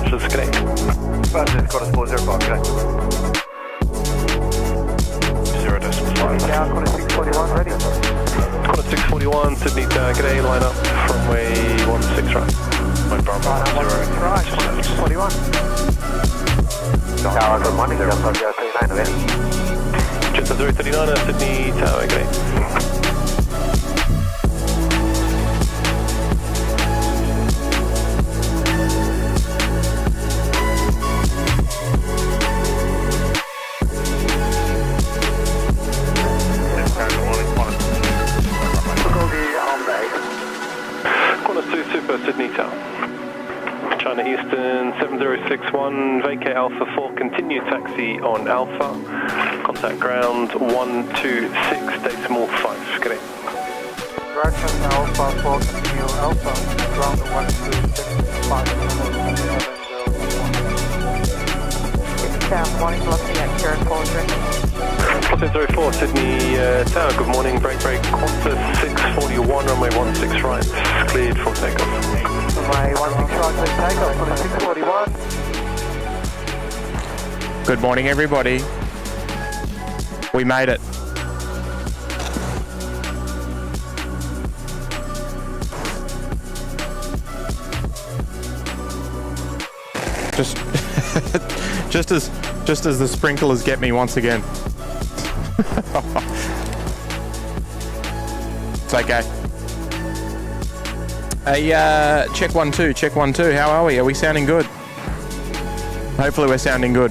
departures, connect. Departures, Qantas 405, connect. 0.5. Yeah, Qantas 641, ready. Qantas 641, Sydney Tower, g'day, line up from way 16 right. My Bravo 10. Right, Qantas 641. Tower, good morning, Delta 039, ready. Delta 039, Sydney Tower, g'day. Sydney Tower. China Eastern 7061, vacate Alpha 4, continue taxi on Alpha. Contact ground 126 decimal 5. Good day. Direction Alpha 4, continue Alpha, ground 126 5. Morning, velocity at Karen 04 Sydney Tower, good morning, break, Qantas 641, runway 16 right, cleared for takeoff. Runway 16 right, cleared takeoff, Qantas 641. Good morning, everybody. We made it. Just as the sprinklers get me once again. It's okay. Hey, check 1 2, check 1 2. How are we? Are we sounding good? Hopefully we're sounding good.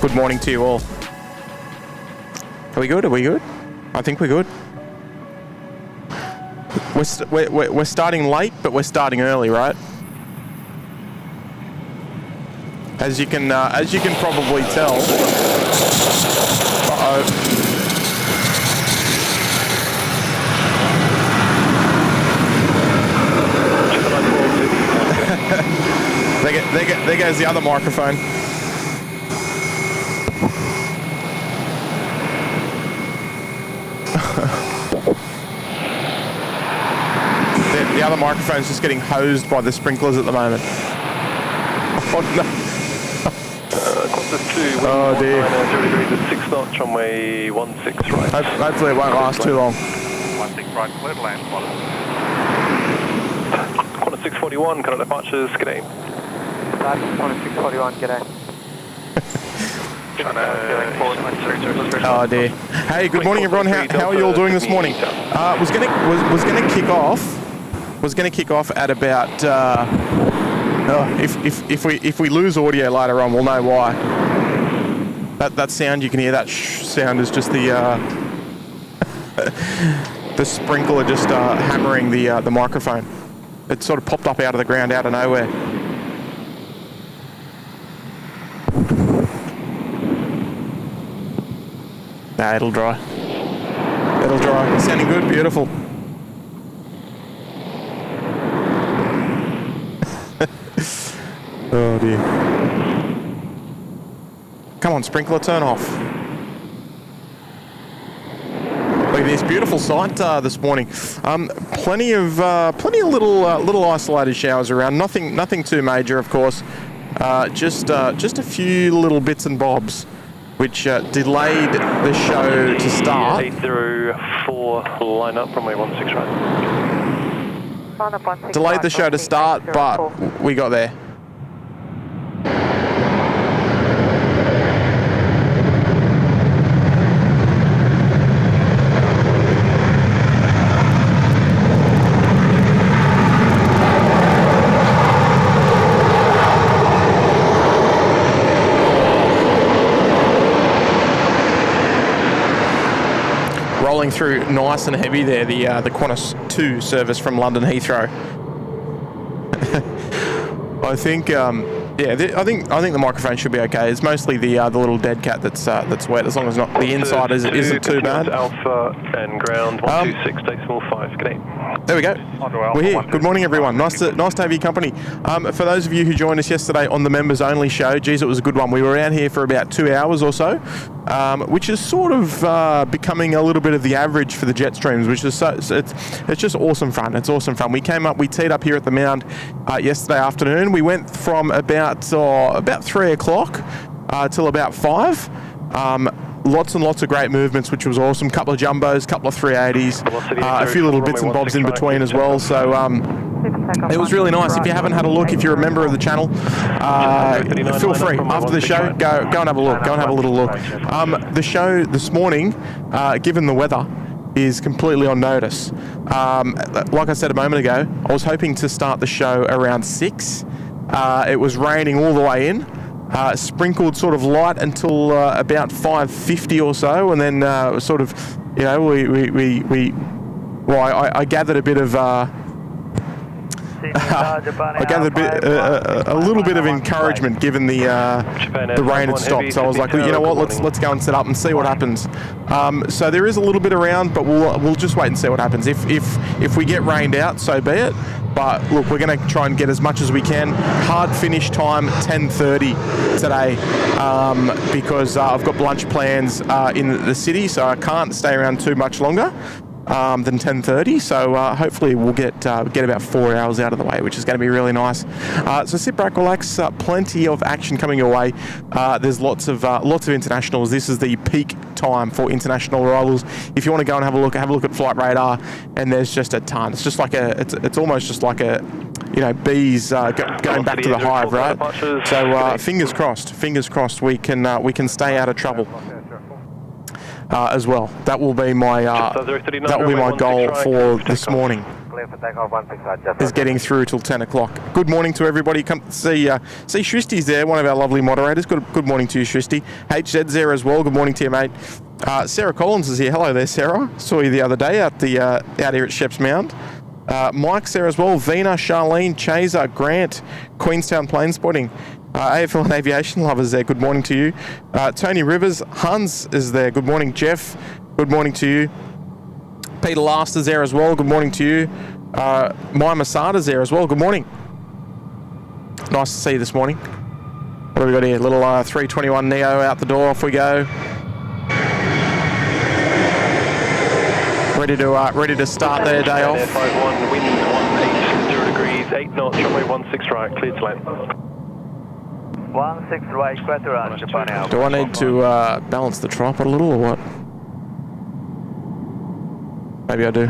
Good morning to you all. Are we good? Are we good? I think we're good. We're starting late, but we're starting early, right? As you can probably tell. Uh-oh. There goes the other microphone. The other microphone's just getting hosed by the sprinklers at the moment. Oh no. Qantas 2, oh dear. 0 degrees at 6 knots, runway 16 right. Hopefully it won't last too long. 16 right, clear to land, Qantas 641, current departures, g'day. Qantas 641, g'day. Oh dear. Hey, good morning everyone. How are you all doing this morning? Was gonna kick off at about if we lose audio later on, we'll know why. That sound you can hear, that sound is just the the sprinkler just hammering the microphone. It sort of popped up out of the ground out of nowhere. Nah, it'll dry. It'll dry. Sounding good, beautiful. Oh dear. Come on, sprinkler, turn off. Look at this beautiful sight this morning. Plenty of little isolated showers around. Nothing too major, of course. Just a few little bits and bobs, which delayed the show to start. 804, line up, runway 16 right. Delayed the show to start, but we got there. Rolling through nice and heavy there, the Qantas 2 service from London Heathrow. I think Yeah, I think the microphone should be okay. It's mostly the little dead cat that's wet. As long as not the inside isn't too bad. Alpha and ground 126.5. Good day. There we go. We're here. Good morning, everyone. Nice to have your company. For those of you who joined us yesterday on the members only show, geez, it was a good one. We were out here for about 2 hours or so, which is sort of becoming a little bit of the average for the jet streams, which is it's just awesome fun. It's awesome fun. We teed up here at the Mound yesterday afternoon. We went from about 3 o'clock till about 5. Lots and lots of great movements, which was awesome. Couple of jumbos, couple of 380s, a few little bits and bobs in between as well. So it was really nice. If you haven't had a look, if you're a member of the channel, feel free. After the show, go and have a look. Go and have a little look. The show this morning, given the weather, is completely on notice. Like I said a moment ago, I was hoping to start the show around 6. It was raining all the way in. Sprinkled sort of light until about 5:50 or so, and then sort of, you know, I gathered a bit of a little bit of encouragement given the rain had stopped. So I was like, well, you know what, let's go and set up and see what happens. So there is a little bit around, but we'll just wait and see what happens. If we get rained out, so be it. But look, we're going to try and get as much as we can. Hard finish time 10:30 today because I've got lunch plans in the city, so I can't stay around too much longer than 10:30. So hopefully we'll get about 4 hours out of the way, which is going to be really nice. So sit back, relax. Plenty of action coming your way. There's lots of internationals. This is the peak time for international arrivals. If you want to go and have a look at Flight Radar, and there's just a ton. It's just like it's almost just like a, you know, bees going back to the hive, right? So fingers crossed we can stay out of trouble. As well. That will be my goal for this morning. Is getting through till 10 o'clock. Good morning to everybody. Come see Shristi's there, one of our lovely moderators. Good morning to you, Shristi. HZ's there as well. Good morning to you, mate. Sarah Collins is here. Hello there, Sarah. Saw you the other day out here at Sheps Mound. Mike's there as well. Vina, Charlene, Chaser, Grant, Queenstown Planespotting. AFL and Aviation Lovers there, good morning to you. Tony Rivers, Hans is there, good morning. Jeff, good morning to you. Peter Last is there as well, good morning to you. Maya Masada's there as well, good morning. Nice to see you this morning. What have we got here? Little 321 Neo out the door, off we go. Ready to start their day off. 51, wind 180 degrees, 8 knots, runway 16 right, cleared to land. 16 right, clear to run, Japan Air. Do I need to balance the tripod a little or what? Maybe I do.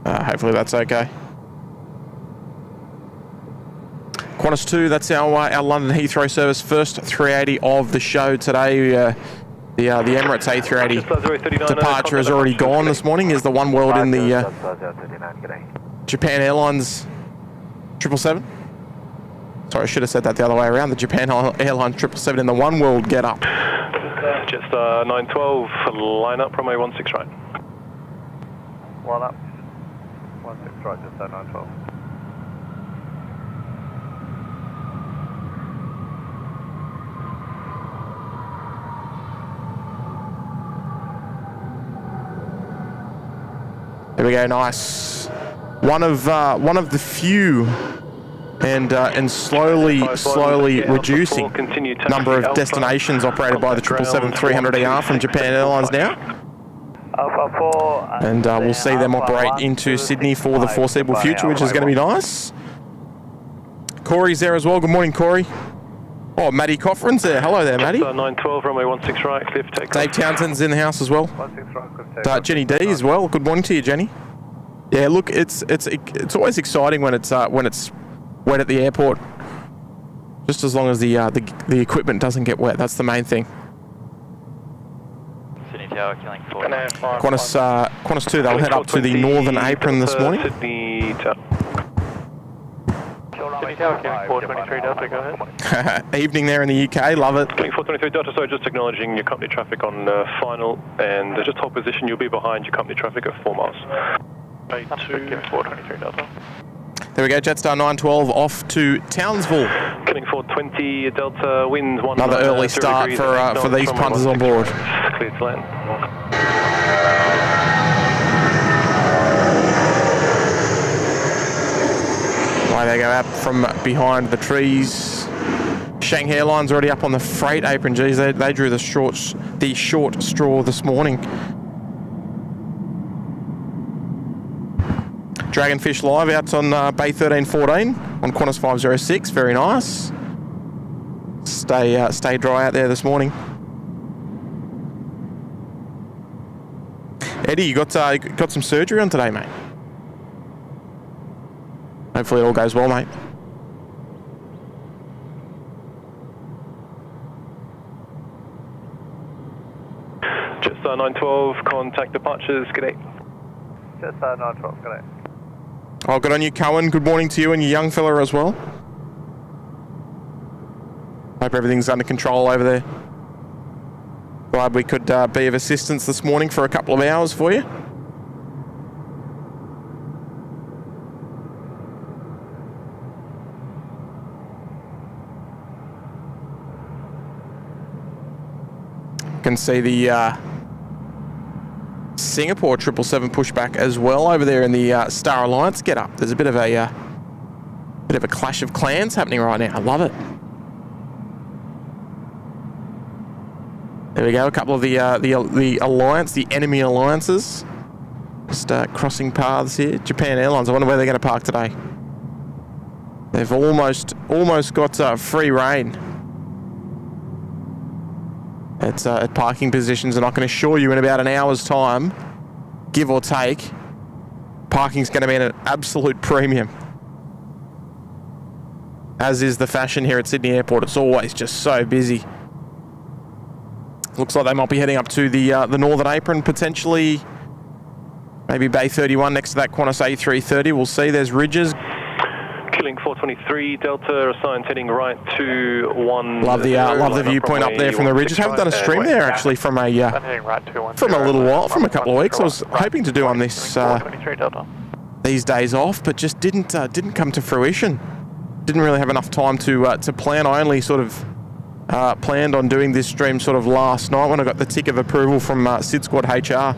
Hopefully that's okay. Qantas 2, that's our London Heathrow service, first 380 of the show today. The Emirates A380 departure has already gone this morning. Is the One World in the Japan Airlines 777? Sorry, I should have said that the other way around. The Japan Airlines 777 in the One World get up. Just 912, line up, runway 16 right. One up, 16 right, just 912. There we go, nice. One of the few and slowly reducing number of destinations operated by the 777-300ER from Japan Airlines now. And we'll see them operate into Sydney for the foreseeable future, which is going to be nice. Corey's there as well. Good morning, Corey. Oh, Matty Coffrin's there. Hello there, Matty. 912, runway 16 right, clear for takeoff. Dave Townsend's in the house as well. 16 right, clear for takeoff. Jenny D as well. Good morning to you, Jenny. Yeah, look, it's always exciting when it's wet at the airport. Just as long as the equipment doesn't get wet, that's the main thing. Sydney Tower, killing 4. Qantas 2, they'll head up to the Northern Apron this morning. Sydney Tower. Sydney Tower, King 423 Delta, go ahead. Evening there in the UK, love it. King 423 Delta, so just acknowledging your company traffic on final, and just hold position, you'll be behind your company traffic at 4 miles. King 423 Delta. There we go, Jetstar 912 off to Townsville. Killing 420 Delta, wind 1. Another early start for these punters on board. Clear to land. Away they go out from behind the trees. Shanghai Airlines already up on the freight apron. Geez, they drew the short straw this morning. Dragonfish Live out on Bay 1314 on Qantas 506. Very nice. Stay dry out there this morning. Eddie, you got some surgery on today, mate. Hopefully it all goes well, mate. Jetstar 912, contact departures, g'day. Jetstar 912, go ahead. Oh, good on you, Cohen. Good morning to you and your young fella as well. Hope everything's under control over there. Glad we could be of assistance this morning for a couple of hours for you. You can see the Singapore 777 pushback as well over there in the Star Alliance get up. There's a bit of a clash of clans happening right now. I love it. There we go. A couple of the alliance, the enemy alliances, just crossing paths here. Japan Airlines. I wonder where they're going to park today. They've almost got free reign at parking positions, and I can assure you in about an hour's time, give or take, parking's going to be at an absolute premium. As is the fashion here at Sydney Airport. It's always just so busy. Looks like they might be heading up to the Northern Apron, potentially maybe Bay 31 next to that Qantas A330. We'll see. There's Rydges. Killing 423 Delta, assigned heading right to 1. Love the viewpoint up there from the Rydges. Haven't done a stream there actually from a little while, from a couple of weeks. I was hoping to do on this these days off, but just didn't come to fruition. Didn't really have enough time to plan. I only sort of planned on doing this stream sort of last night when I got the tick of approval from SydSquad HR.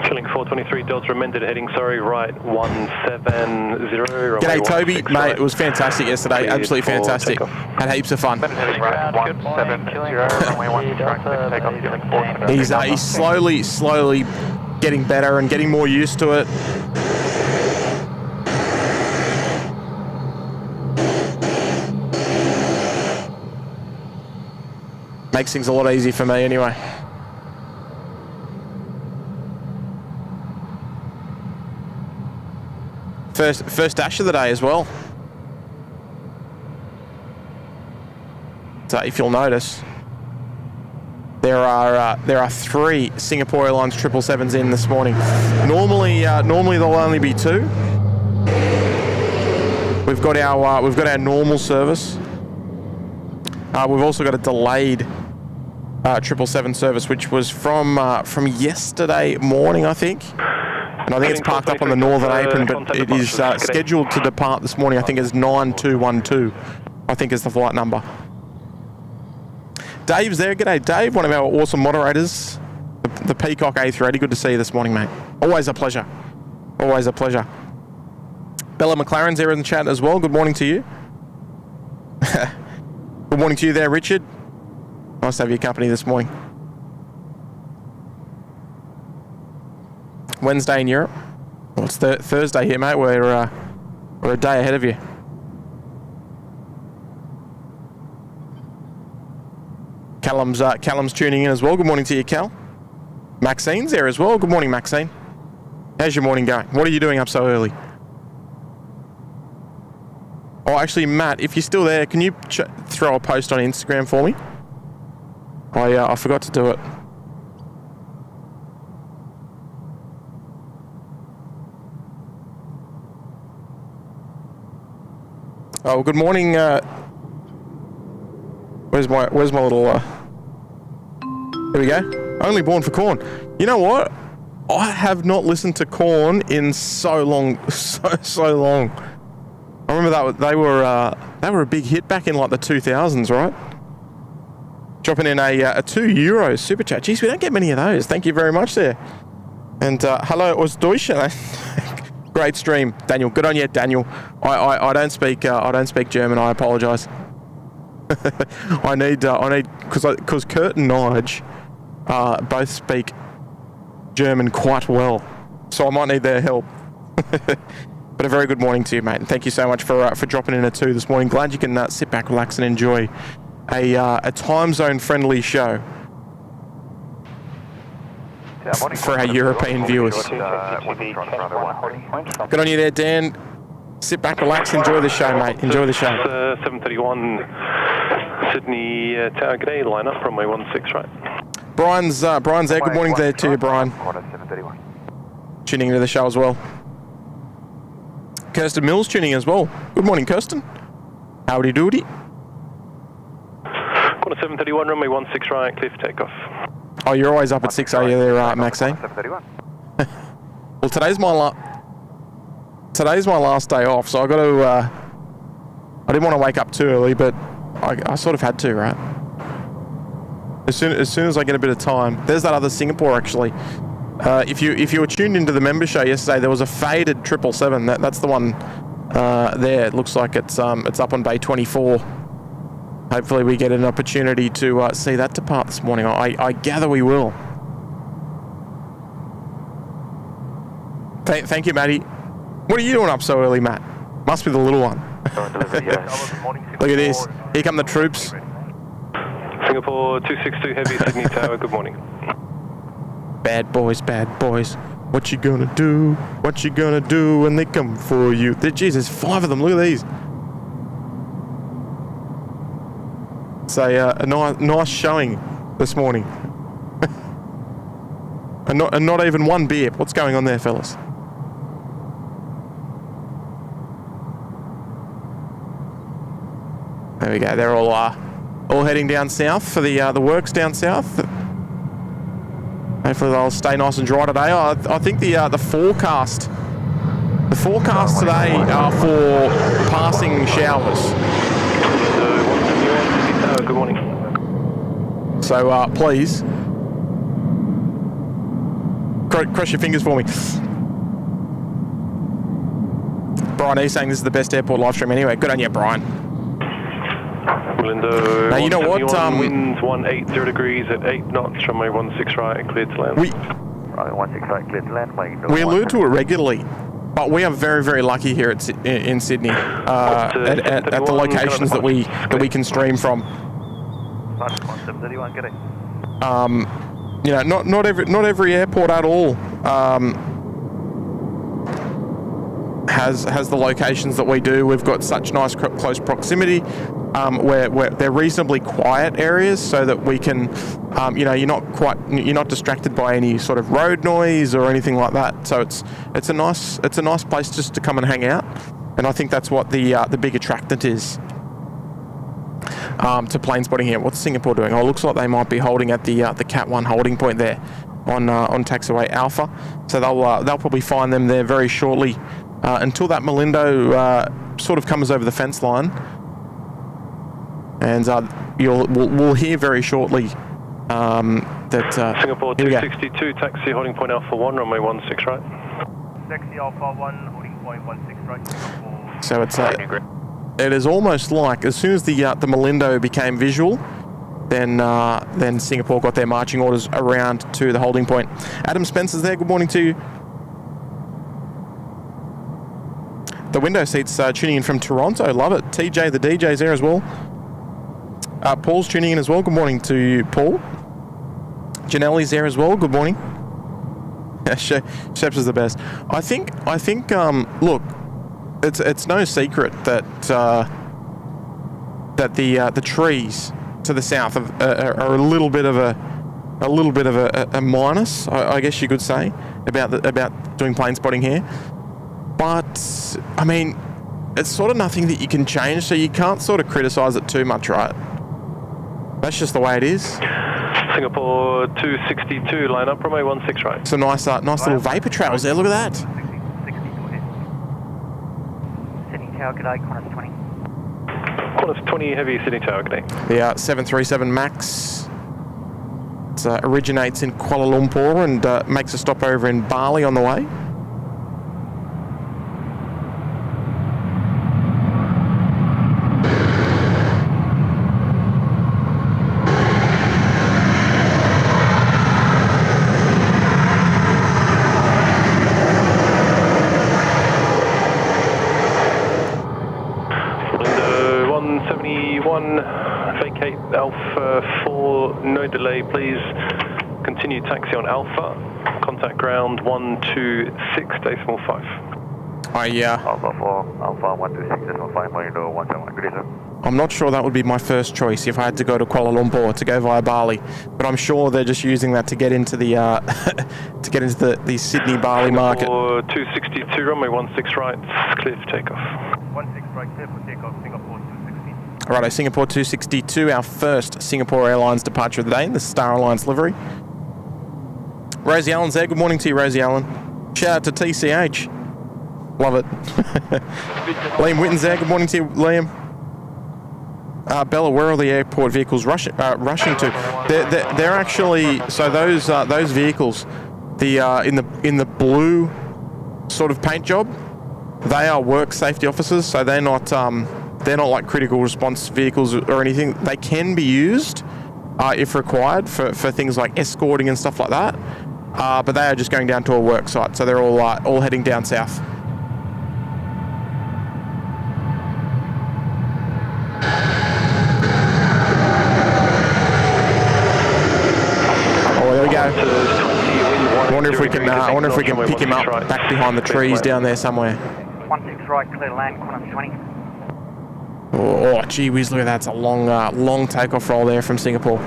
Killing 423 Delta, amended heading, right 170. G'day Toby, mate, it was fantastic yesterday, absolutely fantastic. Had heaps of fun. He's slowly getting better and getting more used to it. Makes things a lot easier for me anyway. First dash of the day as well. So if you'll notice, there are 3 Singapore Airlines 777s in this morning. Normally there'll only be 2. We've got our normal service. We've also got a delayed 777 service, which was from yesterday morning, I think. And I think it's parked up on the Northern Apron, but it is scheduled to depart this morning. I think it's 9212. I think is the flight number. Dave's there. G'day, Dave, one of our awesome moderators. The Peacock A380. Good to see you this morning, mate. Always a pleasure. Always a pleasure. Bella McLaren's there in the chat as well. Good morning to you. Good morning to you there, Richard. Nice to have your company this morning. Wednesday in Europe. Well, it's Thursday here, mate. We're a day ahead of you. Callum's tuning in as well. Good morning to you, Cal. Maxine's there as well. Good morning, Maxine. How's your morning going? What are you doing up so early? Oh, actually, Matt, if you're still there, can you throw a post on Instagram for me? I forgot to do it. Oh, good morning. Where's my little? Here we go. Only born for corn. You know what? I have not listened to corn in so long, so long. I remember that they were a big hit back in like the 2000s, right? Dropping in a €2 super chat. Geez, we don't get many of those. Thank you very much there. And hello, aus Deutschland. Great stream, Daniel. Good on you, Daniel. I don't speak German. I apologise. I need because Kurt and Nige both speak German quite well, so I might need their help. But a very good morning to you, mate, and thank you so much for dropping in a 2 this morning. Glad you can sit back, relax, and enjoy a time zone friendly show for our European viewers. Good on you there, Dan. Sit back, relax, enjoy the show, mate. Enjoy the show. 731 Sydney Tower G'day, line up runway 16 right. Brian's there. Good morning there to you, Brian. Tuning into the show as well. Kirsten Mills tuning as well. Good morning, Kirsten. Howdy doody. Quarter 731 runway 16 right, clear for takeoff. Oh, you're always up at 6, are you there, Maxine? Well, today's my last day off, so I got to. I didn't want to wake up too early, but I sort of had to, right? As soon as I get a bit of time. There's that other Singapore actually. If you were tuned into the member show yesterday, there was a faded 777. That's the one there. It looks like it's up on bay 24. Hopefully we get an opportunity to see that depart this morning. I gather we will. Thank you, Matty. What are you doing up so early, Matt? Must be the little one. Look at this. Here come the troops. Singapore 262 Heavy, Sydney Tower, good morning. Bad boys, bad boys. What you gonna do? What you gonna do when they come for you? Jeez, there's 5 of them. Look at these. It's a nice showing this morning. and not even one beer. What's going on there, fellas? There we go. They're all heading down south for the works down south. Hopefully they'll stay nice and dry today. I think the forecast today are for passing showers. Good morning. So please cross your fingers for me. Brian E saying this is the best airport live stream anyway. Good on you, Brian. Lindo, now you know what? Winds 180 degrees at 8 knots, runway 16 right, cleared to land. Runway 16 right, cleared to land. We allude to it regularly, but we are very, very lucky here in Sydney at the locations that we can stream from. You know, not every airport at all has the locations that we do. We've got such nice close proximity where they're reasonably quiet areas, so that we can, you know, you're not distracted by any sort of road noise or anything like that. So it's a nice place just to come and hang out, and I think that's what the big attractant is to plane spotting here. What's Singapore doing? Oh, it looks like they might be holding at the Cat 1 holding point there on taxiway Alpha. So they'll probably find them there very shortly until that Malindo sort of comes over the fence line. And we'll hear very shortly that Singapore 262 taxi holding point Alpha 1 runway 16 right. Taxi Alpha 1 holding point 16 right. So it is almost like as soon as the Malindo became visual, then Singapore got their marching orders around to the holding point. Adam Spencer's there. Good morning to you. The window seats tuning in from Toronto. Love it. TJ the DJ's there as well. Paul's tuning in as well. Good morning to you, Paul. Janelle's there as well. Good morning. Sheps is the best. I think. Look, it's no secret that the trees to the south are a little bit of a minus, I guess you could say, about doing plane spotting here. But I mean, it's sort of nothing that you can change, so you can't sort of criticise it too much, right? That's just the way it is. Singapore 262, line up, runway 16 right. Some nice little vapour trails there, look at that. Sydney Tower, g'day, Qantas 20. Qantas 20, heavy, Sydney Tower, g'day. The 737 MAX. It originates in Kuala Lumpur and makes a stop over in Bali on the way. Vacate Alpha 4, no delay please. Continue taxi on Alpha. Contact ground 126.5. Alpha 4, Alpha 126.5, window 171, good day, sir. I'm not sure that would be my first choice if I had to go to Kuala Lumpur to go via Bali, but I'm sure they're just using that to get into the the Sydney Bali market. 262 runway 16 right, clear for takeoff. 16 right, clear for takeoff, Singapore 260. Alrighto, Singapore 262, our first Singapore Airlines departure of the day in the Star Alliance livery. Rosie Allen's there. Good morning to you, Rosie Allen. Shout out to TCH. Love it. Liam Witten's there. Good morning to you, Liam. Bella, where are the airport vehicles rushing to? They're actually, so those vehicles, the in the blue sort of paint job, they are work safety officers, so they're not like critical response vehicles or anything. They can be used if required for things like escorting and stuff like that, but they are just going down to a work site, so they're all heading down south. Oh, there we go. I wonder if we can pick him up back behind the trees down there somewhere. 16 right, clear land, Qantas 20. Oh, gee whiz, look at that. It's a long takeoff roll there from Singapore.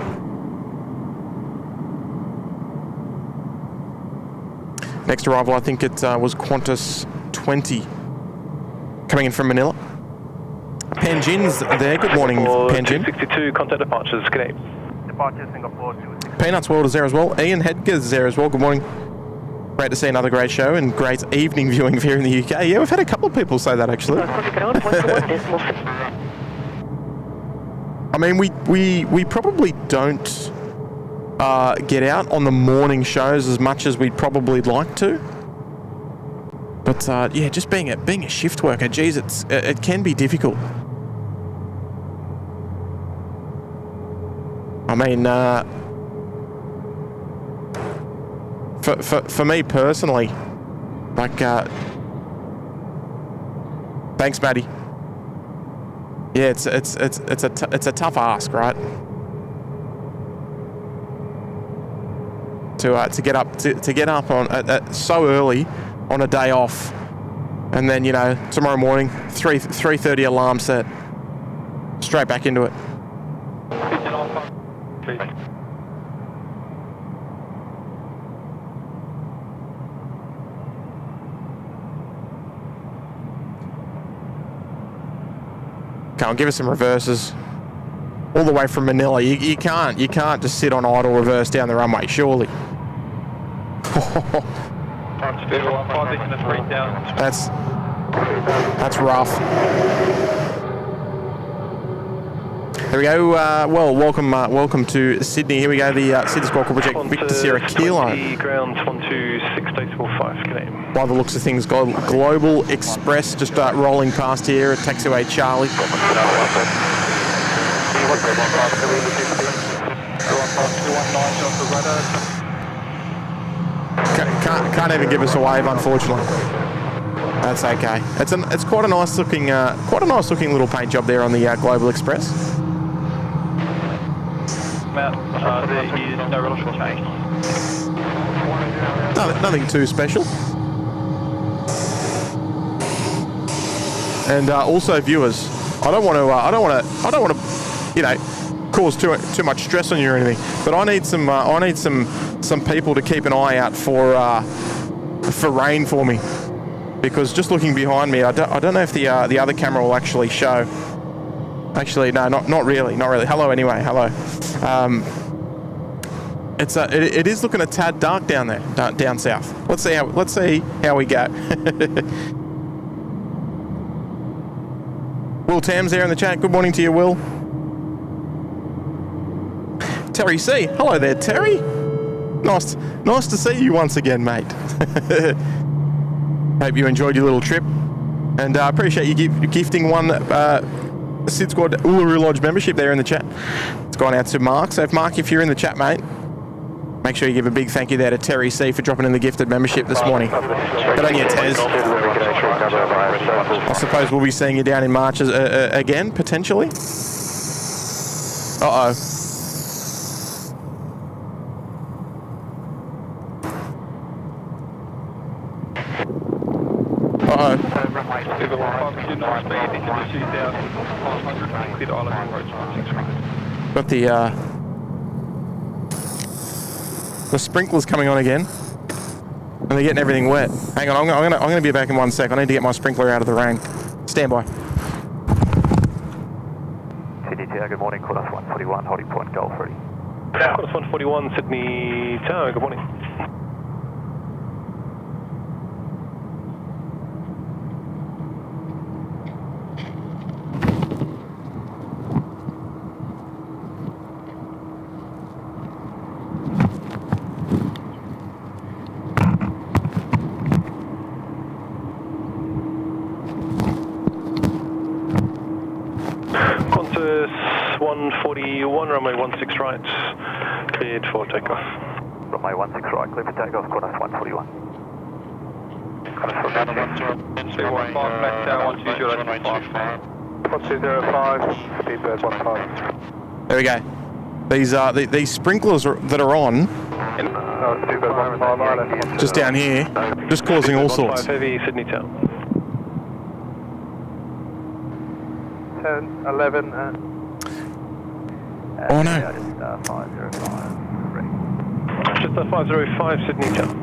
Next arrival, I think it was Qantas 20 coming in from Manila. Panjin's there. Good morning, Panjin. 262, contact departures, good day. Departure Singapore 260. Peanuts World is there as well. Ian Hedger's there as well. Good morning. Great to see another great show and great evening viewing here in the UK. Yeah, we've had a couple of people say that actually. I mean, we probably don't get out on the morning shows as much as we'd probably like to. But yeah, just being a shift worker, geez, it can be difficult. I mean, for me personally, like, thanks, Maddie. Yeah, it's a tough ask, right? To get up on so early on a day off, and then tomorrow morning 3:30 alarm set, straight back into it. Come on, give us some reverses. All the way from Manila. You can't just sit on idle reverse down the runway, surely. That's rough. There we go. Well, welcome to Sydney. Here we go. The SydSquad Project Victor Sierra Kilo. Ground 126.5. Good day. By the looks of things, Global Express just rolling past here at taxiway Charlie. Can't even give us a wave, unfortunately. That's okay. It's quite a nice looking little paint job there on the Global Express. Matt, there is no relative change. Nothing too special. And also, viewers, I don't want to, cause too much stress on you or anything. But I need some people to keep an eye out for rain for me. because just looking behind me, I don't know if the other camera will actually show. Actually, no, not really. Hello, anyway. Hello. It is looking a tad dark down there, down south. Let's see how we go. Will Tam's there in the chat. Good morning to you, Will. Terry C. Hello there, Terry. Nice to see you once again, mate. Hope you enjoyed your little trip, and I appreciate you gifting one SydSquad Uluru Lodge membership there in the chat. It's gone out to Mark. So, Mark, if you're in the chat, mate, make sure you give a big thank you there to Terry C for dropping in the gifted membership this morning. Good on you, Tez. I suppose we'll be seeing you down in March again, potentially. Uh-oh. Uh-oh. Got the sprinklers coming on again, and they're getting everything wet. Hang on, I'm gonna be back in 1 sec. I need to get my sprinkler out of the rain. Stand by. Sydney Tower, good morning. Quarter 141, holding point, Golf ready. Quarter 141, Sydney Tower, good morning. Qantas 141, runway 16 right, cleared for takeoff. Runway 16 right, cleared for takeoff, Qantas 141. Qantas 1205, speedbird 15. There we go. These sprinklers that are on, just down here, just causing all sorts. Heavy, Sydney Town. 10, 11, oh no. Just 505, Sydney Town.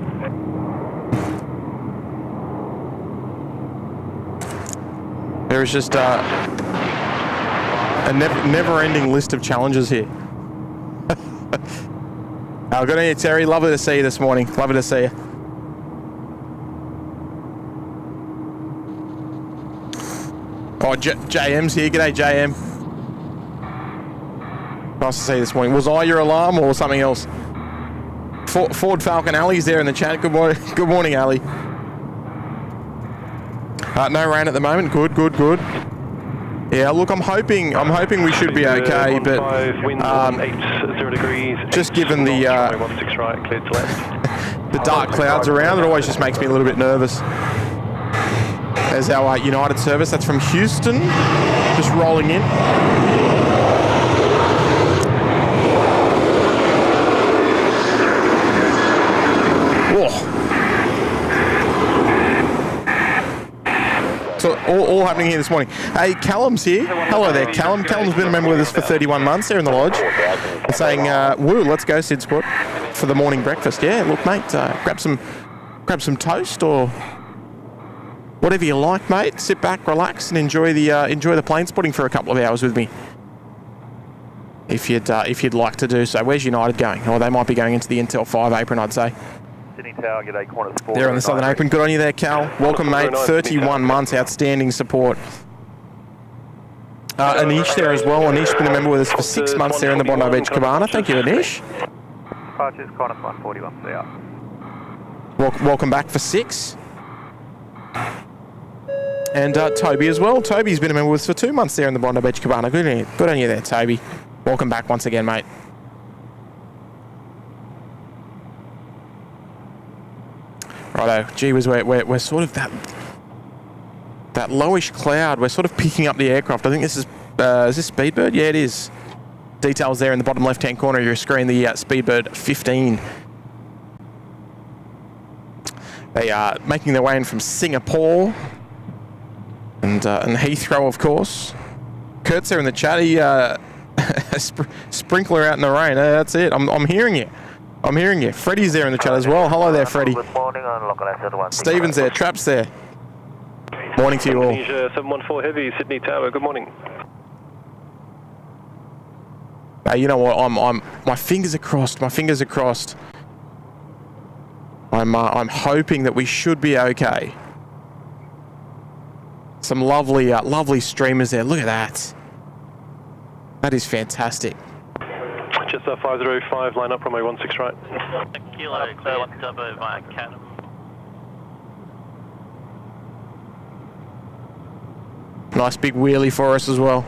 There is just a never-ending list of challenges here. Good on you, Terry. Lovely to see you this morning. Lovely to see you. Oh, JM's here. G'day, JM. Nice to see you this morning. Was I your alarm or something else? Ford Falcon Ali's there in the chat. Good morning. Good morning, Ali. No rain at the moment. Good. Yeah, look, I'm hoping we should be okay, but just given the dark clouds around, it always just makes me a little bit nervous. There's our United service. That's from Houston, just rolling in. Whoa. So all happening here this morning. Hey, Callum's here. Hello there, Callum. Callum's been a member with us for 31 months there in the lodge. And saying, woo, let's go, SydSquad, for the morning breakfast. Yeah, look, mate, grab some toast or whatever you like, mate. Sit back, relax, and enjoy the plane spotting for a couple of hours with me. If you'd like to do so. Where's United going? Oh, they might be going into the Intel 5 apron, I'd say. Tower, g'day, Qantas 4. They're on the Southern Apron. Good on you there, Cal. Welcome, mate. 31 months, outstanding support. Anish there as well. Anish been a member with us for 6 months there in the Bondi Beach Cabana. Thank you, Anish. Departures, Qantas 141, see ya. Welcome back for 6. And Toby as well. Toby's been a member with us for 2 months there in the Bondi Beach Cabana. Good on you there, Toby. Welcome back once again, mate. Righto, gee whiz, we're sort of that lowish cloud. We're sort of picking up the aircraft. I think this is this Speedbird? Yeah, it is. Details there in the bottom left-hand corner of your screen, the Speedbird 15. They are making their way in from Singapore and Heathrow, of course. Kurt's there in the chat. He sprinkler out in the rain. That's it. I'm hearing you. I'm hearing you. Freddie's there in the chat as well. Hello there, Freddie. Good morning on local asset 1. Stephen's there. Trap's there. Morning to you all. Indonesia 714 Heavy, Sydney Tower, good morning. You know what? I'm. My fingers are crossed. My fingers are crossed. I'm hoping that we should be okay. Some lovely, lovely streamers there. Look at that. That is fantastic. Just 505, line up runway 16 right. Kilo, clear double via Cat. Nice big wheelie for us as well.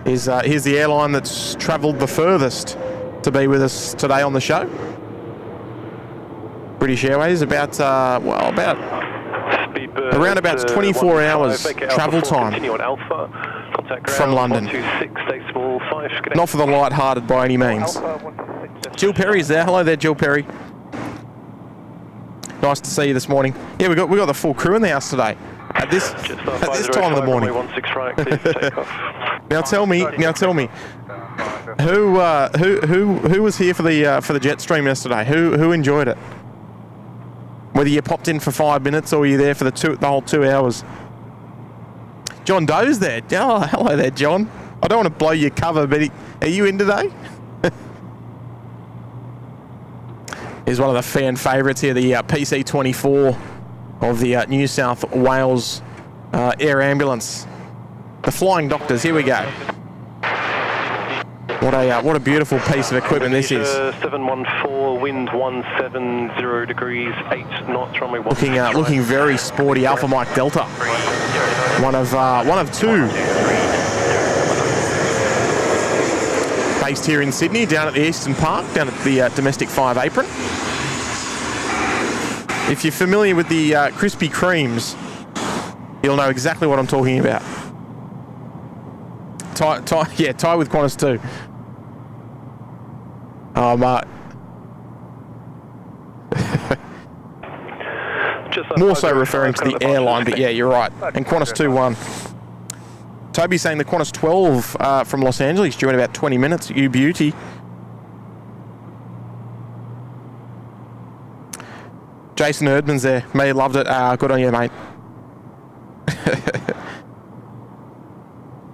Here's the airline that's travelled the furthest to be with us today on the show. British Airways, about around about 24 hours travel time from London. Not for the light-hearted by any means. Jill Perry's there. Hello there, Jill Perry. Nice to see you this morning. Yeah, we got the full crew in the house today. At this time of the morning. Now tell me, who was here for the jet stream yesterday? Who enjoyed it? Whether you popped in for 5 minutes or you're there for the whole 2 hours. John Doe's there. Oh, hello there, John. I don't want to blow your cover, but are you in today? Here's one of the fan favourites here, the PC-24 of the New South Wales Air Ambulance. The Flying Doctors, here we go. What a beautiful piece of equipment this is. 714, wind 170 degrees, 8 knots, runway 16. Looking very sporty, Alpha Mike Delta. One of two. Based here in Sydney, down at the Eastern Park, down at the domestic 5 apron. If you're familiar with the Krispy Kremes, you'll know exactly what I'm talking about. Tie with Qantas too. More so referring to the airline, but yeah, you're right. And Qantas 2-1. Toby's saying the Qantas 12 from Los Angeles due in about 20 minutes. You beauty. Jason Erdman's there. May loved it. Good on you, mate.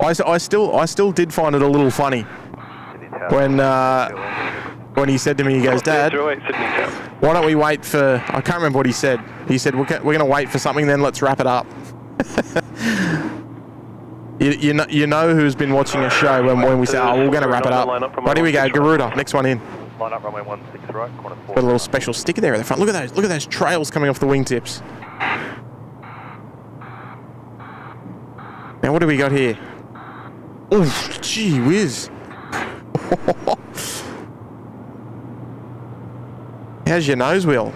I still did find it a little funny when he said to me, he goes, Dad, why don't we wait for, I can't remember what he said. He said, we're going to wait for something, then let's wrap it up. you know who's been watching a show when we say, oh, we're going to wrap it up. Right, here we go, Garuda, next one in. Line up runway 16 right, Got a little special sticker there at the front. Look at those trails coming off the wingtips. Now what do we got here? Oh, gee whiz. How's your nose wheel?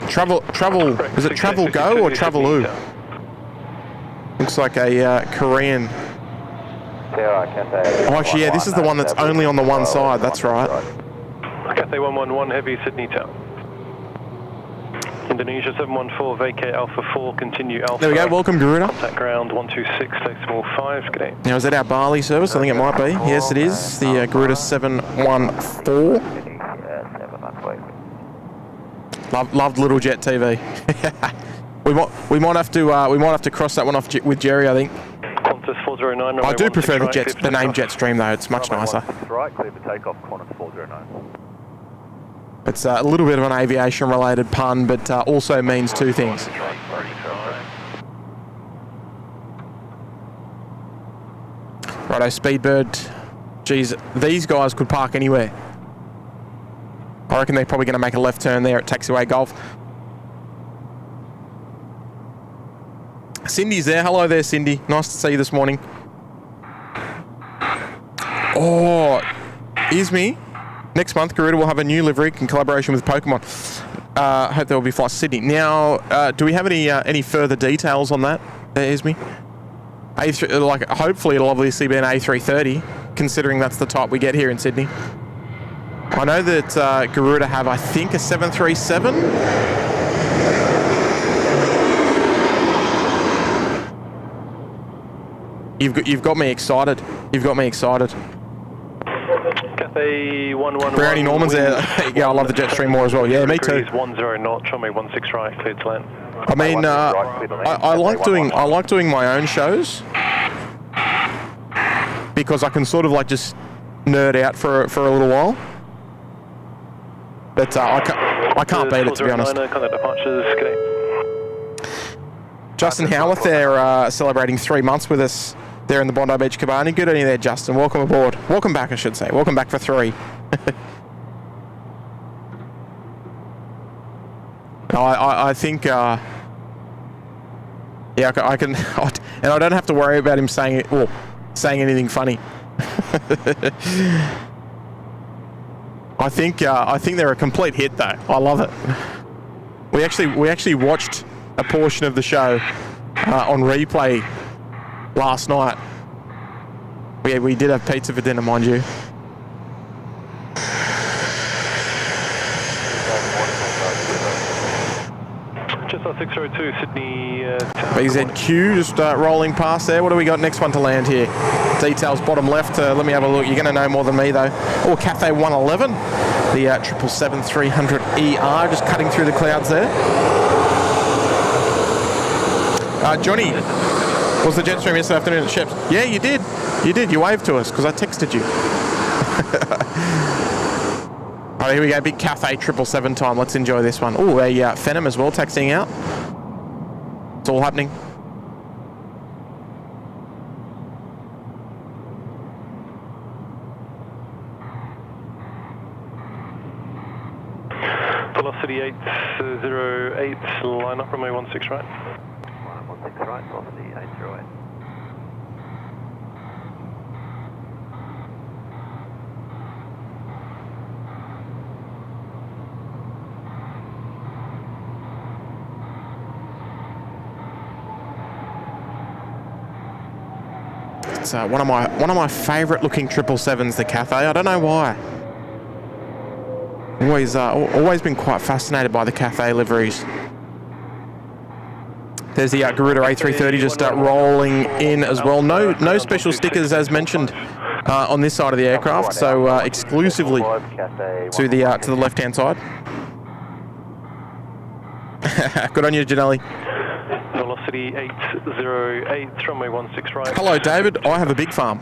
Travel, is it Travel Go or Traveloo? Looks like a Korean. Oh, actually, yeah, this is the one that's only on the one side, that's right. Cathay 111 Heavy, Sydney Town. Indonesia 714, vacate Alpha 4, continue Alpha. There we go, welcome Garuda. Contact ground 126, decimal 5, good day. Now, is that our Bali service? I think it might be. Yes, it is. The Garuda 714. Loved Little Jet TV. we might have to cross that one off with Jerry, I think. Qantas 409. I do prefer the name Jetstream though. It's much nicer. Right, clear for takeoff. Qantas 409. It's a little bit of an aviation-related pun, but also means two things. Righto, Speedbird. Geez, these guys could park anywhere. I reckon they're probably going to make a left turn there at Taxiway Golf. Cindy's there. Hello there, Cindy. Nice to see you this morning. Oh, Izmi. Next month, Garuda will have a new livery in collaboration with Pokemon. Hope there will be flights to Sydney. Now, do we have any further details on that, Izmi? Hopefully it'll obviously be an A330, considering that's the type we get here in Sydney. I know that Garuda have, I think, a 737. You've got me excited. You've got me excited. Cathay 111. Brownie Norman's there. Yeah, I love the jet stream more as well. Yeah, me too. 10 knots, runway 16 right, cleared to land. I mean, I like doing my own shows because I can sort of like just nerd out for a little while. But I can't beat it, to be honest. Justin Howarth there celebrating 3 months with us there in the Bondi Beach Cabana. Good on you there, Justin. Welcome aboard. Welcome back, I should say. Welcome back for 3. I think, yeah, I can, and I don't have to worry about him saying anything funny. I think they're a complete hit though. I love it. We actually watched a portion of the show on replay last night. We did have pizza for dinner, mind you. Just 602 Sydney. BZQ just rolling past there. What do we got next one to land here? Details bottom left. Let me have a look. You're going to know more than me though. Oh, Cathay 111. The 777-300ER just cutting through the clouds there. Johnny, was the jet stream yesterday afternoon at Sheps? Yeah, you did. You did. You waved to us because I texted you. All right, here we go. Big Cathay 777 time. Let's enjoy this one. Oh, a Phenom as well, taxiing out. It's all happening. Velocity 808, line up, runway 16 right. Line 16 right, velocity 808. It's one of my favourite looking 777s, the Cathay. I don't know why. Always been quite fascinated by the Cathay liveries. There's the Garuda A330 just rolling in as well. No special stickers as mentioned on this side of the aircraft, so exclusively to the left-hand side. Good on you, Janelli. Velocity 808, runway 16 right. Hello, David. I have a big farm.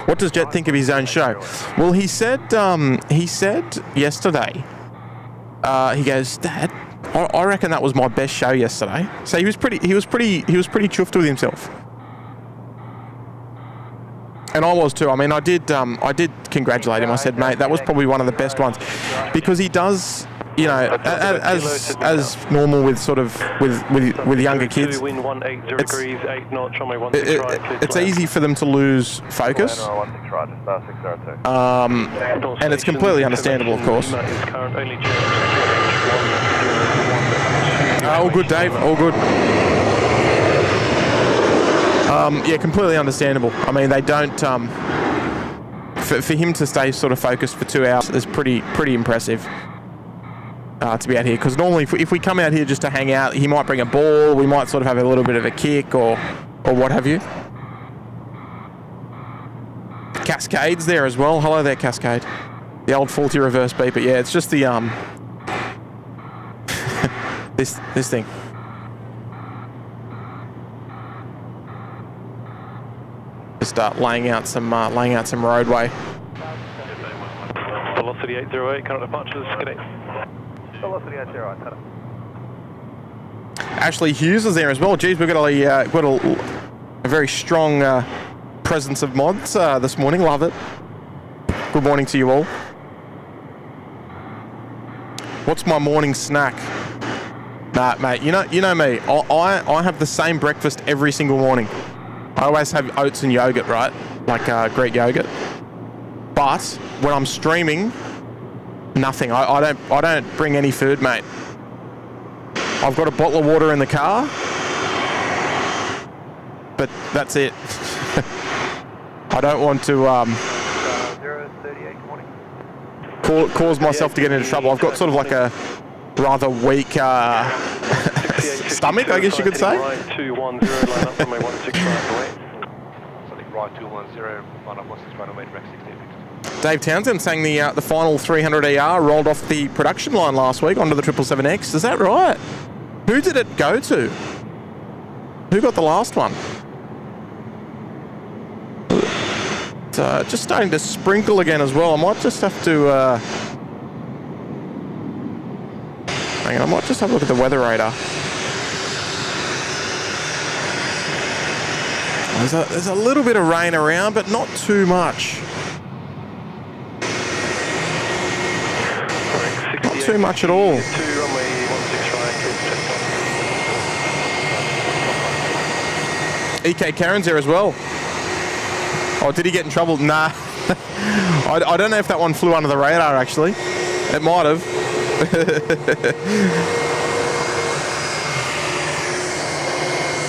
What does Jet think of his own show? Well, he said yesterday. He goes, Dad, I reckon that was my best show yesterday. So he was pretty chuffed with himself. And I was too. I mean, I did congratulate him. I said, mate, that was probably one of the best ones, because he does, you know, as normal with sort of with younger kids, it's easy for them to lose focus. And it's completely understandable, of course. All good, Dave. All good. Yeah, completely understandable. I mean, they don't. For him to stay sort of focused for 2 hours is pretty impressive. To be out here, because normally if we come out here just to hang out, he might bring a ball. We might sort of have a little bit of a kick or what have you. Cascade's there as well. Hello there, Cascade. The old faulty reverse beeper. Yeah, it's just the this thing. Just laying out some roadway. Velocity 808, current departures, connect. Velocity 808, Ashley Hughes is there as well. Geez, we've got a very strong presence of mods this morning. Love it. Good morning to you all. What's my morning snack? Nah, mate, you know me. I have the same breakfast every single morning. I always have oats and yogurt, right? Like Greek yogurt. But when I'm streaming, nothing. I don't bring any food, mate. I've got a bottle of water in the car, but that's it. I don't want to cause myself to get into trouble. I've got sort of like a rather weak stomach, I guess you could say. Y210, line up 16 runway, direct 16. Dave Townsend sang the final 300ER rolled off the production line last week onto the 777X. Is that right? Who did it go to? Who got the last one? It's just starting to sprinkle again as well. I might just have to... hang on, I might just have a look at the weather radar. There's a little bit of rain around, but not too much. Not too much at all. EK Karen's there as well. Oh, did he get in trouble? Nah. I don't know if that one flew under the radar, actually. It might have.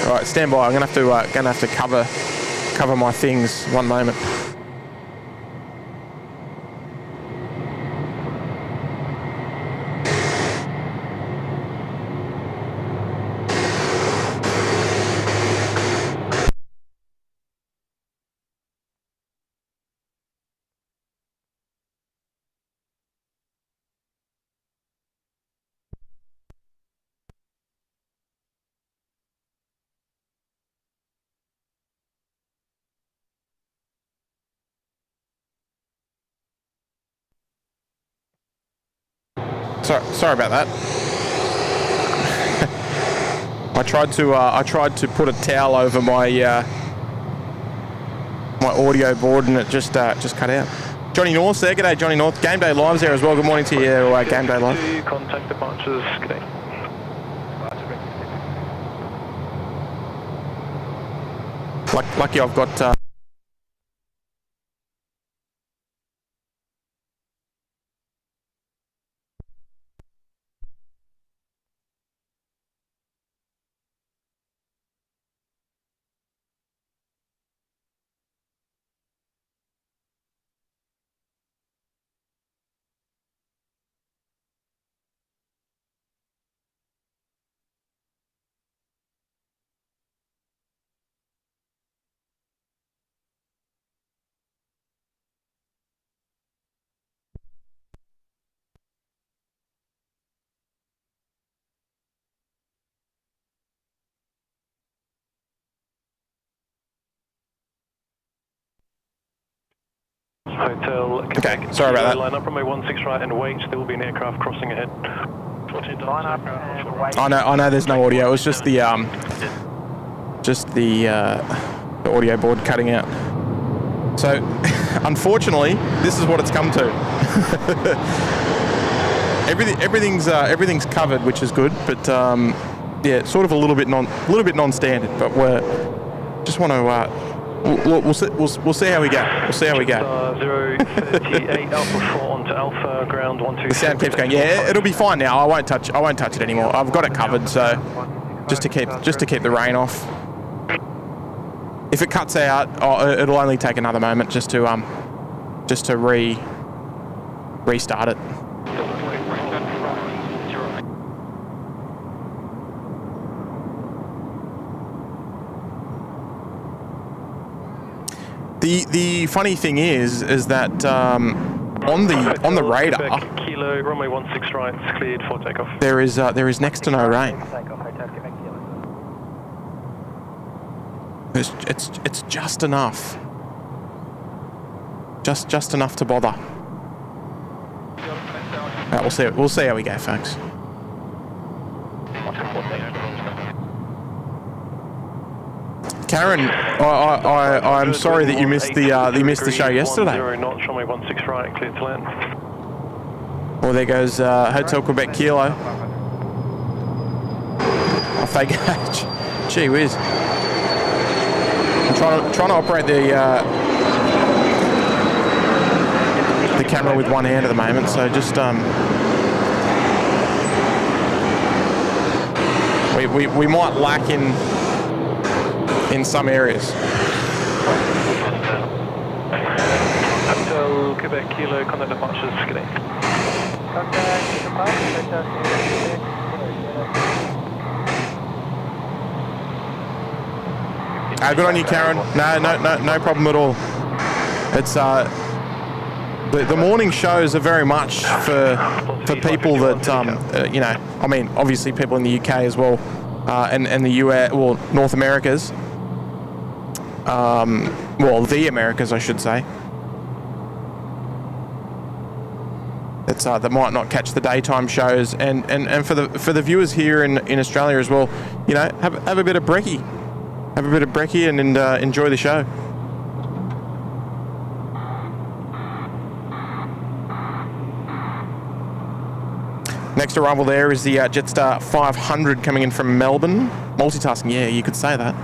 All right, stand by. I'm gonna have to cover my things. One moment. Sorry about that. I tried to put a towel over my my audio board and it just cut out. Johnny North's there. G'day, Johnny North. Game Day Live's there as well. Good morning to you, Game Day Live. Contact departures. G'day. Lucky I've got. Hotel. Okay, sorry about that. Line up runway 16 right and wait. There will be an aircraft crossing ahead. I know. There's no audio. It was just the audio board cutting out. So, unfortunately, this is what it's come to. Everything's covered, which is good. But yeah, sort of a little bit non-standard. But we're just want to. We'll see how we go. We'll see how we go. 038 Alpha 4 onto Alpha ground 126. The sound keeps going. Yeah, it'll be fine now. I won't touch it anymore. I've got it covered. So just to keep the rain off. If it cuts out, it'll only take another moment just to restart it. The funny thing is that on the radar, Kilo runway 16 right, it's cleared for takeoff. There is next to no rain. It's just enough. Just enough to bother. Right, we'll see how we go, folks. Karen, I'm sorry that you missed the show yesterday. 0 knots, runway 16 right, clear to land. Well, there goes Hotel Quebec Kilo. Off they go. Gee whiz. I'm trying to operate the camera with one hand at the moment, so just we might lack in some areas. Hotel Quebec Kilo, contact departures, good day. Good on you, Karen. No problem at all. It's the morning shows are very much for people that you know. I mean, obviously people in the UK as well, and the US, well, North Americas. Well, the Americas, I should say. It's that might not catch the daytime shows, and for the viewers here in Australia as well. You know, have a bit of brekkie, and enjoy the show. Next arrival there is the Jetstar 500 coming in from Melbourne. Multitasking, yeah, you could say that.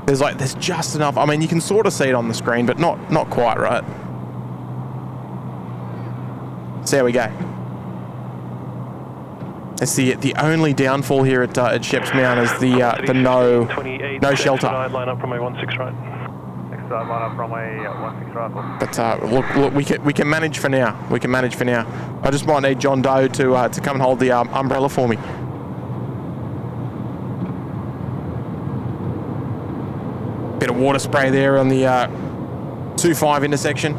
There's just enough. I mean, you can sort of see it on the screen, but not quite, right? So there we go. It's the only downfall here at Sheps Mount is the no shelter. Line up from a 16 right. Line up from a 16 right. But look, we can manage for now. I just might need John Doe to come and hold the umbrella for me. Bit of water spray there on the 2-5 intersection.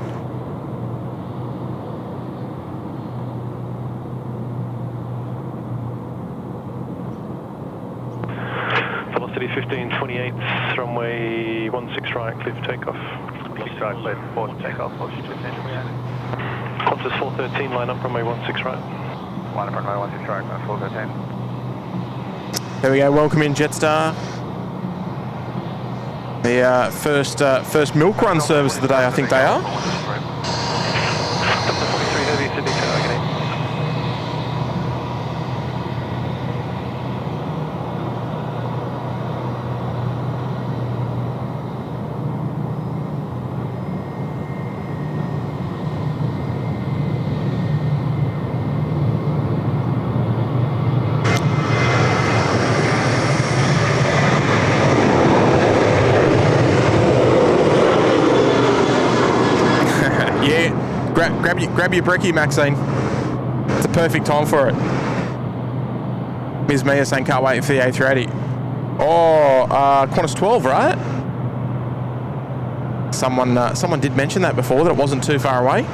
Velocity 1528, runway 16 right, clear for takeoff. 16 right, clear for takeoff. Qantas 413, line up runway 16 right. Line up runway 16 right, 413. There we go. Welcome in, Jetstar. The first milk run service of the day, I think they are. Delta 43 Heavy, Sydney Tower, good day. Grab your brekkie, Maxine. It's a perfect time for it. Ms. Mia saying can't wait for the A380. Oh, Qantas 12, right? Someone did mention that before, that it wasn't too far away.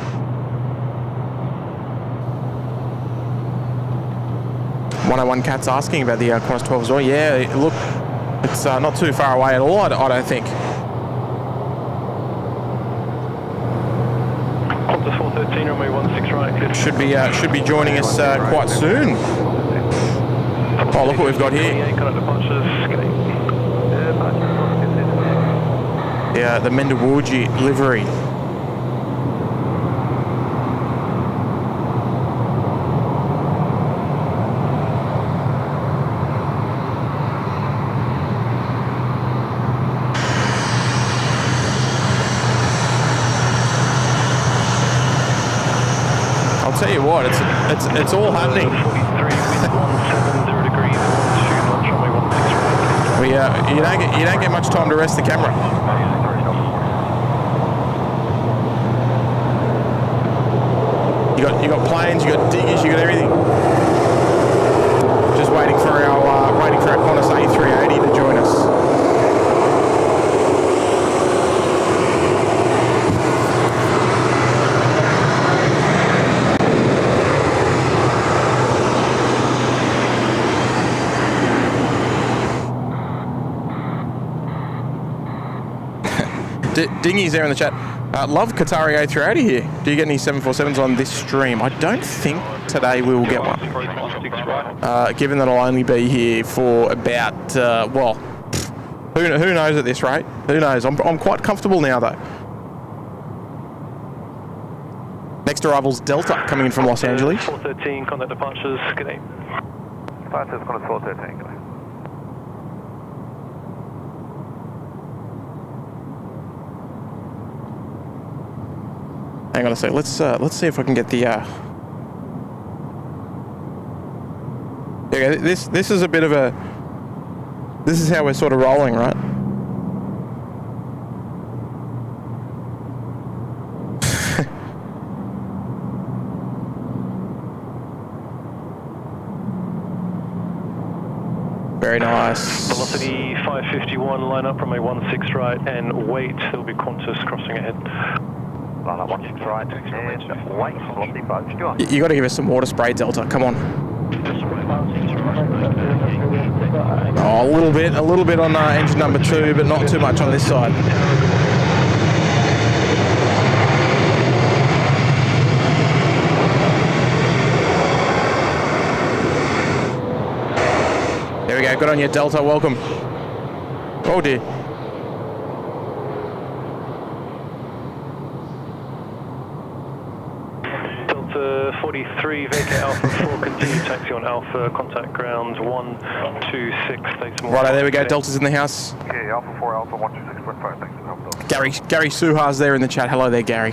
"101 Cat's asking about the Qantas 12 as well. Yeah, look, it's not too far away at all, I don't think. Qantas 413, runway 16 right, clear. Should be joining us quite soon. Oh, look what we've got here. Yeah, the Mendawuji livery. I'll tell you what, it's all happening. 43, wind 170 degrees, 12 knots, runway 16 right. You don't get much time to rest the camera. You got planes, you got diggers, you got everything. Just waiting for our Qantas A380 to join us. Dingy's there in the chat. Love Qatari A380 here. Do you get any 747s on this stream? I don't think today we will get one. Given that I'll only be here for about, well, who knows at this rate? Who knows? I'm quite comfortable now though. Next arrival's Delta coming in from Los Angeles. 413, contact departures, good day. Departures, Qantas 413, good day. Hang on a sec. Let's see if I can get the. Okay, this is a bit of a. This is how we're sort of rolling, right? Very nice. Velocity 551, line up runway 16 right and wait. There'll be Qantas crossing ahead. Line up 16 right and wait. Velocity 551. You got to give us some water spray, Delta. Come on. Oh, a little bit on engine number 2, but not too much on this side. There we go. Good on you, Delta. Welcome. Oh dear. Delta 43, vacate Alpha 4, continue taxi on Alpha, contact ground 126, stay small. Righto, there we go. Delta's in the house. Okay, Alpha 4, Alpha 126.5, thanks for help. Gary Suha's there in the chat. Hello there, Gary.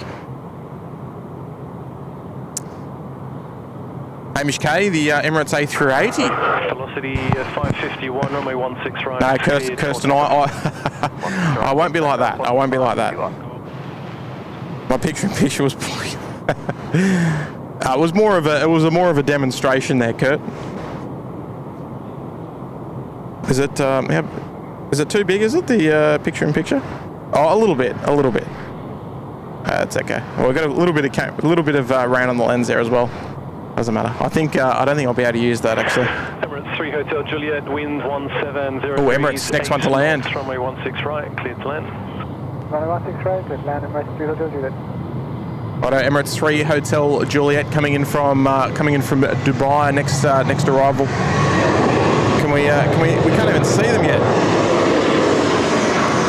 Hamish K, the Emirates A380. Velocity 551, runway 16 right. No, Kirsten, I won't be like that. I won't be like that. My picture was poor. It was more of a demonstration there, Kurt. Is it too big? Is it the picture-in-picture? Oh, a little bit. That's okay. Well, we've got a little bit of rain on the lens there as well. Doesn't matter. I don't think I'll be able to use that actually. Emirates 3 Hotel Juliet, wind 1703. Oh, Emirates, next one to land. Runway 16 right, cleared to land. Runway 16 right, cleared to land. Emirates 3 Hotel Juliet. Righto, Emirates 3 Hotel Juliet coming in from Dubai. Next arrival. We can't even see them yet.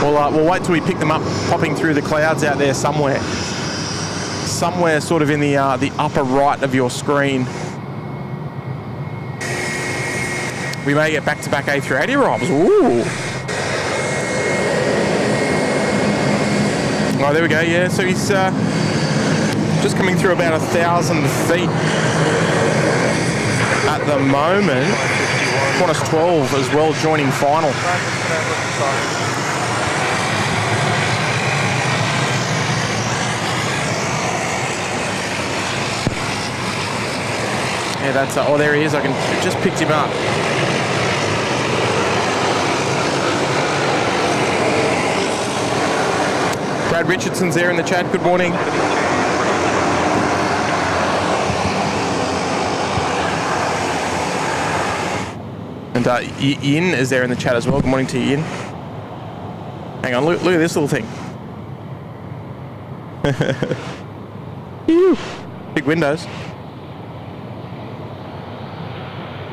We'll wait till we pick them up, popping through the clouds out there somewhere sort of in the upper right of your screen. We may get back-to-back A380 arrivals. Ooh. Oh, there we go. Yeah, so he's just coming through about 1,000 feet at the moment. Qantas 12 as well, joining final. Yeah, that's oh, there he is. I just picked him up. Brad Richardson's there in the chat. Good morning. And Yin is there in the chat as well. Good morning to Yin. Hang on, look at this little thing. Big windows.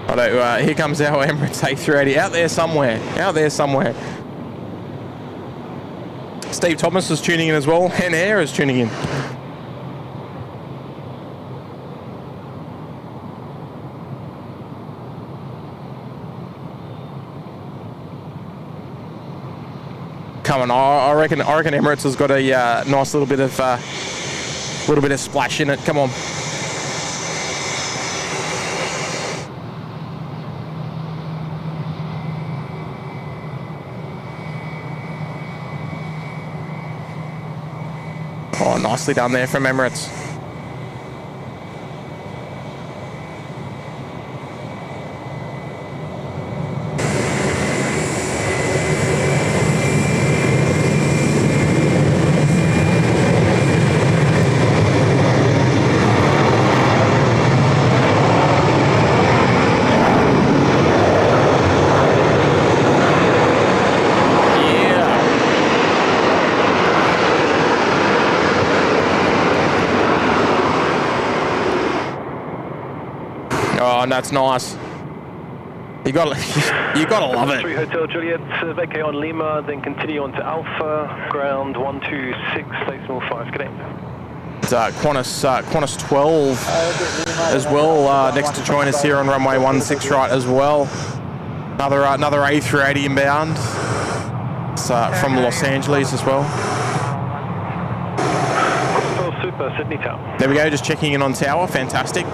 Righto, here comes our Emirates A380 out there somewhere. Steve Thomas is tuning in as well. Hen Air is tuning in. Come on, I reckon Emirates has got a nice little bit of splash in it. Come on. Oh, nicely done there from Emirates. Oh, that's nice. You gotta love it. 3 Hotel Juliet, vacate on Lima, then continue on to Alpha, ground 126, stay small 5, connect. Qantas 12 as well, next to join us here on runway 16 right as well. Another A380 inbound. It's from Los Angeles as well. Super, Sydney Tower. There we go, just checking in on tower, fantastic.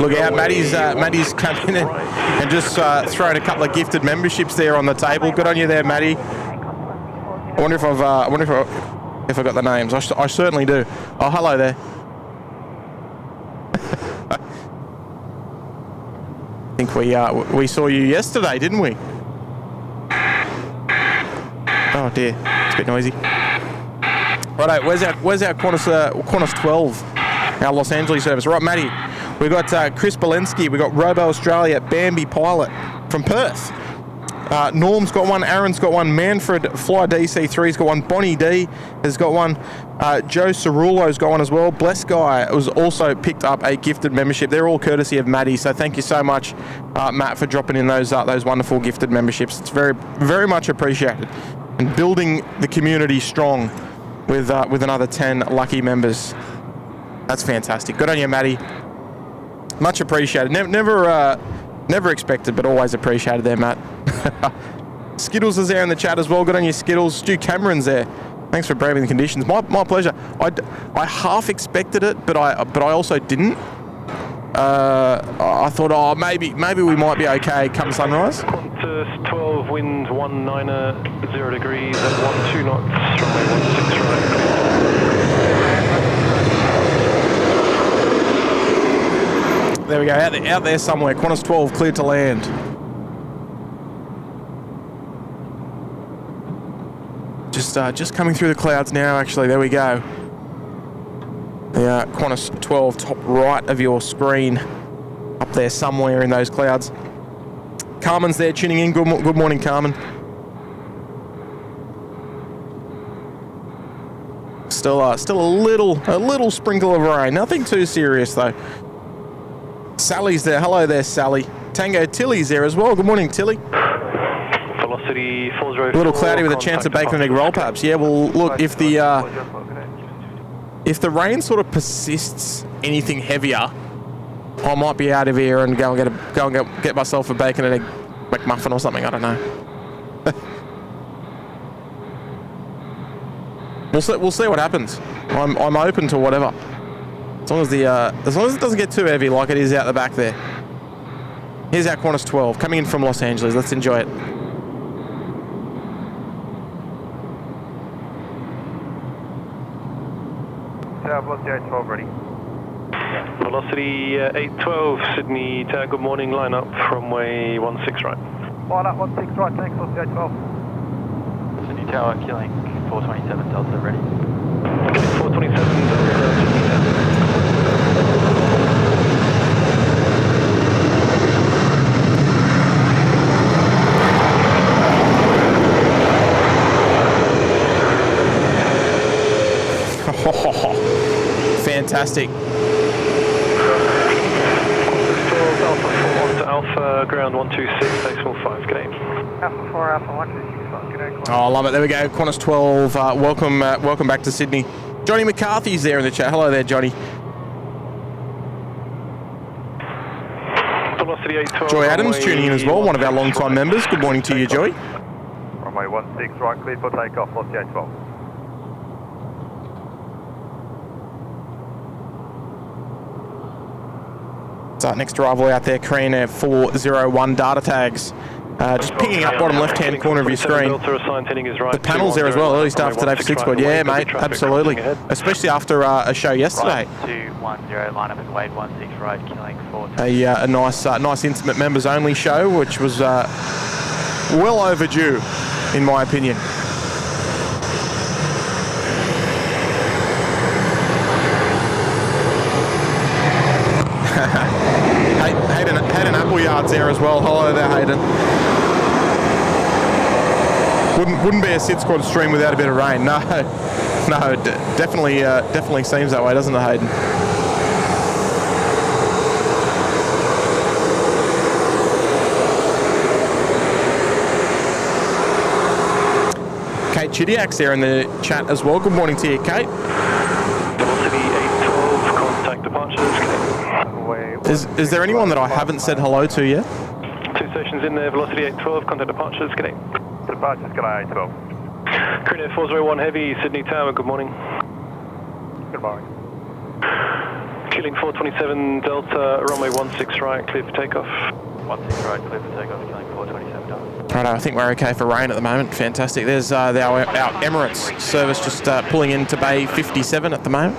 Look out, Matty's come in and just thrown a couple of gifted memberships there on the table. Good on you there, Matty. I wonder if I got the names. I certainly do. Oh, hello there. I think we saw you yesterday, didn't we? Oh dear, it's a bit noisy. Righto, where's our Qantas 12, our Los Angeles service? Right, Matty, we've got Chris Bolensky, we've got Robo Australia, Bambi Pilot from Perth. Norm's got one, Aaron's got one, Manfred Fly DC3's got one, Bonnie D has got one, Joe Cerullo's got one as well. Bless Guy has also picked up a gifted membership. They're all courtesy of Matty, so thank you so much, Matt, for dropping in those wonderful gifted memberships. It's very, very much appreciated. And building the community strong with another 10 lucky members. That's fantastic. Good on you, Matty. Much appreciated. Never expected, but always appreciated there, Matt. Skittles is there in the chat as well. Good on you, Skittles. Stu Cameron's there. Thanks for braving the conditions. My pleasure. I half expected it, but I also didn't. I thought, oh, maybe we might be okay come sunrise. Qantas 12, wind 19, 0 degrees at 12 knots, runway 16 right. There we go, out there somewhere. Qantas 12 cleared to land. Just coming through the clouds now, actually. There we go. The Qantas 12 top right of your screen, up there somewhere in those clouds. Carmen's there tuning in. Good morning, Carmen. Still a little sprinkle of rain. Nothing too serious though. Sally's there. Hello there, Sally. Tango Tilly's there as well. Good morning, Tilly. Velocity 404. A little cloudy with a chance of bacon and egg roll, perhaps. Yeah. Well, look, if the rain sort of persists anything heavier, I might be out of here and go and get myself a bacon and egg McMuffin or something. I don't know. We'll see what happens. I'm open to whatever, as long as it doesn't get too heavy like it is out the back there. Here's our Qantas 12 coming in from Los Angeles. Let's enjoy it. Velocity 812 ready. Velocity 812, Sydney Tower, good morning, line up, runway 16 right. Line up 16 right, thanks, Velocity 812. Sydney Tower, killing 427 Delta, ready. 427 Delta, Sydney Tower. Fantastic. 12 Alpha 4 onto Alpha, ground 126, decimal 5, good day. Alpha 4, Alpha 126, good day. Oh, I love it. There we go. Qantas 12. Welcome back to Sydney. Johnny McCarthy's there in the chat. Hello there, Johnny. Velocity 812. Joy Adams tuning in as well, one of our long-time members. Good morning to you, Joy. Runway 16 right, clear for takeoff, Velocity 812. Next arrival out there, Korean Air 401 data tags. Just pinging up bottom left-hand corner of your screen. The panels there as well, early stuff today for SydSquad. Yeah, mate, absolutely. Especially after a show yesterday. 210, line up and wave 16 right, killing 4. A nice intimate members only show, which was well overdue, in my opinion. Hayden Appleyard's there as well. Hello there, Hayden. Wouldn't be a SydSquad stream without a bit of rain. No, definitely seems that way, doesn't it, Hayden? Kate Chidiak's there in the chat as well. Good morning to you, Kate. Velocity 812, contact departures. Is there anyone that I haven't said hello to yet? 2 stations in there, Velocity 812, contact departures, good day. Departures, good day, 812. Korean Air 401 Heavy, Sydney Tower, good morning. Good morning. Killing 427 Delta, runway 16 right, clear for takeoff. 16 right, clear for takeoff, killing 427 Delta. Right, I think we're okay for rain at the moment. Fantastic. There's our Emirates service just pulling into Bay 57 at the moment.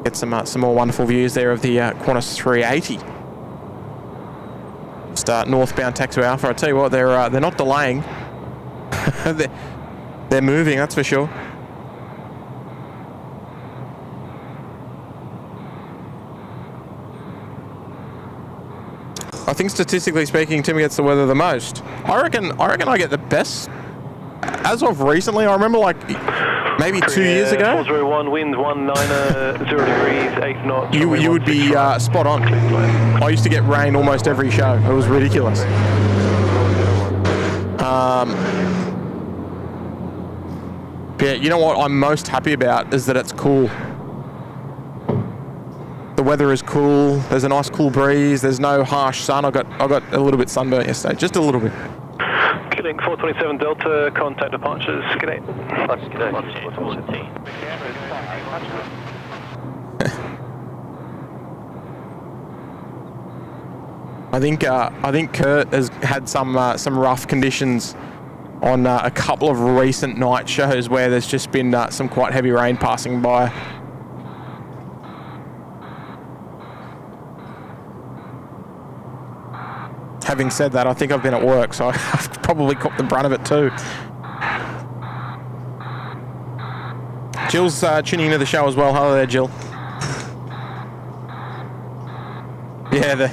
Get some more wonderful views there of the Qantas 380. Just northbound taxi Alpha. I tell you what, they're not delaying. they're moving, that's for sure. I think statistically speaking, Tim gets the weather the most. I reckon I get the best. As of recently, I remember like maybe 2 years ago. 401, wind 19, 0 degrees, 8 knots. You would be spot on. I used to get rain almost every show. It was ridiculous. Yeah, you know what I'm most happy about is that it's cool. The weather is cool. There's a nice cool breeze. There's no harsh sun. I got a little bit sunburnt yesterday, just a little bit. Killing 427 Delta, contact departures. G'day. I think Kurt has had some rough conditions on a couple of recent night shows where there's just been some quite heavy rain passing by. Having said that, I think I've been at work, so I've probably caught the brunt of it too. Jill's tuning into the show as well. Hello there, Jill. Yeah,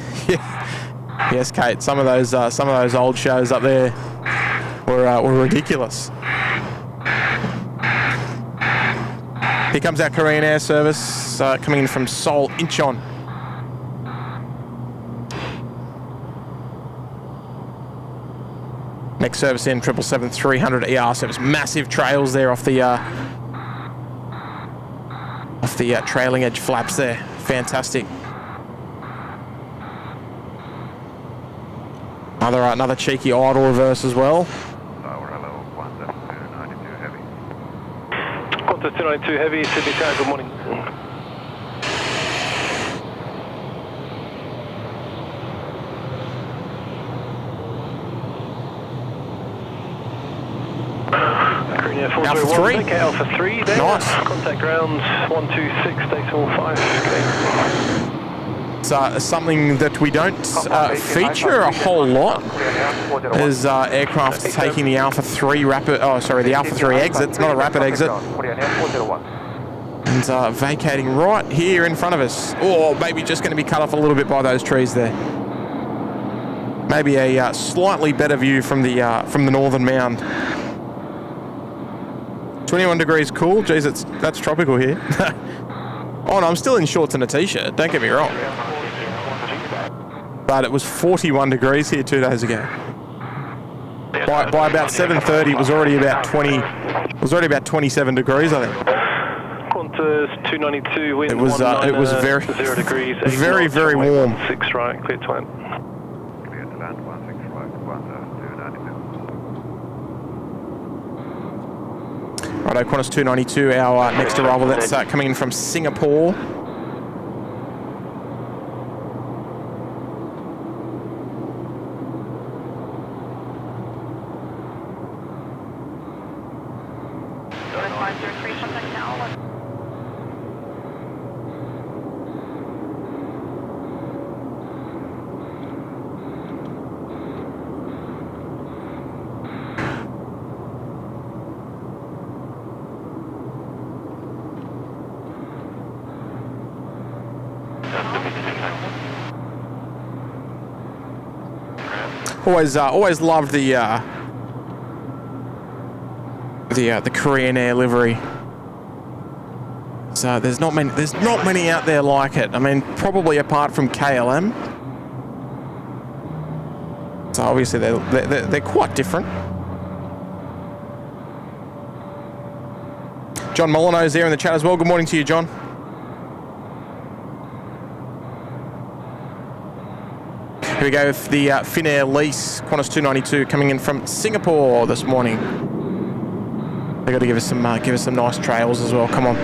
yes, Kate. Some of those old shows up there were ridiculous. Here comes our Korean Air service coming in from Seoul, Incheon. Next service in 777-300 ER service. Massive trails there off the trailing edge flaps there. Fantastic. Another cheeky idle reverse as well. Hello, Qantas 292 heavy. Qantas 292 heavy, Sydney Tower, good morning. Alpha 3. Okay, Alpha 3 there. Nice. Contact ground 126.5. It's something that we don't feature a whole lot is aircraft taking the Alpha 3 the Alpha 3 exit. It's not a rapid exit. And vacating right here in front of us. Or maybe just going to be cut off a little bit by those trees there. Maybe a slightly better view from the northern mound. 21 degrees cool. Geez, that's tropical here. Oh no, I'm still in shorts and a t-shirt. Don't get me wrong. But it was 41 degrees here 2 days ago. By about 7:30, it was already about 20. It was already about 27 degrees, I think. Qantas 292 wind. It was very 0 degrees. Very very warm. 6 right, clear to land. Clear to land 16 right, Qantas 292. Righto, Qantas 292, our next arrival. That's coming in from Singapore. Always loved the Korean Air livery. So there's not many out there like it. I mean, probably apart from KLM. So obviously they're quite different. John Molyneux's there in the chat as well. Good morning to you, John. Here we go with the Finnair lease, Qantas 292 coming in from Singapore this morning. They got to give us some nice trails as well. Come on.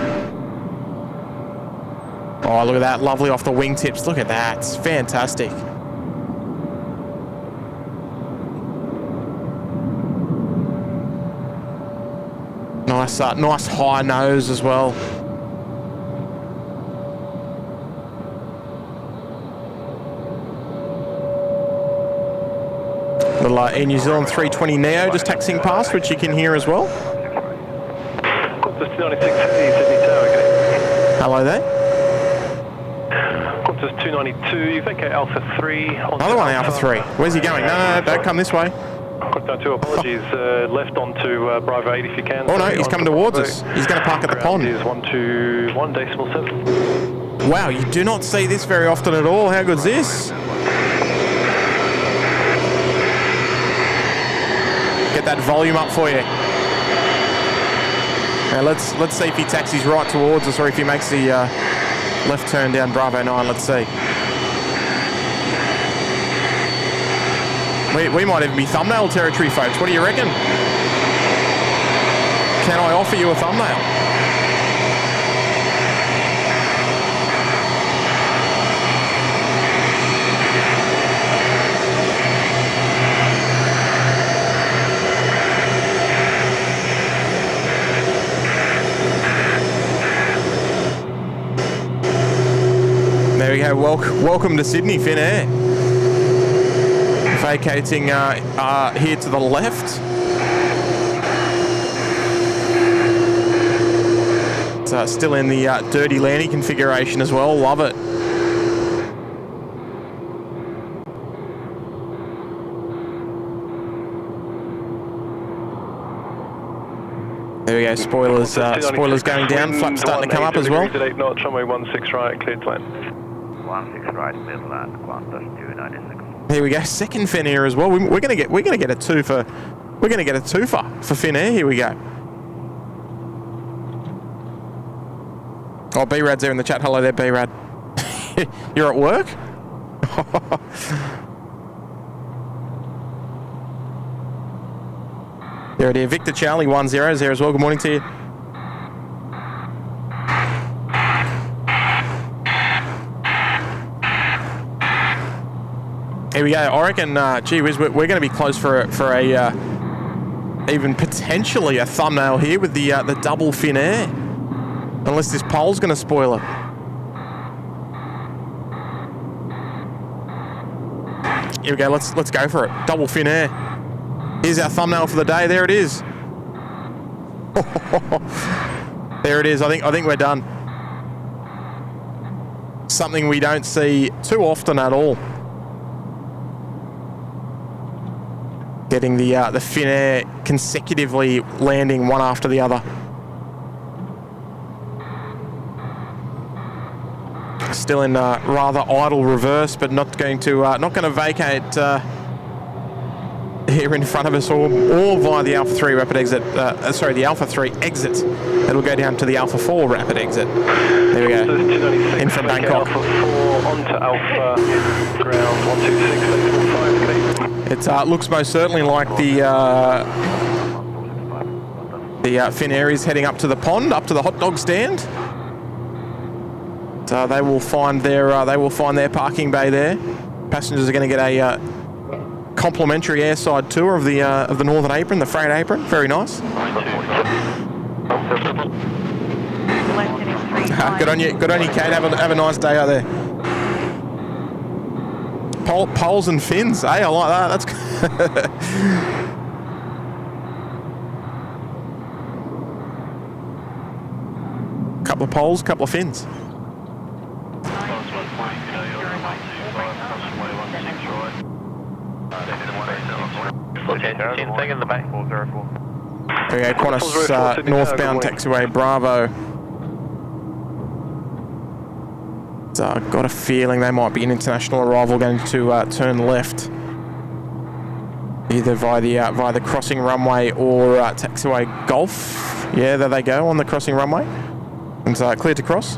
Oh, look at that. Lovely off the wingtips. Look at that. It's fantastic. Nice high nose as well. Little Air New Zealand 320 Neo just taxiing past, which you can hear as well. Qantas 296 Sydney Tower, okay. Hello there. Qantas 292, vacate Alpha 3. Another one, Alpha 3. Where's he going? No, don't come this way. Qantas 2, apologies. Left onto Bravo 8 if you can. Oh no, he's coming towards us. He's going to park at the pond. Is 121.7. Wow, you do not see this very often at all. How good's this? Get that volume up for you. Now let's see if he taxis right towards us or if he makes the left turn down Bravo 9. Let's see. We might even be thumbnail territory, folks. What do you reckon? Can I offer you a thumbnail? There we go. Welcome to Sydney, Finnair. Vacating here to the left. It's still in the dirty landing configuration as well. Love it. There we go. Spoilers going down. Flaps starting to come up as well. 8 knots, runway 16 right, cleared to land. 16 right, clear to land. Qantas 296. Here we go, second Finnair as well. We're gonna get a twofer. We're gonna get a twofer for Finnair. Here we go. Oh, B-Rad's there in the chat. Hello there, B-Rad. You're at work? There it is. Victor Charlie 1-0 is there as well. Good morning to you. Here we go. I reckon, gee whiz, we're going to be close for a even potentially a thumbnail here with the double Finnair, unless this pole's going to spoil it. Here we go. Let's go for it. Double Finnair. Here's our thumbnail for the day. There it is. There it is. I think we're done. Something we don't see too often at all. Getting the Finnair consecutively landing one after the other. Still in rather idle reverse, but not going to vacate here in front of us, or via the Alpha 3 rapid exit. The Alpha 3 exit. It'll go down to the Alpha 4 rapid exit. There we go. In from Bangkok. Alpha 4 onto Alpha ground 126.845. It looks most certainly like the Finnair is heading up to the pond, up to the hot dog stand. So they will find their parking bay there. Passengers are going to get a complimentary airside tour of the Northern Apron, the freight apron. Very nice. Good on you, Kate. Have a nice day out there. Poles and fins, eh? I like that. That's couple of poles, couple of fins. Thing in the back. There we go, Qantas northbound taxiway Bravo. I've got a feeling they might be an international arrival going to turn left, either via the crossing runway or taxiway Golf. Yeah, there they go on the crossing runway, and clear to cross.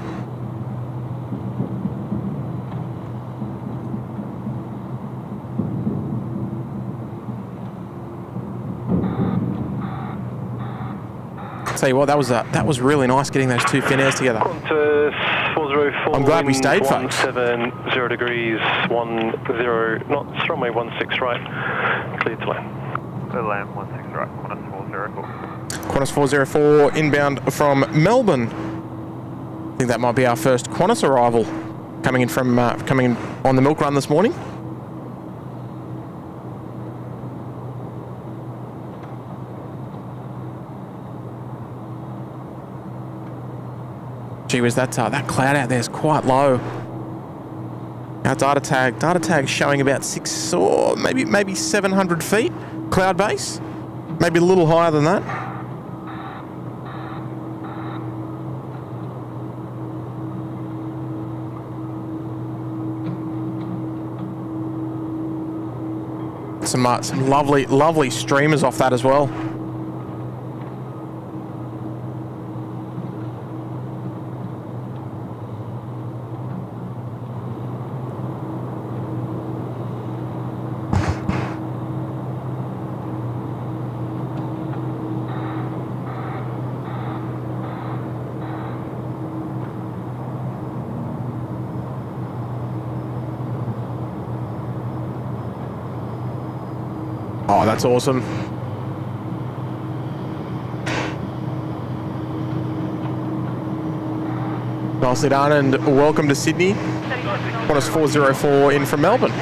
Tell you what, that was really nice getting those two Finnairs together. Qantas 404. I'm glad we stayed, folks. 170 degrees, 10 knots, runway 16 right. Clear to land. Clear to land, 16 right, Qantas 404. Qantas 404 inbound from Melbourne. I think that might be our first Qantas arrival coming in from coming in on the milk run this morning. Gee whiz, that cloud out there is quite low. Our data tag showing about 6 or maybe 700 feet cloud base, maybe a little higher than that. Some lovely streamers off that as well. Oh, that's awesome. Nicely done, and welcome to Sydney. Qantas 404 in from Melbourne.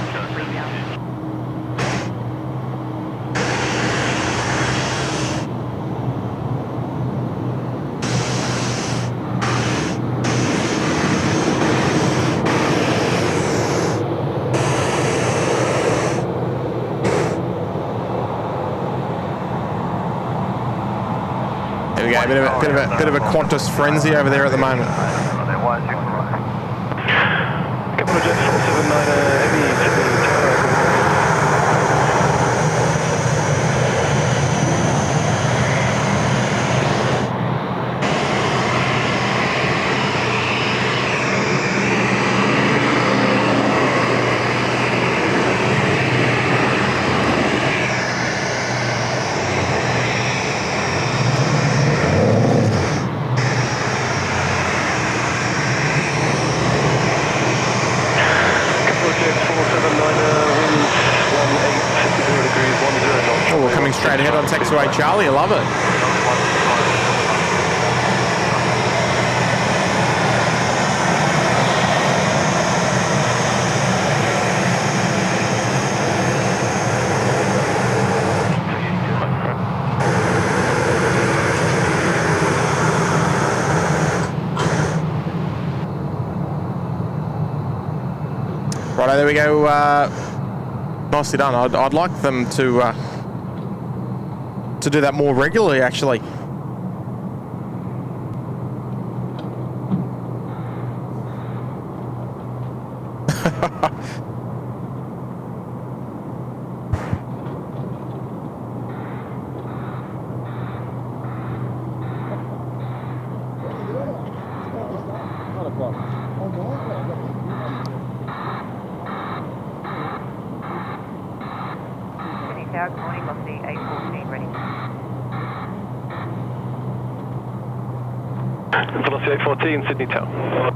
Bit of a Qantas frenzy over there at the moment. Couple of jets 479 heavy. Straight ahead on taxiway Charlie, I love it. Righto, there we go. Nicely done. I'd like them to do that more regularly, actually. Good morning, Velocity A340 ready. Velocity 814, Sydney Tower.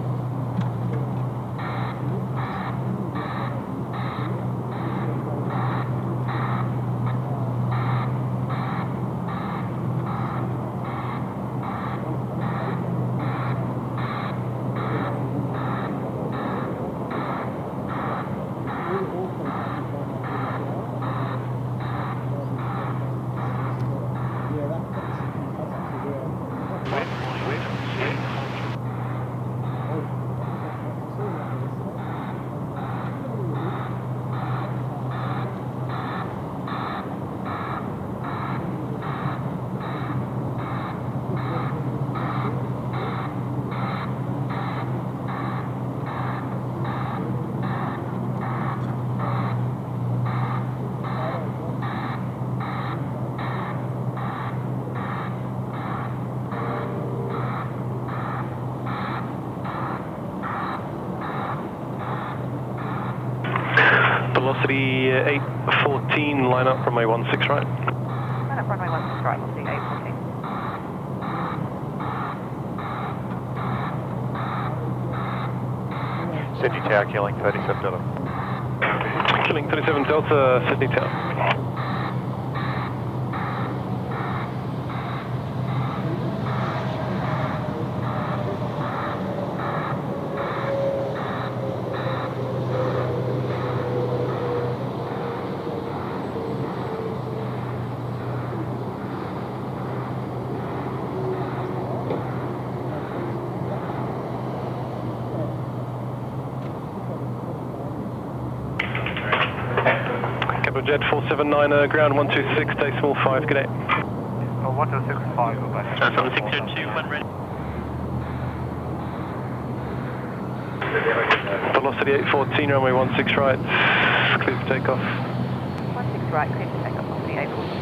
Velocity 814, line up runway 16 right. Line up runway 16 right, Velocity 814. Sydney Tower, killing 37 Delta. Killing 37 Delta, Sydney Tower. Jet 479, ground 126.5, good day. 126.5, go back. 7602, when ready. Velocity 814, runway 16 right, clear for takeoff. 16 right, clear for takeoff, velocity 814.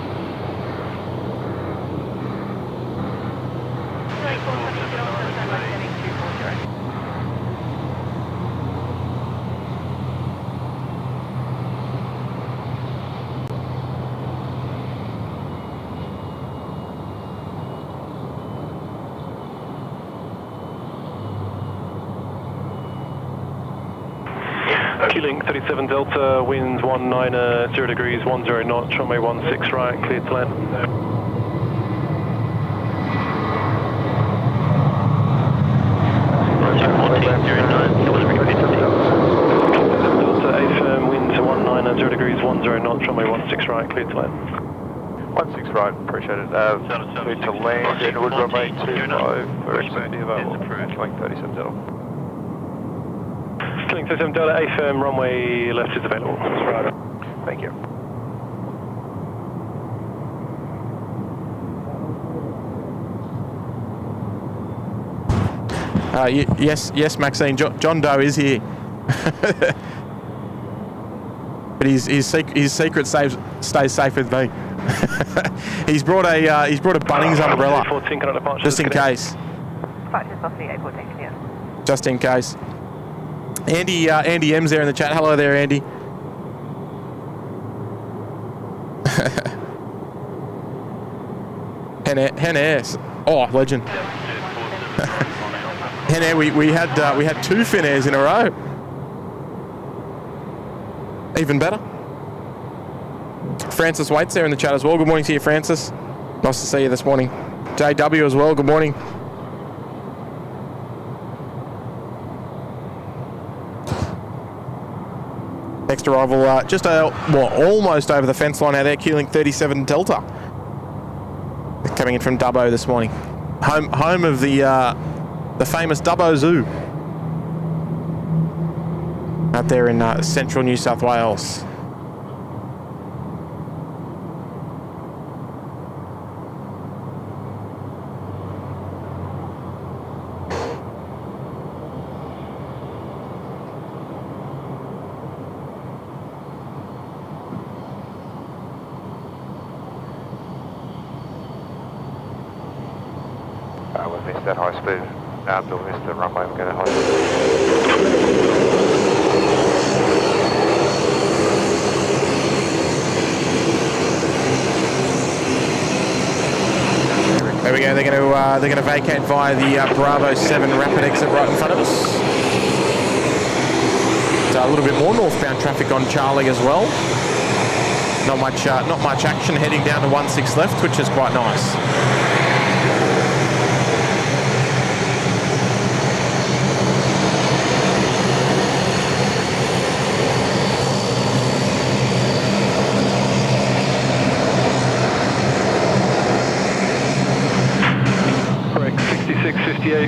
Killing 37 Delta, winds 19, 0 degrees, 10 knots, runway 16 right, clear to land. Delta, A-firm, winds 19, 0 degrees, 10 knots, runway 16 right, clear to land. 16 right, appreciate it. Clear to land, Edward, runway 25, for expecting available. Killing 37 Delta. Killing 37 Delta, A-firm, runway left is available. Thank you. Yes, Maxine. John Doe is here, but his secret stays safe with me. he's brought a Bunnings umbrella, just in case. Just in case. Andy M's there in the chat. Hello there, Andy. Hen oh, legend. Hen Air, we had 2 Fin Airs in a row. Even better. Francis Waits there in the chat as well. Good morning to you, Francis. Nice to see you this morning. JW as well. Good morning. Next arrival, just almost over the fence line out there, killing 37 Delta. Coming in from Dubbo this morning. Home of the famous Dubbo Zoo. Out there in central New South Wales. We missed that high speed. We'll miss the runway, we'll get a high speed. There we go. They're going to vacate via the Bravo 7 rapid exit right in front of us. So a little bit more northbound traffic on Charlie as well. Not much action heading down to 16 left, which is quite nice.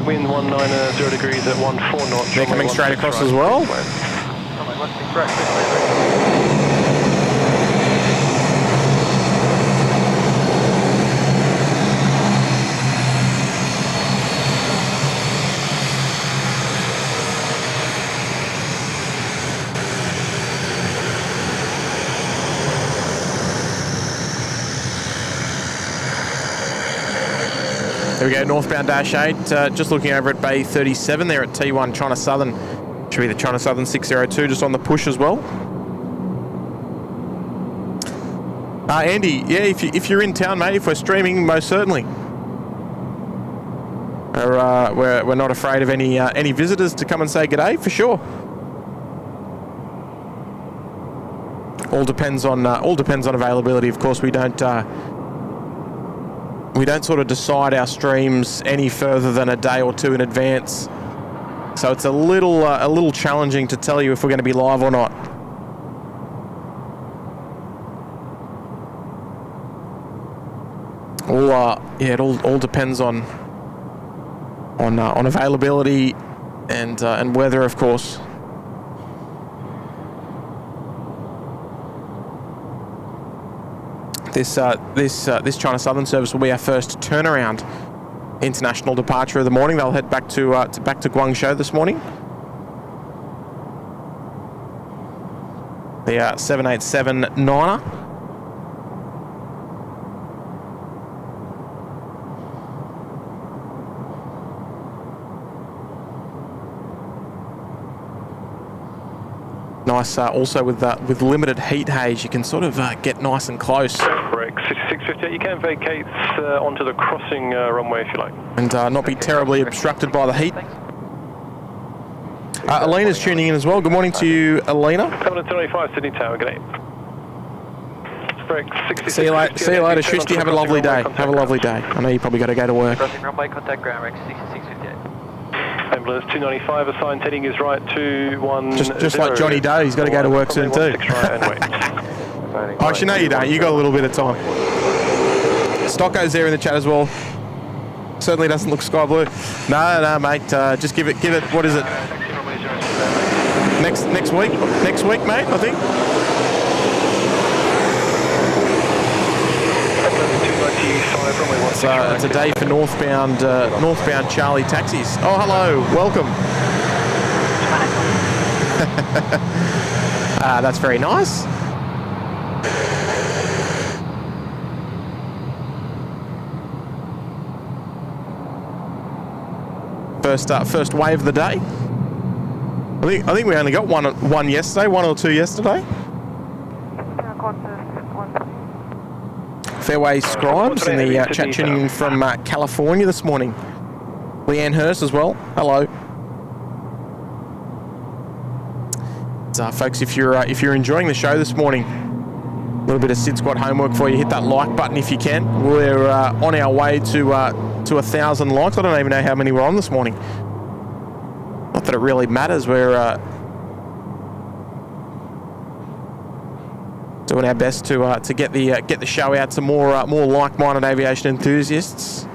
Wind 19, 0 degrees at 14 knots. They're coming straight across as well. There we go, northbound dash 8, just looking over at Bay 37 there at T1 China Southern. Should be the China Southern 602 just on the push as well. Andy, yeah, if you're in town, mate, if we're streaming, most certainly. We're not afraid of any visitors to come and say g'day, for sure. all depends on availability. Of course, we don't sort of decide our streams any further than a day or two in advance. So it's a little challenging to tell you if we're going to be live or not. It all depends on availability and weather, of course. This China Southern service will be our first turnaround international departure of the morning. They'll head back to Guangzhou this morning. The 787-9er. Nice, also with limited heat haze, you can sort of get nice and close. Correct, 658, you can vacate onto the crossing runway if you like. And not be terribly obstructed by the heat. Alina's tuning in as well. Good morning to you, Alina. Coming to 25 Sydney Tower, good day. Correct, 66, see you later, Shushti. Have a lovely day. Have a lovely day. I know you probably got to go to work. Crossing runway, contact ground, Rex 6658. Ambulance 295, assigned heading is right to 10. Just like Johnny Doe, he's got to go to work soon too. Actually, no, you don't. You got a little bit of time. Stocko's there in the chat as well. Certainly doesn't look sky blue. No, mate. Just give it. What is it? Next week. Next week, mate. I think. It's a day for northbound Charlie taxis. Oh, hello, welcome. That's very nice. First wave of the day. I think we only got one yesterday, one or two yesterday. Fairway Scribes in the chat tuning in from California this morning. Leanne Hurst as well. Hello. So, folks, if you're enjoying the show this morning, a little bit of SydSquad homework for you. Hit that like button if you can. We're on our way to 1,000 likes. I don't even know how many we're on this morning. Not that it really matters. We're doing our best to get the show out to more like-minded aviation enthusiasts.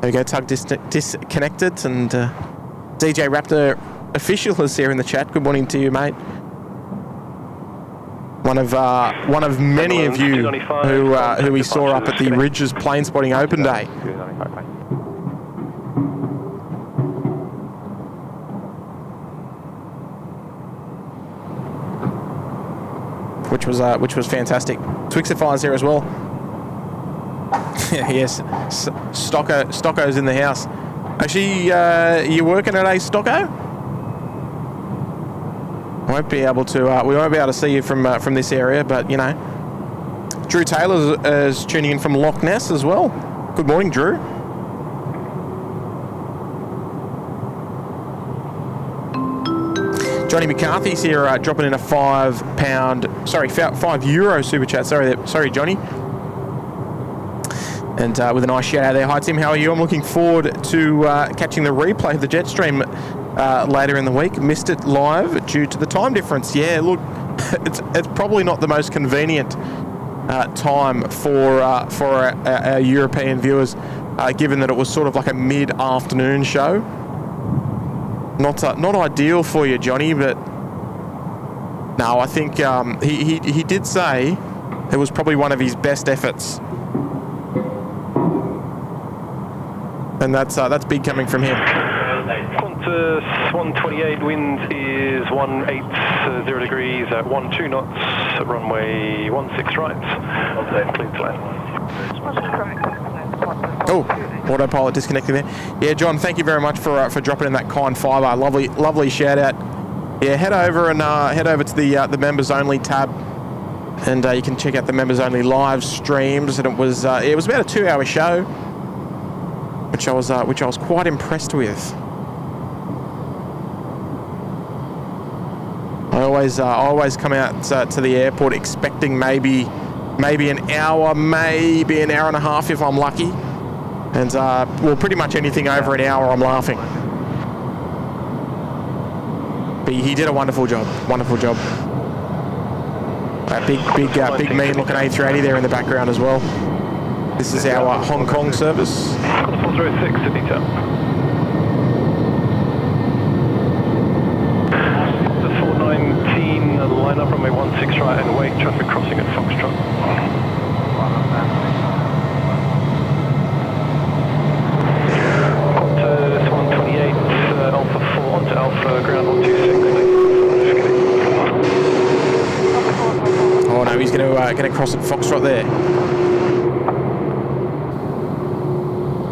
There we go, Tug disconnected, and DJ Raptor official is here in the chat. Good morning to you, mate. One of many of you who we saw up at the Rydges Planespotting Open Day. Which was fantastic. Twixify's there as well. Yes, Stocko's in the house. Actually, you working at a Stocko? We won't be able to see you from this area, but you know. Drew Taylor is tuning in from Loch Ness as well. Good morning, Drew. Johnny McCarthy's here, dropping in a €5 super chat. Sorry, Johnny. And with a nice shout out there. Hi, Tim. How are you? I'm looking forward to catching the replay of the Jetstream later in the week. Missed it live due to the time difference. Yeah, look, it's probably not the most convenient time for our European viewers, given that it was sort of like a mid-afternoon show. Not ideal for you, Johnny, but no, I think he did say it was probably one of his best efforts, and that's big coming from him. Qantas 128, wind is 180 degrees at 12 knots, runway 16 right. Clear to land. Oh, autopilot disconnected there. Yeah, John, thank you very much for dropping in that kind fiver. Lovely shout out. Yeah, head over to the members only tab, and you can check out the members only live streams. And it was about a 2-hour show, which I was quite impressed with. I always come out to the airport expecting maybe an hour, maybe an hour and a half if I'm lucky. And well, pretty much anything over an hour, I'm laughing. But he did a wonderful job. Wonderful job. Big mean looking A380 there in the background as well. This is our Hong Kong service. 406 Sydney Tower. The 419, line up runway 16 right and wait traffic crossing at Foxtrot. Qantas 128, Alpha 4 onto Alpha, ground 126. Oh no, he's going to cross at Foxtrot there.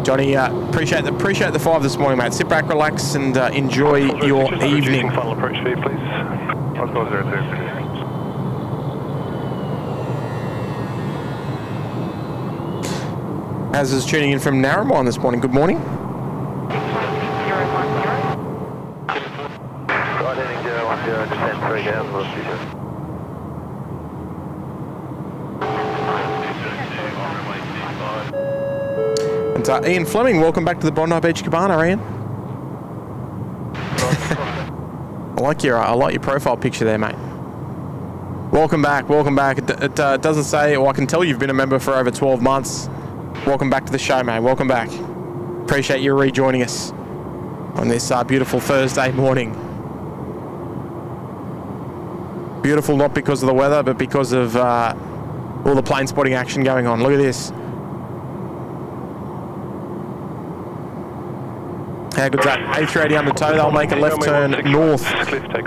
Johnny, appreciate the 5 this morning, mate. Sit back, relax, and enjoy your evening. Final approach for you, please. As is tuning in from Narromine this morning. Good morning. And Ian Fleming, welcome back to the Bondi Beach Cabana, Ian. I like your profile picture there, mate. Welcome back. It doesn't say, or I can tell you've been a member for over 12 months. Welcome back to the show, mate. Welcome back. Appreciate you rejoining us on this beautiful Thursday morning. Beautiful not because of the weather, but because of all the plane spotting action going on. Look at this. How good's that? A380 under tow. They'll make a left turn north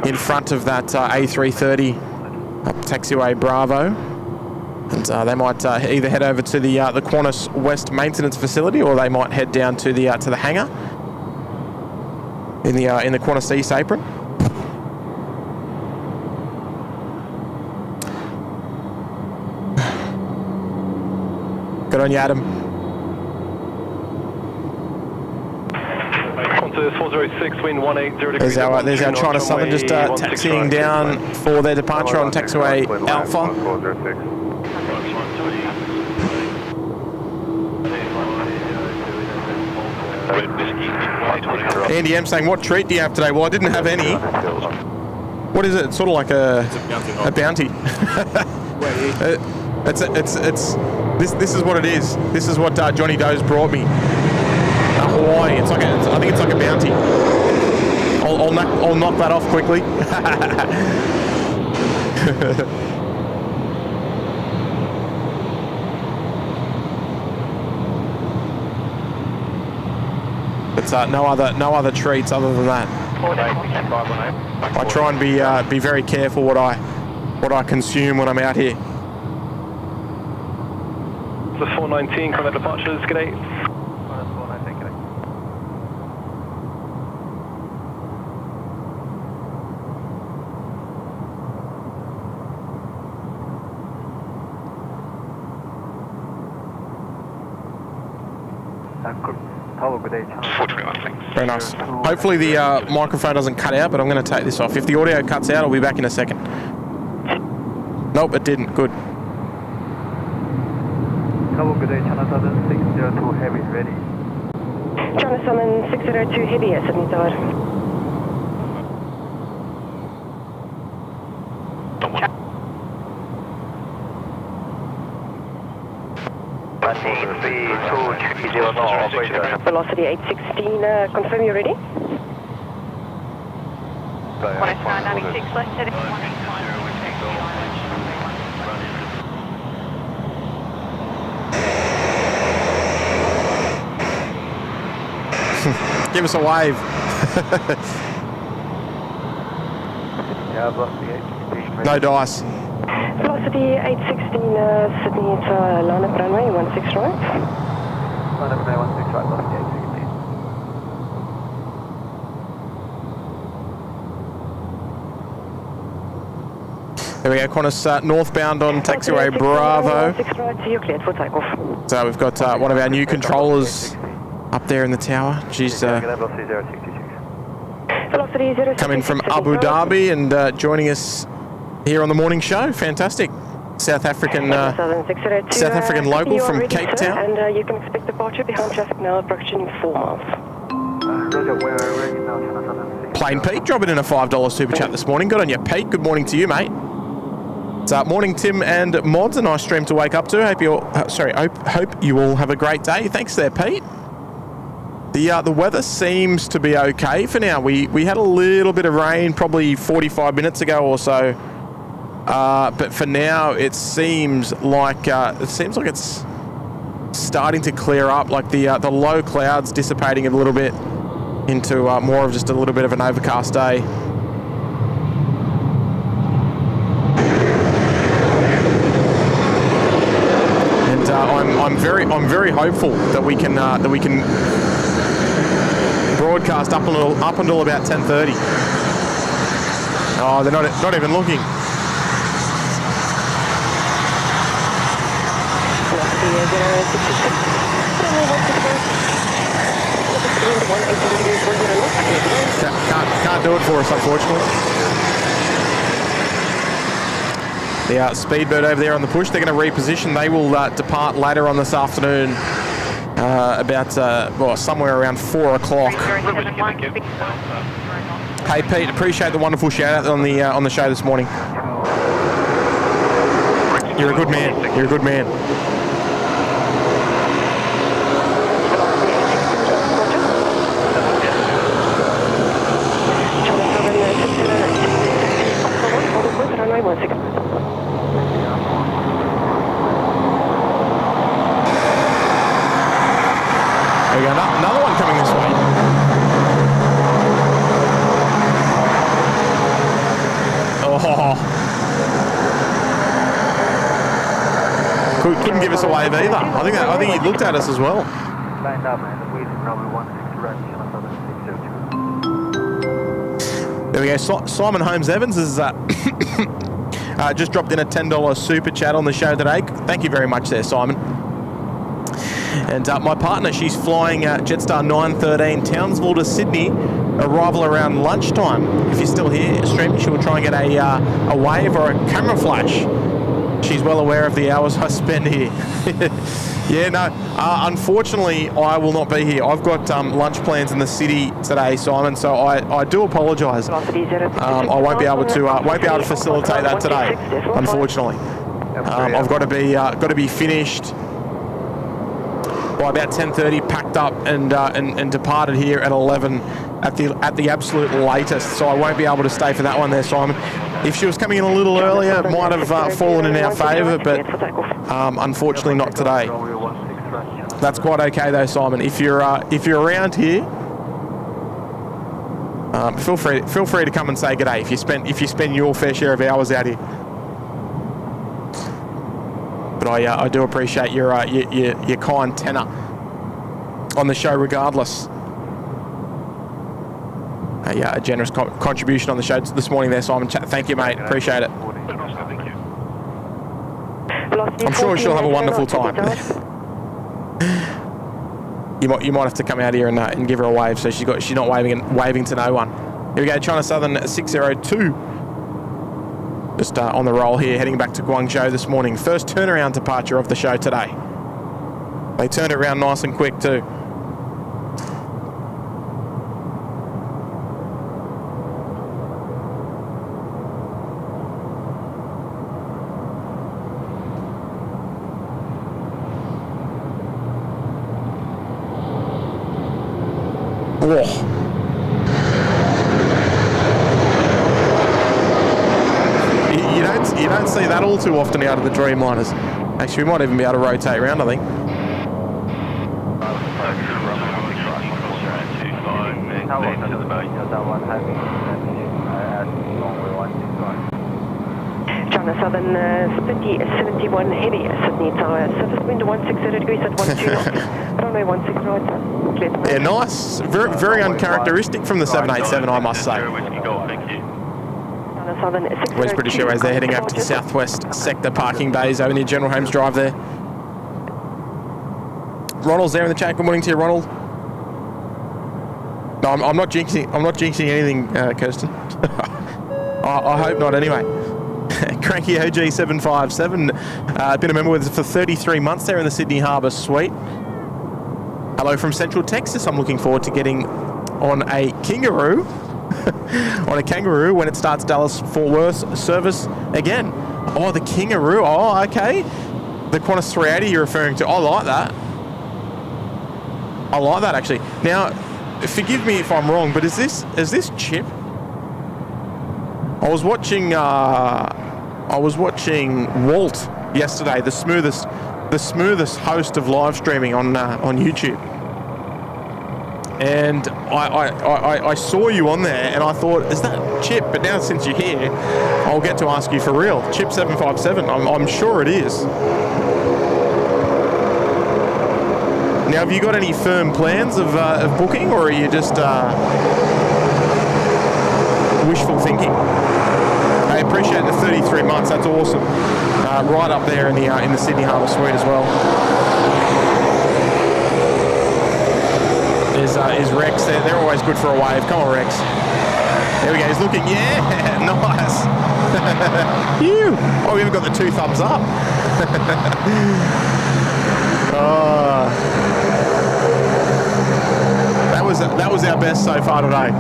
in front of that A330 up taxiway Bravo. And they might either head over to the Qantas West maintenance facility, or they might head down to the hangar in the Qantas East apron. Good on you, Adam. Qantas 406, wind 180 degrees. There's our China Southern just taxiing down for their departure on taxiway Alpha. Andy M saying, what treat do you have today? Well, I didn't have any. What is it? It's sort of like a bounty. This is what it is. This is what Johnny Doe's brought me. Hawaii. I think it's like a bounty. I'll knock that off quickly. It's no other treats other than that. I try and be very careful what I consume when I'm out here. The 419 combat departures, g'day. Very nice. Hopefully the microphone doesn't cut out, but I'm going to take this off. If the audio cuts out, I'll be back in a second. Nope, it didn't. Good. China Southern 602 Heavy, ready. China Southern 602 Heavy at Sydney Tower. Velocity 816, confirm you're ready? 10996, left heading 185. Give us a wave. No dice. Velocity 816, Sydney, it's line up runway 16 right. Line up runway 16 right, velocity 816. There we go, Qantas northbound on taxiway Bravo. 6 right, so you're cleared for takeoff. So we've got one of our new controllers up there in the tower. She's coming from Abu Dhabi and joining us here on the morning show. Fantastic. South African local from Cape Town. And you can expect departure behind traffic now approaching 4 miles. Roger, we're ready now, Channel Southern 6. Plain Pete dropping in a $5 super chat this morning. Good on you, Pete. Good morning to you, mate. It's morning, Tim and Mods. A nice stream to wake up to. Hope you all have a great day. Thanks there, Pete. The weather seems to be okay for now. We had a little bit of rain probably 45 minutes ago or so, but for now it seems like it's starting to clear up. Like the low clouds dissipating a little bit into more of just a little bit of an overcast day. And I'm very hopeful that we can broadcast up until about 10:30. Oh, they're not even looking. Can't do it for us, unfortunately. The Speedbird over there on the push, they're going to reposition. They will depart later on this afternoon, about somewhere around 4 o'clock. Hey Pete, appreciate the wonderful shout out on the show this morning. You're a good man. You're a good man. There we go, another one coming this way. Oh. Couldn't give us a wave either. I think he looked at us as well. Lined up and waiting, runway 16 right, Channel Southern 602. There we go. Simon Holmes Evans has just dropped in a $10 super chat on the show today. Thank you very much there, Simon. And my partner, she's flying Jetstar 913 Townsville to Sydney, arrival around lunchtime. If you're still here streaming, she will try and get a wave or a camera flash. She's well aware of the hours I spend here. Yeah, no, unfortunately, I will not be here. I've got lunch plans in the city today, Simon, so I do apologise. I won't be able to facilitate that today, unfortunately. I've got to be finished by about 10:30, packed up and departed here at 11 at the absolute latest. So I won't be able to stay for that one there, Simon. If she was coming in a little earlier, it might have fallen in our favour, but unfortunately not today. That's quite okay though, Simon. If you're around here, feel free to come and say g'day if you spend your fair share of hours out here. But I do appreciate your kind tenor on the show regardless. A generous contribution on the show this morning there, Simon. Thank you, mate. Appreciate it. I'm sure she'll have a wonderful time. You might have to come out here and give her a wave, so she's not waving to no one. Here we go, China Southern 602. Just on the roll here, heading back to Guangzhou this morning. First turnaround departure of the show today. They turned it around nice and quick too. Whoa. You don't see that all too often out of the Dreamliners. Actually, we might even be able to rotate around, I think. China Southern 3071 heavy, Sydney Tower, surface wind 160 degrees at 12 knots, runway 16 right. Yeah, nice. Very uncharacteristic from the 787, I must say. West British Airways, they're heading up to the southwest sector parking bays over near General Holmes Drive there. Ronald's there in the chat. Good morning to you, Ronald. No, I'm not jinxing anything, Kirsten. I hope not anyway. Cranky OG 757. Been a member with us for 33 months there in the Sydney Harbour Suite. Hello from Central Texas. I'm looking forward to getting on a kangaroo. On a kangaroo when it starts Dallas-Fort Worth service again. Oh, the kangaroo. Oh, okay. The Qantas 380 you're referring to. I like that. I like that actually. Now, forgive me if I'm wrong, but is this Chip? I was watching Walt yesterday, the smoothest host of live streaming on YouTube. And I saw you on there, and I thought, is that Chip? But now since you're here, I'll get to ask you for real. Chip 757. I'm sure it is. Now, have you got any firm plans of booking, or are you just wishful thinking? I appreciate the 33 months. That's awesome. Right up there in the Sydney Harbour Suite as well. Is Rex there? They're always good for a wave. Come on, Rex. There we go. He's looking. Yeah, nice. Phew. Oh, we even got the 2 thumbs up. Oh. That was our best so far today.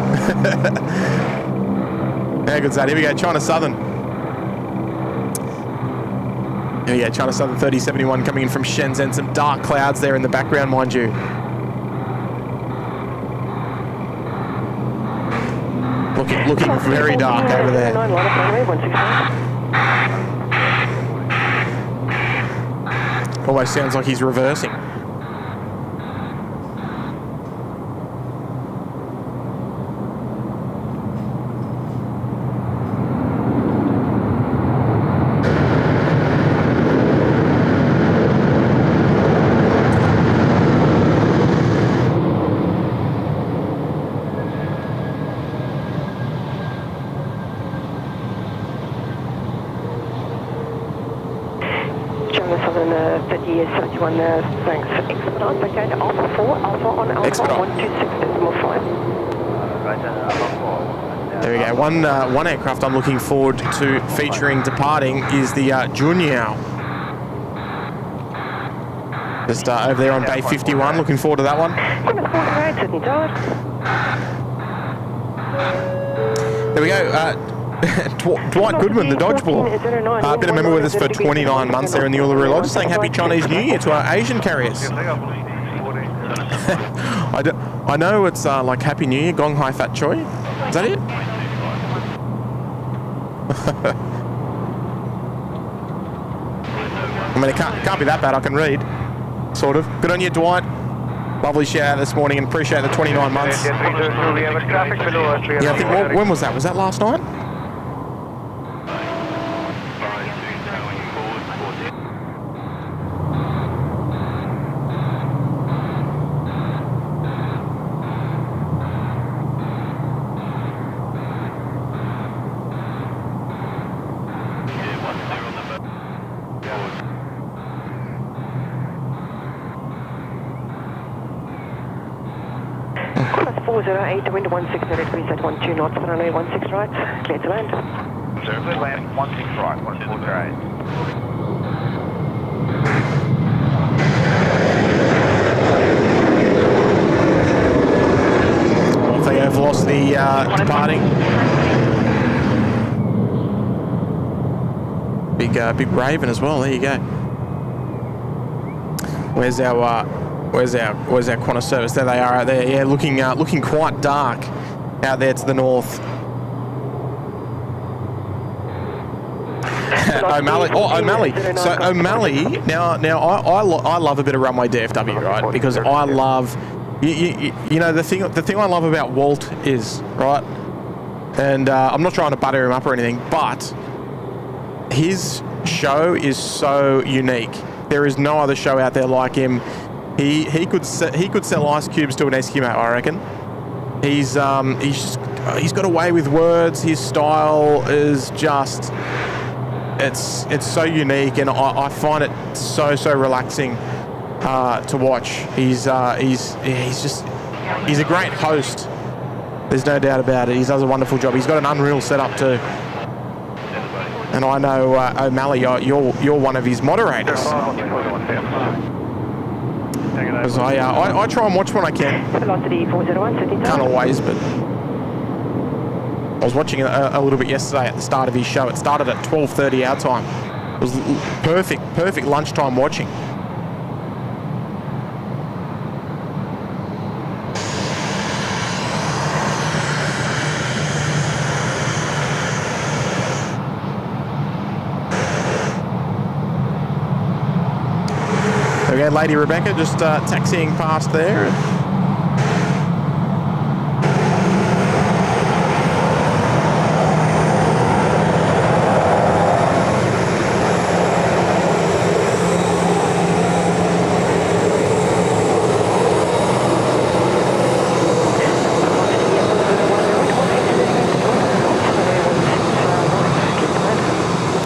How good's that? Here we go. China Southern. Here we go. China Southern 3071 coming in from Shenzhen. Some dark clouds there in the background, mind you. Looking very dark over there. Almost sounds like he's reversing. Thanks. Expedite, okay, Alpha 4, Alpha on Alpha, Expedite. 126.5. There we go. One aircraft I'm looking forward to featuring departing is the Junyao. Just over there on Bay 51. Looking forward to that one. Sydney Tower. There we go. Dwight Goodman, the dodgeball. Been a member with us for 29 months there in the Uluru Lodge, saying Happy Chinese New Year to our Asian carriers. I know it's like Happy New Year, Gong Hai Fat Choi. Is that it? I mean, it can't be that bad. I can read, sort of. Good on you, Dwight. Lovely shout out this morning, and appreciate the 29 months. Yeah, I think, when was that? Was that last night? Qantas 408, wind 160 degrees at 12 knots, runway 16 right, clear to land. Clear to land, 16 right, 148. FAO velocity departing. Big Raven as well. There you go. Where's our Qantas service? There they are out there. Yeah, looking quite dark out there to the north. O'Malley. Oh, O'Malley. So O'Malley. Now I love a bit of runway DFW, right? Because I love you know the thing I love about Walt is, right, and I'm not trying to butter him up or anything, but his show is so unique. There is no other show out there like him. He could sell ice cubes to an Eskimo, I reckon. He's got a way with words. His style is just it's so unique, and I find it so relaxing to watch. He's a great host. There's no doubt about it. He does a wonderful job. He's got an unreal setup too. And I know, O'Malley, you're one of his moderators. Because I try and watch when I can. Velocity 401, Sydney Tower. Can't always, but I was watching it a little bit yesterday at the start of his show. It started at 12:30 our time. It was perfect lunchtime watching. Okay, Lady Rebecca just taxiing past there.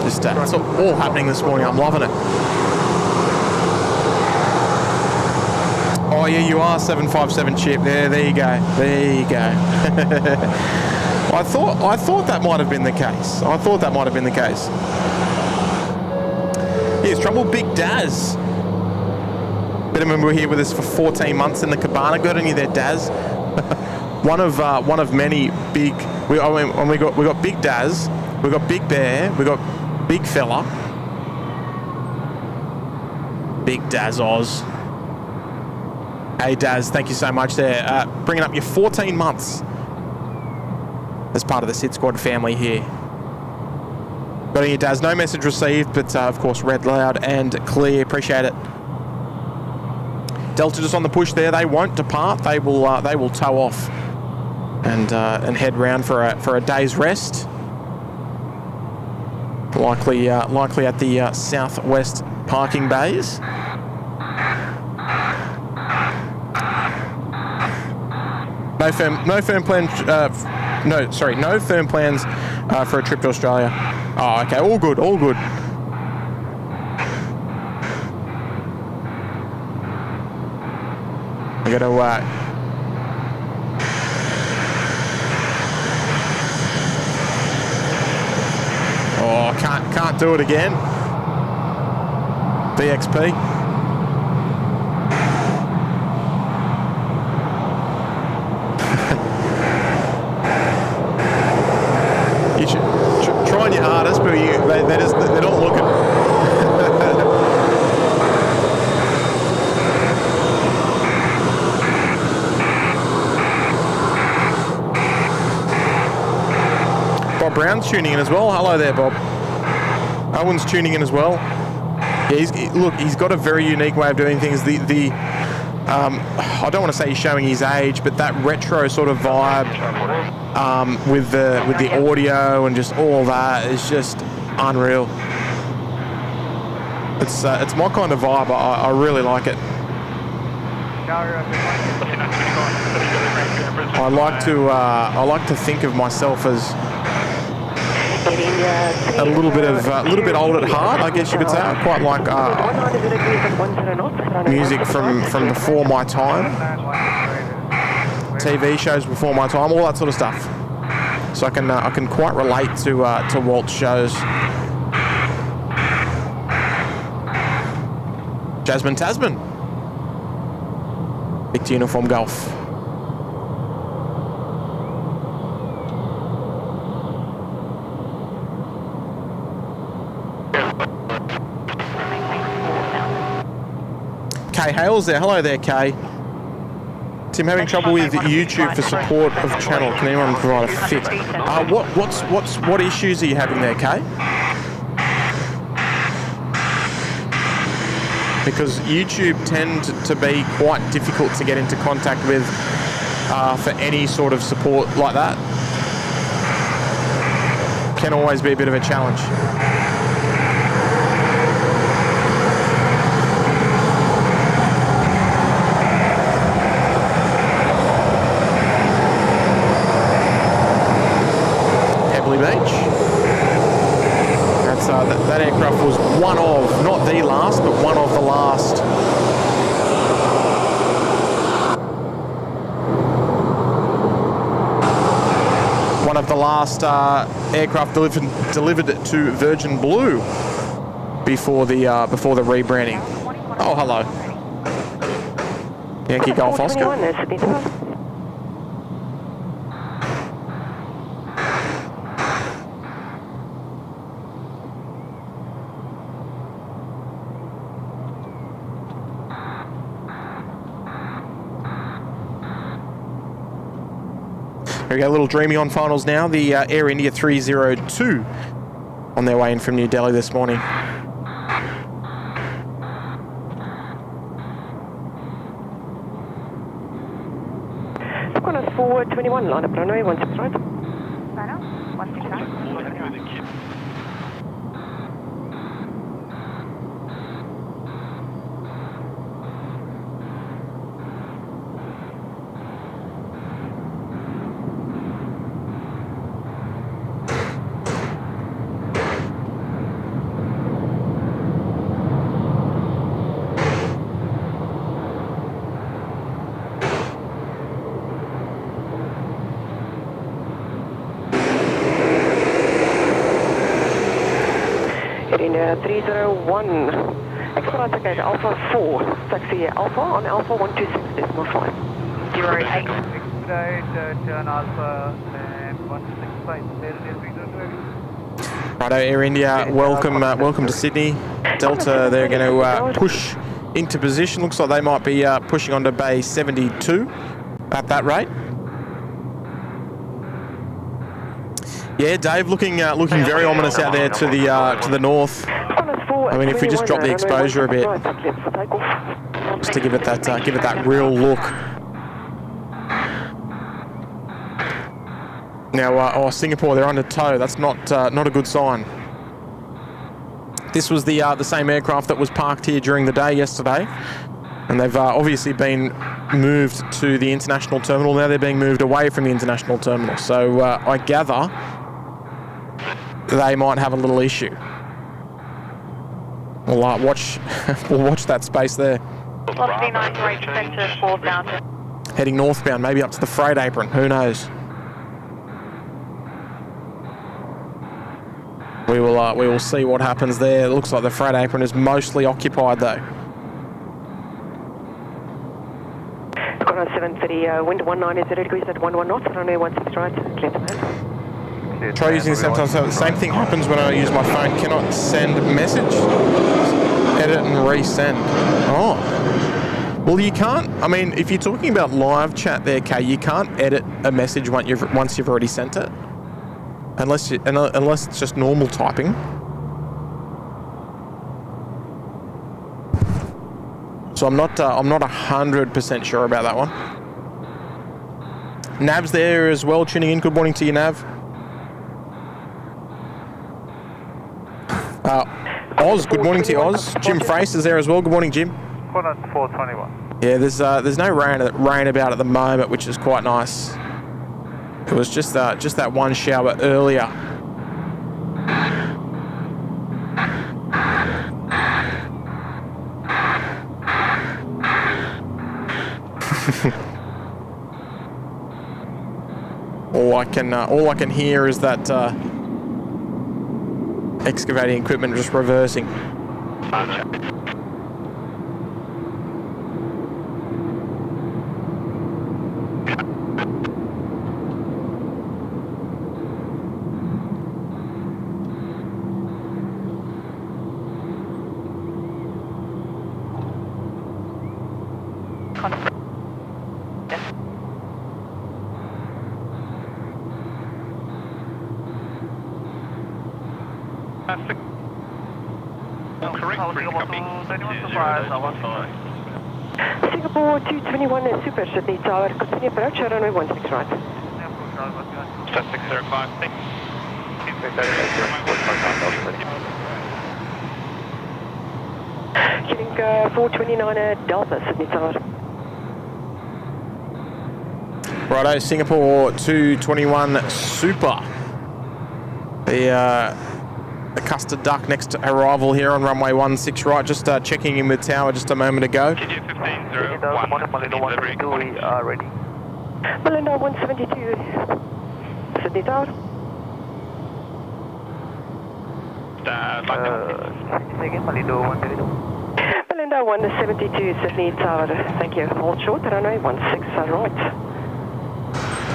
Just it's all happening this morning. I'm loving it. Oh yeah, you are 757 chip. There you go. There you go. I thought that might have been the case. Here's trouble, Big Daz. Been a member here with us for 14 months in the cabana. Got any there, Daz? one of many big. We got Big Daz. We got Big Bear. We got Big Fella. Big Daz Oz. Hey Daz, thank you so much there. Bringing up your 14 months as part of the SydSquad family here. Got any, Daz? No message received, but of course read loud and clear. Appreciate it. Delta just on the push there. They won't depart. They will tow off and head round for a day's rest. Likely at the southwest parking bays. No firm plans for a trip to Australia. Oh, okay, all good. I gotta oh, can't do it again. BXP. Trying your hardest, but they're not looking. Bob Brown's tuning in as well. Hello there, Bob. Owen's tuning in as well. Yeah, he's got a very unique way of doing things. I don't want to say he's showing his age, but that retro sort of vibe with the audio and just all that is just unreal. It's my kind of vibe. I really like it. I like to think of myself as a little bit old at heart, I guess you could say. I quite like music from before my time, TV shows before my time, all that sort of stuff. So I can quite relate to Walt's shows. Jasmine Tasman, Victor Uniform Golf. Kay Hales there. Hello there, Kay. Tim, having trouble with YouTube for support of channel. Can anyone provide a fix? What issues are you having there, Kay? Because YouTube tend to be quite difficult to get into contact with for any sort of support like that. Can always be a bit of a challenge. Beach. That aircraft was one of, not the last, but one of the last. one of the last aircraft delivered to Virgin Blue before the rebranding. Oh, hello. Yankee Golf Oscar. 421, Here we go, a little dreamy on finals now. The Air India 302 on their way in from New Delhi this morning. SydSquad 421, line up runway 16 right. Final, 16 right. India 301, expedite ticket Alpha 4, taxi Alpha on Alpha 126.5. 08. Expedite, turn Alpha and 165, Righto, Air India, welcome to Sydney. Delta, they're going to push into position. Looks like they might be pushing onto bay 72 at that rate. Yeah, Dave, looking very ominous out there to the north. I mean, if we just drop the exposure a bit, just to give it that real look. Now, Singapore, they're under tow. That's not a good sign. This was the same aircraft that was parked here during the day yesterday, and they've obviously been moved to the international terminal. Now they're being moved away from the international terminal. So I gather they might have a little issue. We'll watch that space there. Velocity 9.8% to 4,000. Heading northbound, maybe up to the freight apron. Who knows? We will see what happens there. It looks like the freight apron is mostly occupied though. SydSquad 730, wind 190 degrees at 11 knots, runway 16 right, clear to land. Try using this sometimes. So the same thing happens when I use my phone. Cannot send message. Edit and resend. Oh. Well, you can't. I mean, if you're talking about live chat there, Kay, you can't edit a message once you've already sent it, unless it's just normal typing. So I'm not 100% sure about that one. Nav's there as well, tuning in. Good morning to you, Nav. Oz, good morning to you, Oz. Jim Frace is there as well. Good morning, Jim. 421. Yeah, there's no rain about at the moment, which is quite nice. It was just that one shower earlier. all I can hear is that excavating equipment just reversing. Singapore 221 is super, Sydney Tower, continue approach, runway 16 right. Heading 429 Delta, Sydney Tower. Righto, Singapore 221 Super. The custard duck next to arrival here on runway 16 right. Just checking in with tower just a moment ago. Melinda 172, we are ready. Melinda 172, Sydney Sydney Tower. Again, Malindo 132. Melinda 172 Sydney Tower. Thank you. Hold short, runway 16 right.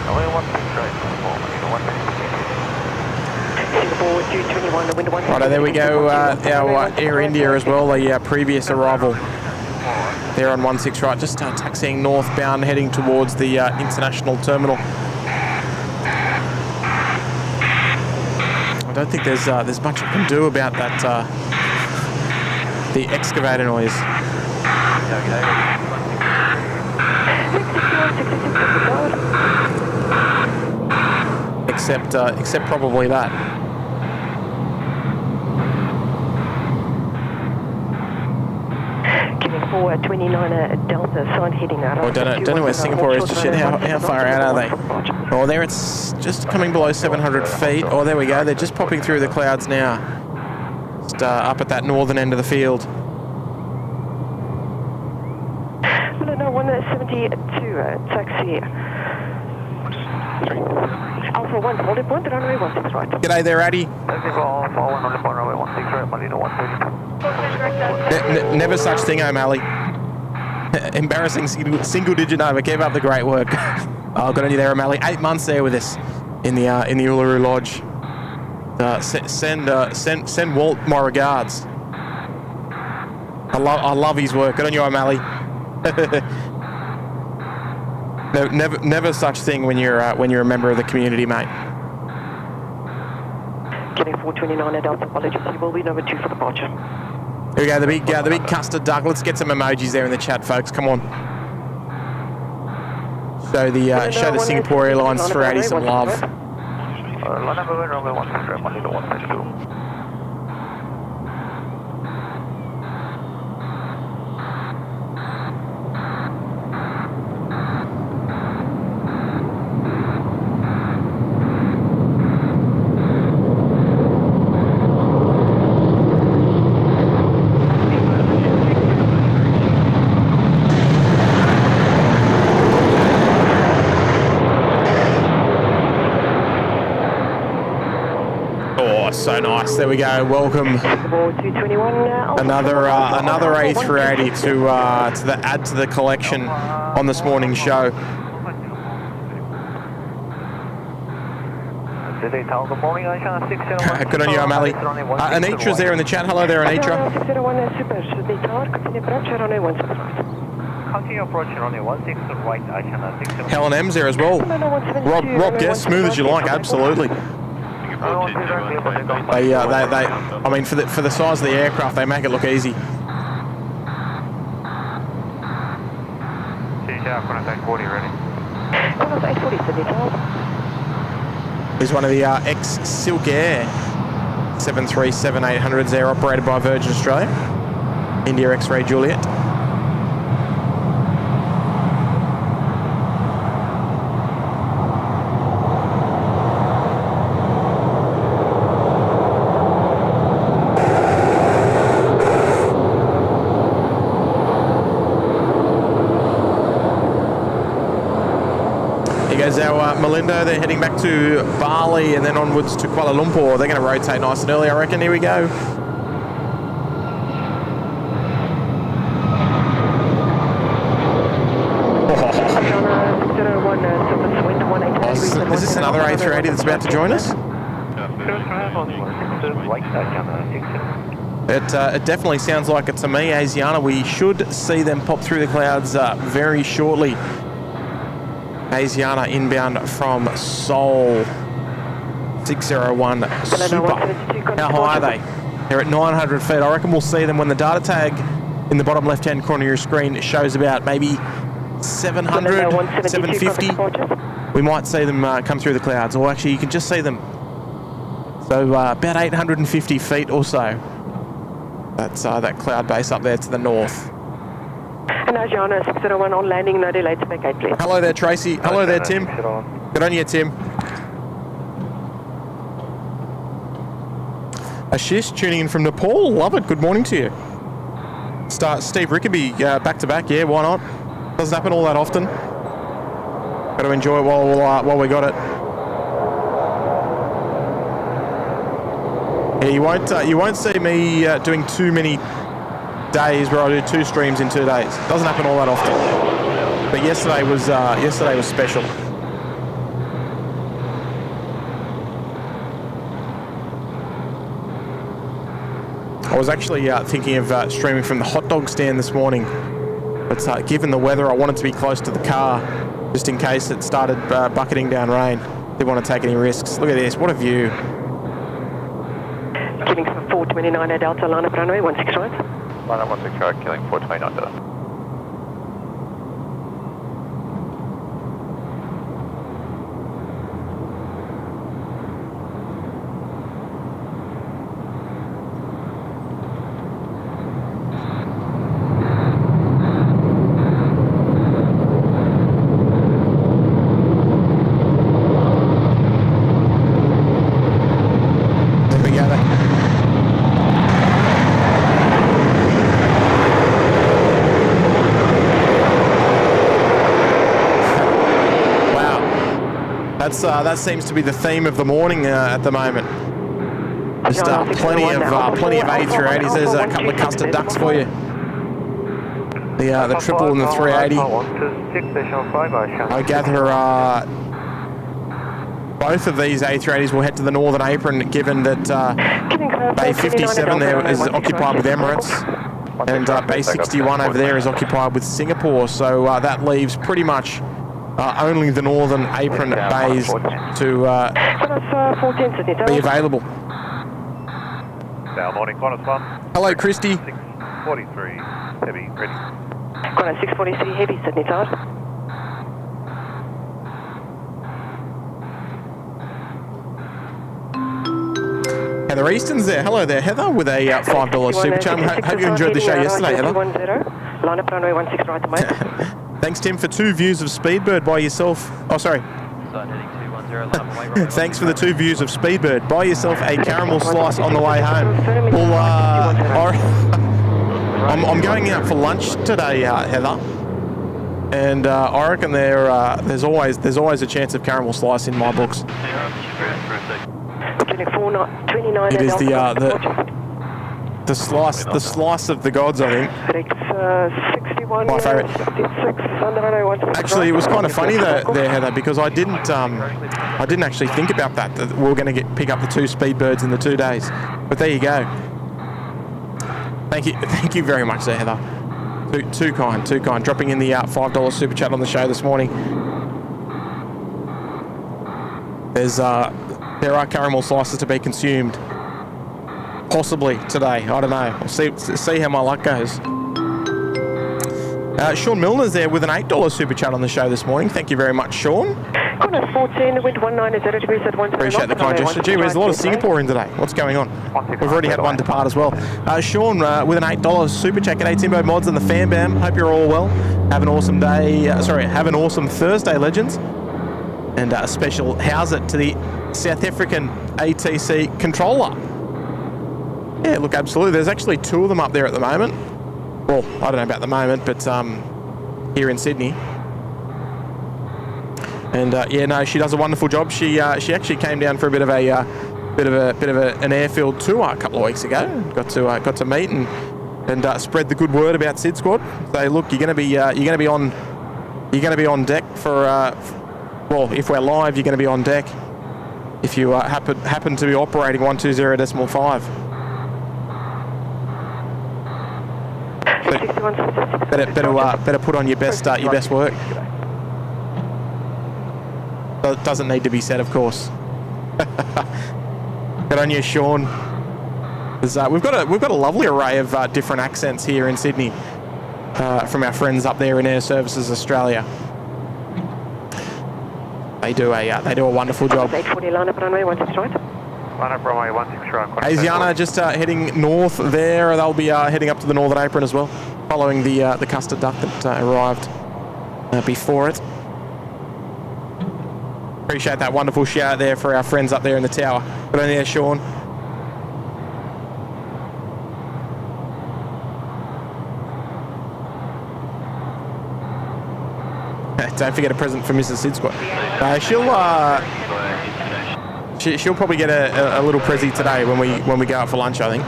Runway 16 right. Malindo 132. Singapore 221, the wind 1. Right, there we go. Our Air India as well, the previous arrival. There on 16 right, just taxiing northbound, heading towards the international terminal. I don't think there's much I can do about that. The excavator noise. Except probably that. Quebec 429 Delta, sign heading out. I don't know where Singapore is just yet. How far out are they? Oh, there it's just coming below 700 feet. Oh, there we go. They're just popping through the clouds now. Just up at that northern end of the field. No, 172 taxi. Alpha 1, holding point, runway 16 right. G'day there, Addy. Alpha 1, holding point, runway 16 right, Malindo 132. Never such thing, O'Malley. Embarrassing single-digit number. Keep up the great work. Oh, good on you there, O'Malley. 8 months there with us in the Uluru Lodge. Send Walt my regards. I love his work. Good on you, O'Malley. No, never such thing when you're a member of the community, mate. Getting 429 Delta, apologies. You will be number 2 for departure. Here we go, the big custard duck. Let's get some emojis there in the chat, folks. Come on. Show the Singapore Airlines for Addy some love. Runway 16 right, Malindo 132. So nice. There we go. Welcome. Another A380 to add to the collection on this morning's show. Good on you, O'Malley. Anitra's there in the chat. Hello there, Anitra. Continue approaching runway 16 right, Helen M's there as well. Rob, yes, smooth as you like. Absolutely. I mean, for the size of the aircraft, they make it look easy. He's one of the ex-Silk Air 737-800s there, operated by Virgin Australia. India X-Ray Juliet. Goes our Malindo. They're heading back to Bali and then onwards to Kuala Lumpur. They're going to rotate nice and early, I reckon. Here we go. Is this another A380 that's about to join us? It definitely sounds like it to me, Asiana. We should see them pop through the clouds very shortly. Asiana inbound from Seoul. 601 Super. How high are they? They're at 900 feet. I reckon we'll see them when the data tag in the bottom left-hand corner of your screen shows about maybe 700, 750. We might see them come through the clouds, or actually you can just see them. So about 850 feet or so. That's that cloud base up there to the north. And Asiana 601 on landing, no delay to make 8 please. Hello there, Tracy. Hello there, Tim. Good on you, Tim. Ashish tuning in from Nepal. Love it. Good morning to you. Steve Rickaby back to back. Yeah, why not? Doesn't happen all that often. Got to enjoy it while we got it. Yeah, you won't see me doing too many days where I do 2 streams in 2 days. Doesn't happen all that often. But yesterday was special. I was actually thinking of streaming from the hot dog stand this morning, but given the weather, I wanted to be close to the car, just in case it started bucketing down rain. Didn't want to take any risks. Look at this, what a view. Killing for 429 at Delta, line up runway 16 right. Line up 16 right, killing 429 Delta. That seems to be the theme of the morning at the moment. Just plenty of A380s. There's a couple of custard ducks for you. The triple and the 380. I gather both of these A380s will head to the Northern Apron, given that Bay 57 there is occupied with Emirates, and Bay 61 over there is occupied with Singapore. So that leaves pretty much only the Northern Apron bays to be available. Down morning, Qantas 1. Hello, Christy. 643, heavy, ready. Qantas 643 heavy, Sydney Tower. Heather Easton's there. Hello there, Heather, with a $5 super chat. Hope you enjoyed the show yesterday, Heather. Line up runway 16 right, mate. Thanks, Tim, for 2 views of Speedbird by yourself. Oh, sorry. Thanks for the 2 views of Speedbird. Buy yourself a caramel slice on the way home. Well, I'm going out for lunch today, Heather, and I reckon there's always a chance of caramel slice in my books. It is the slice of the gods, I think. My favourite. Actually, it was kind of funny there, Heather, because I didn't actually think about that we were going to pick up the 2 Speedbirds in the 2 days. But there you go. Thank you very much there, Heather. Too kind. Dropping in the $5 super chat on the show this morning. There are caramel slices to be consumed. Possibly today. I don't know. We'll see how my luck goes. Sean Milner's there with an $8 super chat on the show this morning. Thank you very much, Sean. Qantas 14, wind 19 degrees at 10. Appreciate the kind gesture. Gee, there's a lot of Singapore in today. What's going on? We've already had one depart as well. Sean with an $8 super chat. G'day, Timbo Mods and the Fan Bam. Hope you're all well. Have an awesome day. Have an awesome Thursday, legends. And a special how's it to the South African ATC controller. Yeah, look, absolutely. There's actually 2 of them up there at the moment. Well, I don't know about the moment, but here in Sydney. And yeah, no, she does a wonderful job. She actually came down for a bit of an airfield tour a couple of weeks ago. Got to meet and spread the good word about SydSquad. Say, look, you're going to be on deck for well, if we're live, you're going to be on deck. If you happen to be operating 120.5. Better put on your best work. It doesn't need to be said, of course. Good on you, Sean. We've got a lovely array of different accents here in Sydney from our friends up there in Air Services Australia. They do a wonderful job. 840 line up runway 16 right. Line up runway 16 right. Asiana just heading north there. They'll be heading up to the Northern Apron as well, following the custard duck that arrived before it. Appreciate that wonderful shout there for our friends up there in the tower. Good on there, Sean. Don't forget a present for Mrs. SydSquad. She'll probably get a little prezzy today when we go out for lunch, I think.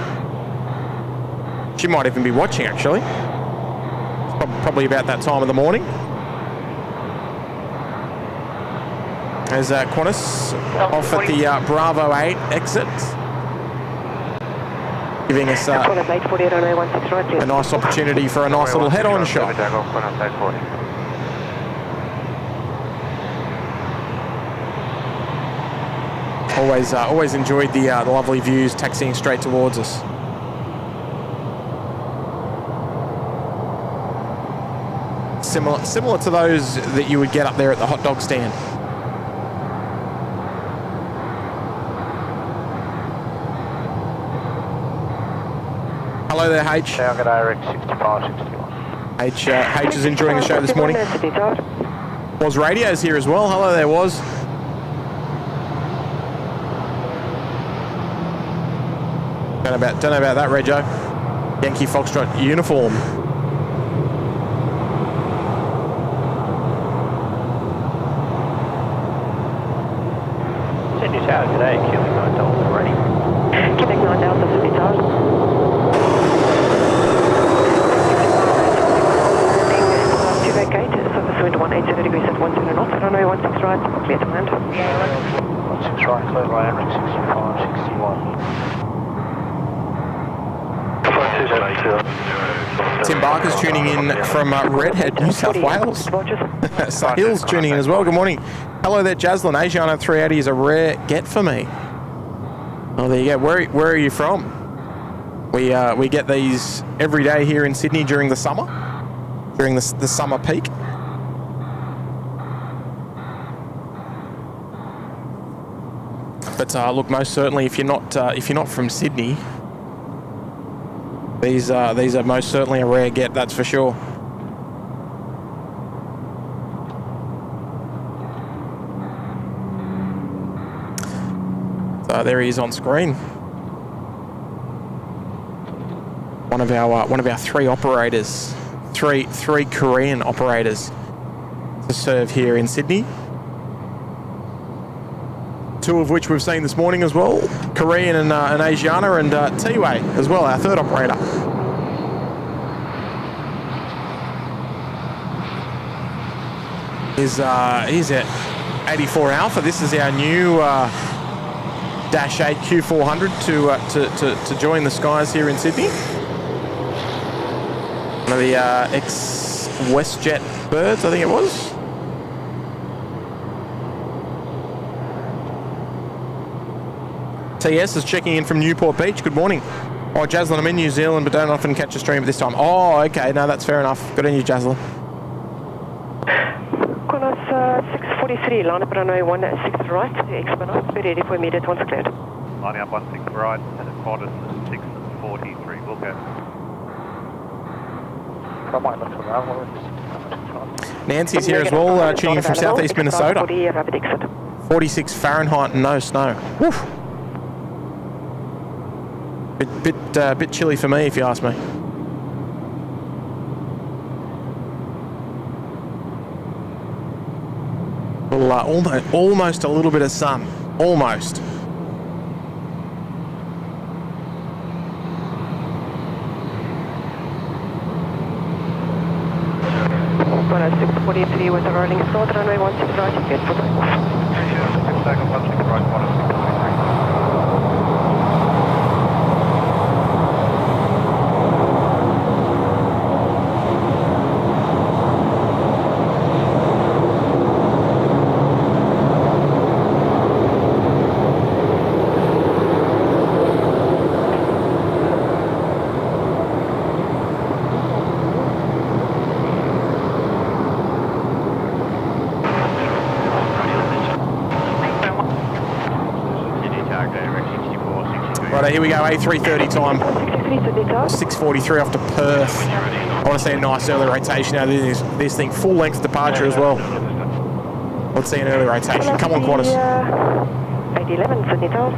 She might even be watching, actually. It's probably about that time of the morning. There's Qantas off at the Bravo 8 exit. Giving us a nice opportunity for a nice little head-on shot. Always enjoyed the lovely views taxiing straight towards us. Similar to those that you would get up there at the hot dog stand. Hello there, H. H is enjoying the show this morning. Was Radio's here as well. Hello there, Was. Don't know about that, Rego. Yankee Foxtrot uniform. Sydney Tower today, Quebec 9 Delta ready. Quebec 9 Delta, Sydney Tower. To vacate, surface wind 180 degrees at 10 knots, runway 16 right, clear to land. 16 right, clear by Emirates 65, 61. Tim Barker's tuning in from Redhead, New South Wales. Sahil's tuning in as well. Good morning. Hello there, Jaslyn. Asiana 380 is a rare get for me. Oh, there you go. Where are you from? We get these every day here in Sydney during the summer, during the summer peak. But look, most certainly, if you're not from Sydney, these are most certainly a rare get, that's for sure. So there he is on screen. One of our three operators, three Korean operators to serve here in Sydney. Two of which we've seen this morning as well, Korean and Asiana, and T-Way as well, our third operator. He's at 84 Alpha. This is our new Dash 8 Q400 to join the skies here in Sydney. One of the ex-WestJet birds, I think it was. TS is checking in from Newport Beach. Good morning. Oh, Jaslyn, I'm in New Zealand, but don't often catch a stream at this time. Oh, okay. No, that's fair enough. Good on you, Jaslyn. Qantas 643, line up runway 16 right, expedite, be ready for immediate once cleared. Lining up 16 right, and at Qantas 643, will go. Nancy's here as well, tuning in from southeast Minnesota. 46 Fahrenheit and no snow. Woof. Bit chilly for me, if you ask me. Well, almost a little bit of sun. Almost. Qantas 643 with a rolling start, runway 16 right, cleared for takeoff. Takeoff 16 right, Qantas 643. Right, here we go, A330 time. 6:43 off to Perth. I want to see a nice early rotation out of this thing. Full length departure as well. Let's see an early rotation. Come on, Qantas. 811, Sydney Tower.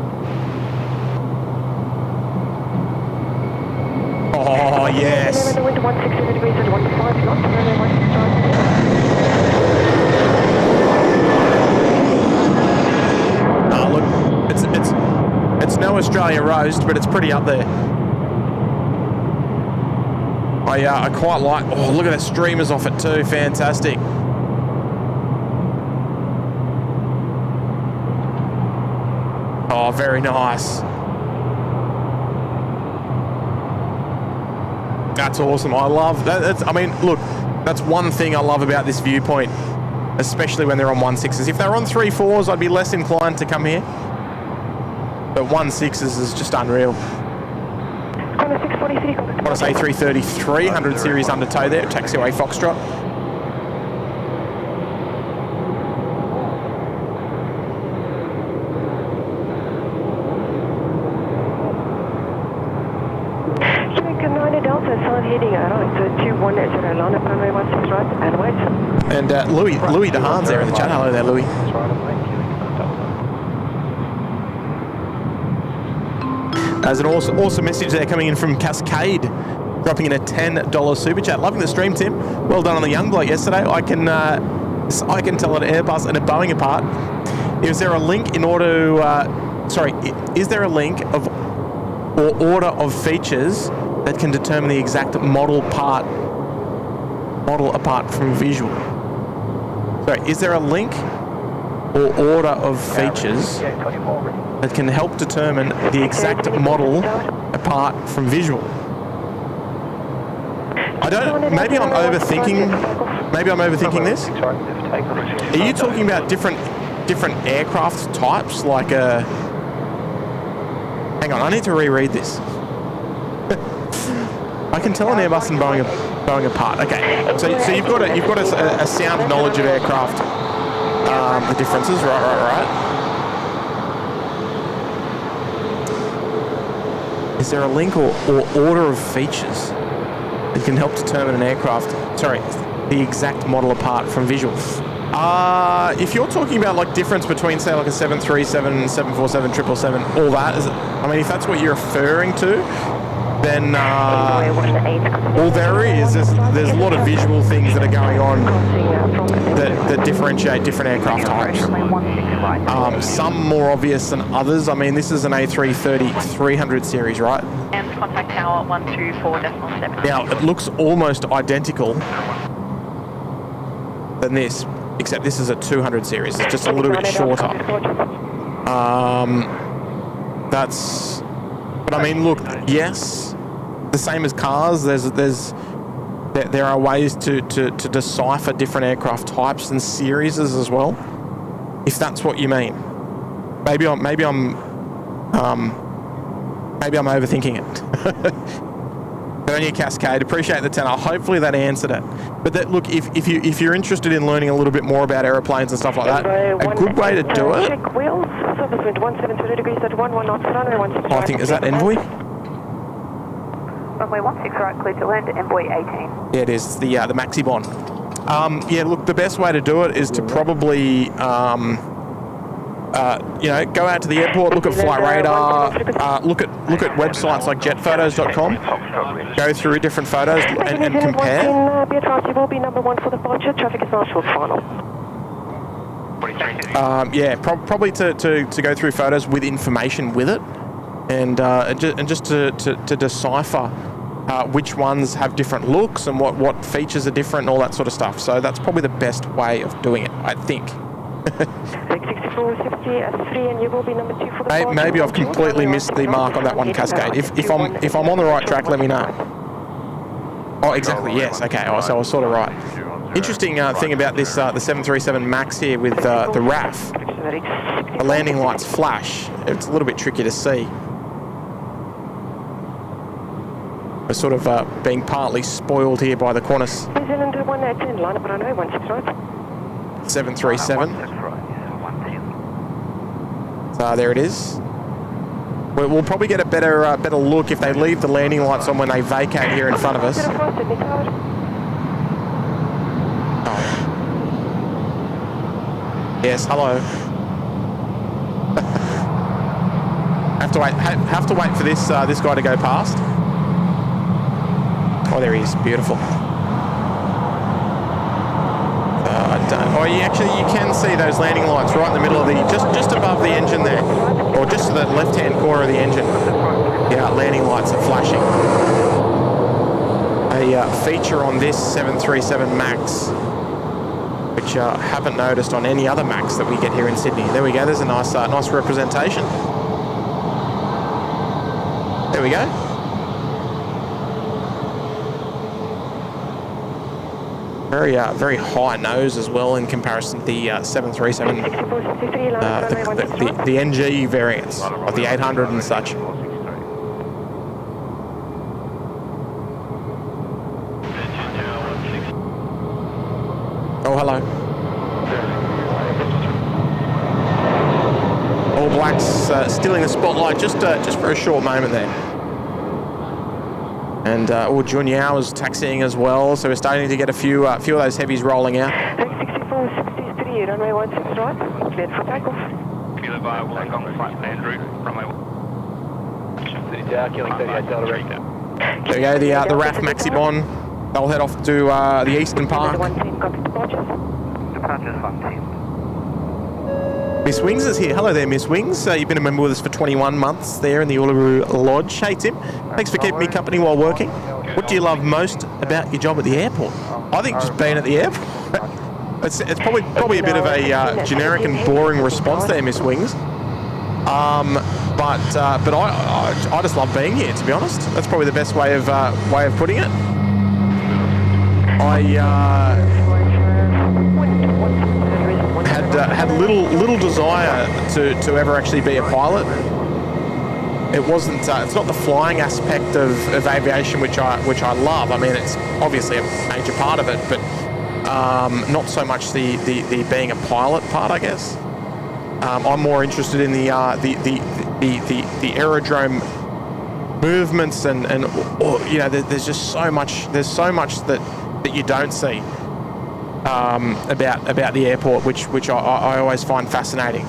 Oh, yes. Wind 160 degrees at 15 knots, runway 16 right. Look, no Australia roast, but it's pretty up there. I quite like... Oh, look at the streamers off it too. Fantastic. Oh, very nice. That's awesome. I love that. I mean, look, that's one thing I love about this viewpoint, especially when they're on 1.6s. If they're on 3.4s, I'd be less inclined to come here. But 1.6s is just unreal. Qantas A330 300 series under tow there, taxiway Foxtrot. And Louis DeHaan's there in the chat. Hello there, Louis. There's an awesome message there coming in from Cascade, dropping in a $10 super chat. Loving the stream, Tim. Well done on the young bloke yesterday. I can tell an Airbus and a Boeing apart. Is there a link in order to, is there a link of or order of features that can determine the exact model apart from visual? Sorry, is there a link or order of features that can help determine the exact model apart from visual? I don't, maybe I'm overthinking this. Are you talking about different aircraft types, like a... Hang on, I need to reread this. I can tell an Airbus and Boeing apart. Okay, so you've got a sound knowledge of aircraft, the differences, right. Is there a link or order of features that can help determine an aircraft? Sorry, the exact model apart from visual. If you're talking about like difference between, say, like a 737, 747, 777, all that, I mean, if that's what you're referring to, then all there is there's a lot of visual things that are going on that differentiate different aircraft types. Some more obvious than others. I mean, this is an A330 300 series, right? And contact tower 124.7. Now, it looks almost identical than this, except this is a 200 series. It's just a little bit shorter. But I mean, look, yes, the same as cars. There are ways to decipher different aircraft types and series as well, if that's what you mean. Maybe I'm overthinking it. But on your Cascade, appreciate the tenor. Hopefully that answered it. But look, if you're interested in learning a little bit more about aeroplanes and stuff like that, a good way to do it. I think, is that Envoy? Runway 16 right, clear to land, Envoy 18. Yeah, it is. It's the Maxi Bond. Yeah, look, the best way to do it is to probably, go out to the airport, look at flight radar, look at websites like jetphotos.com, go through different photos and compare. Probably to go through photos with information with it, and just to decipher which ones have different looks and what features are different and all that sort of stuff. So that's probably the best way of doing it, I think. Maybe I've completely missed the mark on that one, Cascade. If I'm on the right track, let me know. Oh, exactly. Yes. Okay. Oh, so I was sort of right. Interesting thing about this the 737 MAX here with the RAF. The landing lights flash. It's a little bit tricky to see. We're sort of being partly spoiled here by the Qantas 737. So there it is. We'll probably get a better look if they leave the landing lights on when they vacate here in front of us. Oh. Yes, hello. Have to wait for this guy to go past. Oh, there he is. Beautiful. Oh, you can see those landing lights right in the middle of the, just above the engine there, or just to the left-hand corner of the engine. Yeah, landing lights are flashing. A feature on this 737 MAX, which I haven't noticed on any other MAX that we get here in Sydney. There we go. There's a nice representation. There we go. Very high nose as well in comparison to the 737, the NG variants of the 800 and such. Oh, hello. All Blacks stealing the spotlight just for a short moment there. And Jun Yao is taxiing as well, so we're starting to get a few of those heavies rolling out. 6463, runway 16 right, cleared for takeoff. Kilo by Wollongong, flight Andrew, runway 30 Tower, killing 38 Delta Ready. There we go, the RAF Maxibon. They'll head off to the Eastern Park. 110, copy departures. departures 110. Miss Wings is here. Hello there, Miss Wings. You've been a member with us for 21 months there in the Uluru Lodge. Hey, Tim. Thanks for keeping me company while working. What do you love most about your job at the airport? I think just being at the airport. It's probably a bit of a generic and boring response there, Miss Wings. But I just love being here, to be honest. That's probably the best way of putting it. I had little desire to ever actually be a pilot. It wasn't. It's not the flying aspect of aviation which I love. I mean, it's obviously a major part of it, but not so much the being a pilot part, I guess. I'm more interested in the aerodrome movements and you know, there's just so much. There's so much that you don't see about the airport, which I always find fascinating.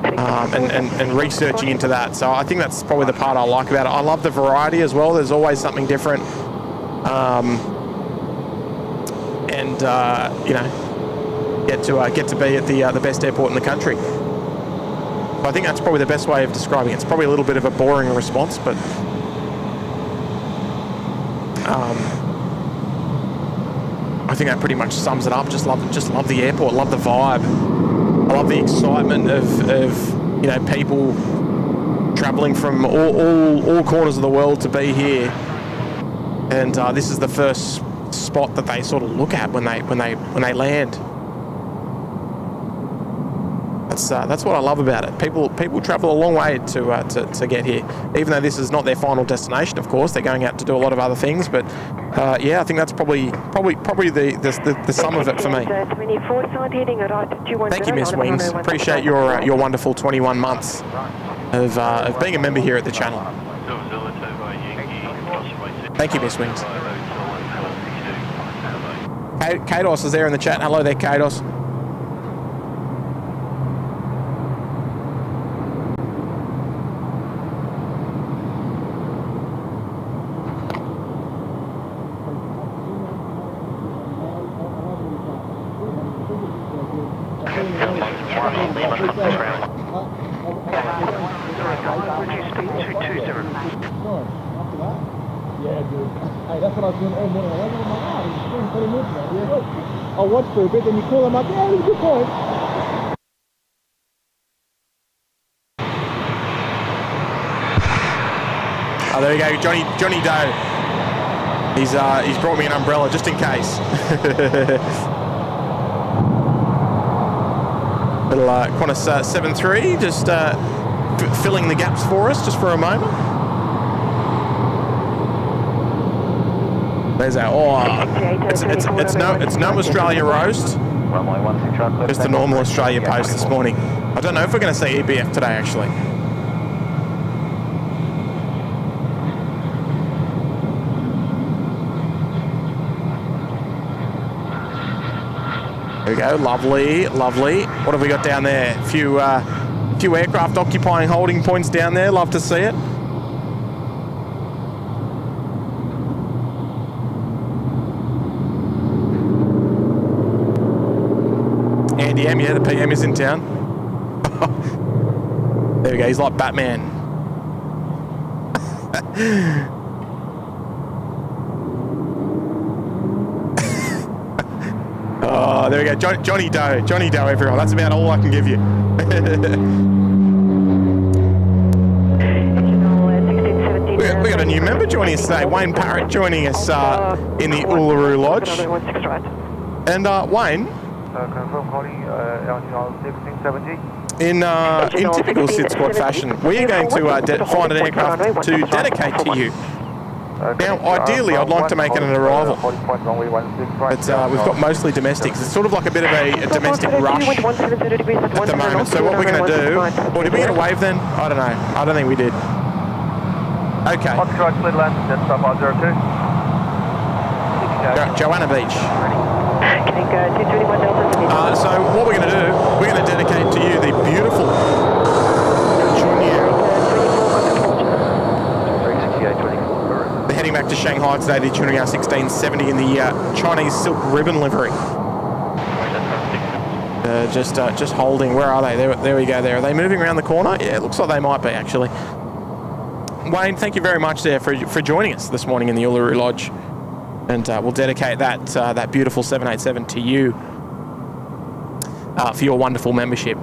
And researching into that. So I think that's probably the part I like about it. I love the variety as well. There's always something different. You know, get to be at the best airport in the country. So I think that's probably the best way of describing it. It's probably a little bit of a boring response, but I think that pretty much sums it up. Just love the airport. Love the vibe. I love the excitement of you know, people travelling from all corners of the world to be here, and this is the first spot that they sort of look at when they land. That's what I love about it. People travel a long way to get here, even though this is not their final destination. Of course, they're going out to do a lot of other things, but yeah, I think that's probably the sum of it for me. Thank you, Miss Wings. Appreciate your wonderful 21 months of being a member here at the channel. Thank you, Miss Wings. Kados is there in the chat. Hello there, Kados. I watched for a bit, and you call him up. Yeah, it was a good point. Oh, there we go, Johnny Doe. He's brought me an umbrella just in case. Little Qantas 7-3, just filling the gaps for us just for a moment. There's our, it's no Australia roast, just the normal Australia post this morning. I don't know if we're going to see EBF today, actually. There we go, lovely. What have we got down there? A few aircraft occupying holding points down there. Love to see it. PM, yeah, the PM is in town. There we go, he's like Batman. Oh, there we go, Johnny Doe, everyone. That's about all I can give you. We got a new member joining us today, Wayne Parrott, joining us in the Uluru Lodge. And Wayne, Confirm calling LTR 1670. in typical SydSquad fashion, we are going to find an aircraft to dedicate to you. Now, ideally, I'd like to make it an arrival, but we've got mostly domestics. It's sort of like a bit of a domestic rush at the moment. So what we're going to do, or did we get a wave then? I don't know. I don't think we did. Okay. Joanna Beach. So what we're going to do, we're going to dedicate to you the beautiful Junior. They're heading back to Shanghai today, the Junior 1670 in the Chinese silk ribbon livery. Just holding. Where are they? There we go. There. Are they moving around the corner? Yeah, it looks like they might be actually. Wayne, thank you very much there for joining us this morning in the Uluru Lodge, and we'll dedicate that beautiful 787 to you for your wonderful membership.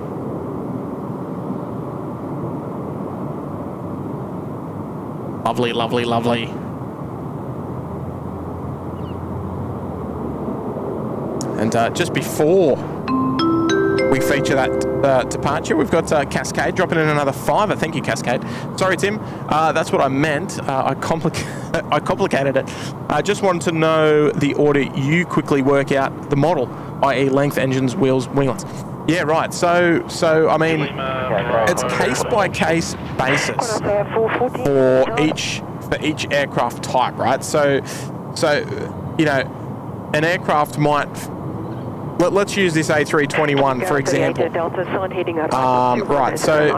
Lovely, lovely, lovely. And just before we feature that departure, we've got Cascade dropping in another $5. Thank you, Cascade. Sorry, Tim. That's what I meant. I complicated it. I just wanted to know the order you quickly work out the model, i.e. length, engines, wheels, winglets. Yeah, right. So I mean, it's case-by-case basis for each aircraft type, right? So you know, an aircraft might. Let's use this A321 for example. Right, so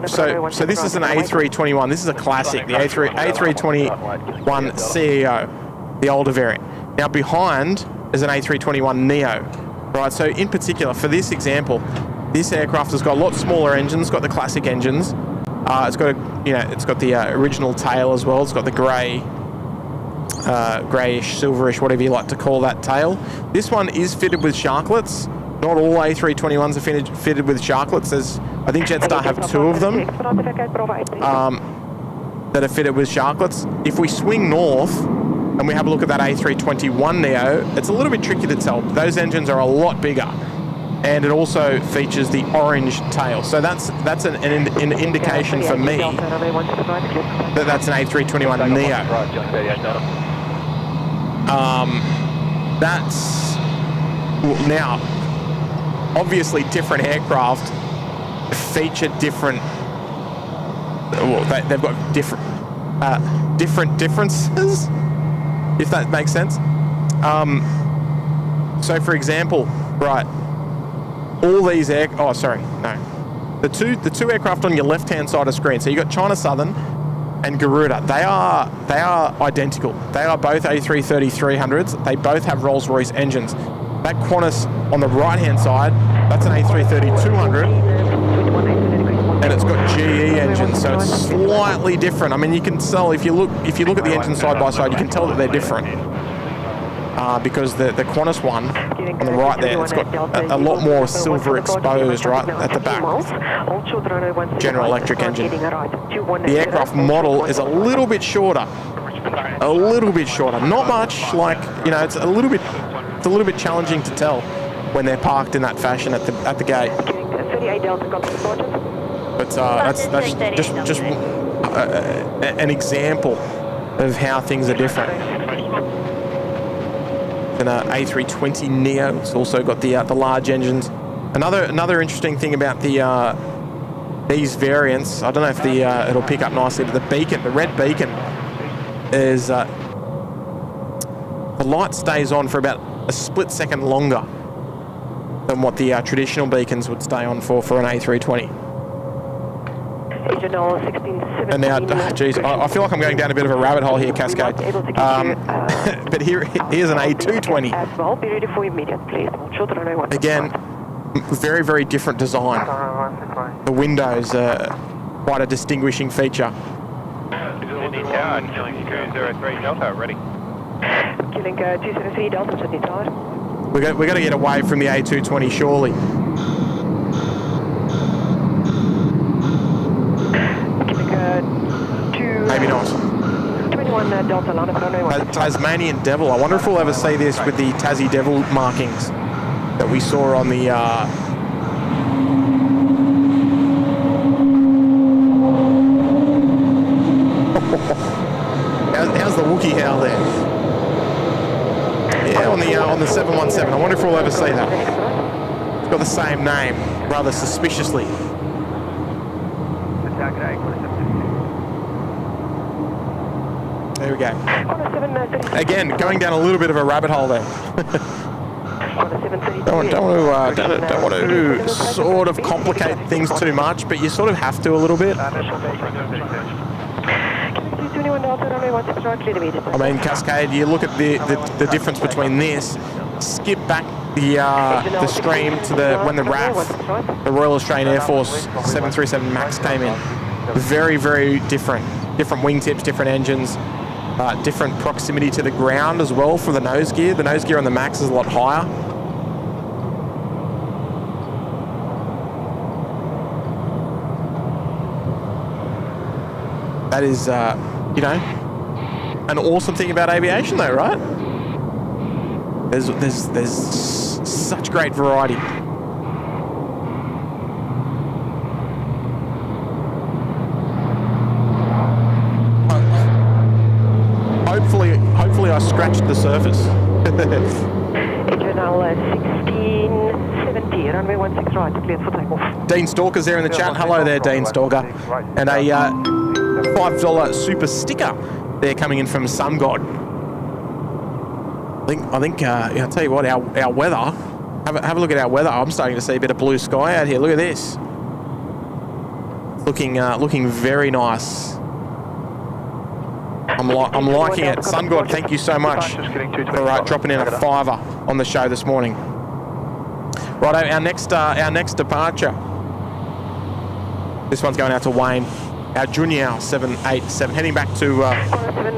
this is an A321. This is a classic, the A321 CEO, the older variant. Now behind is an A321 Neo, right? So in particular, for this example, this aircraft has got a lot smaller engines. Got the classic engines. It's got the original tail as well. It's got the greyish, silverish, whatever you like to call that tail. This one is fitted with sharklets. Not all A321s are fitted with sharklets. I think Jetstar have 2 of them that are fitted with sharklets. If we swing north and we have a look at that A321 Neo, it's a little bit tricky to tell. Those engines are a lot bigger, and it also features the orange tail. So that's an indication for me that that's an A321 Neo. That's now obviously different aircraft feature different. Well, they've got different differences, if that makes sense. So for example, right, all these the two aircraft on your left hand side of the screen. So you got China Southern and Garuda. They are identical. They are both A330-300s. They both have Rolls-Royce engines. That Qantas on the right hand side, that's an A330-200, and it's got GE engines, so it's slightly different. I mean, you can tell if you look at the engines side by side, you can tell that they're different. Because the Qantas one on the right there, it's got a lot more silver exposed right at the back. General Electric engine. The aircraft model is a little bit shorter. Not much, like, you know, it's a little bit challenging to tell when they're parked in that fashion at the gate. But that's just an example of how things are different. An A320 Neo. It's also got the large engines. Another interesting thing about these variants, I don't know if it'll pick up nicely, but the red beacon is the light stays on for about a split second longer than what the traditional beacons would stay on for an A320. And now, geez, I feel like I'm going down a bit of a rabbit hole here, Cascade. But here's an A220. Again, Very, very different design. The windows are quite a distinguishing feature. Sydney Tower, killing 203 Delta, ready. Killing 203 Delta, Sydney Tower. We got to get away from the A220, surely. Killing Maybe not. 21 Delta, Lana, runway 16. Tasmanian Devil. I wonder if we'll ever see this with the Tassie Devil markings that we saw on the. How's the Wookiee howl there? Yeah, on the 717. I wonder if we'll ever see that. It's got the same name, rather suspiciously. There we go. Again, going down a little bit of a rabbit hole there. Don't want to sort of complicate things too much, but you sort of have to a little bit. I mean, Cascade, you look at the difference between this. Skip back the stream to when the RAF, the Royal Australian Air Force 737 MAX came in. Very, very different. Different wingtips, different engines, different proximity to the ground as well for the nose gear. The nose gear on the MAX is a lot higher. That is, you know, an awesome thing about aviation, though, right? There's such great variety. Hopefully I scratched the surface. Regional 1670, runway 16 right, cleared for takeoff. Dean Stalker's there in the chat. Hello there, Dean Stalker. And a $5 super sticker there coming in from Sun God. I think I'll tell you what, our weather, have a look at our weather. I'm starting to see a bit of blue sky out here. Look at this. Looking very nice. I'm liking it. Sun God, thank you so much for dropping in a $5 on the show this morning. Right, our next departure. This one's going out to Wayne. Our Junyao 787 heading back to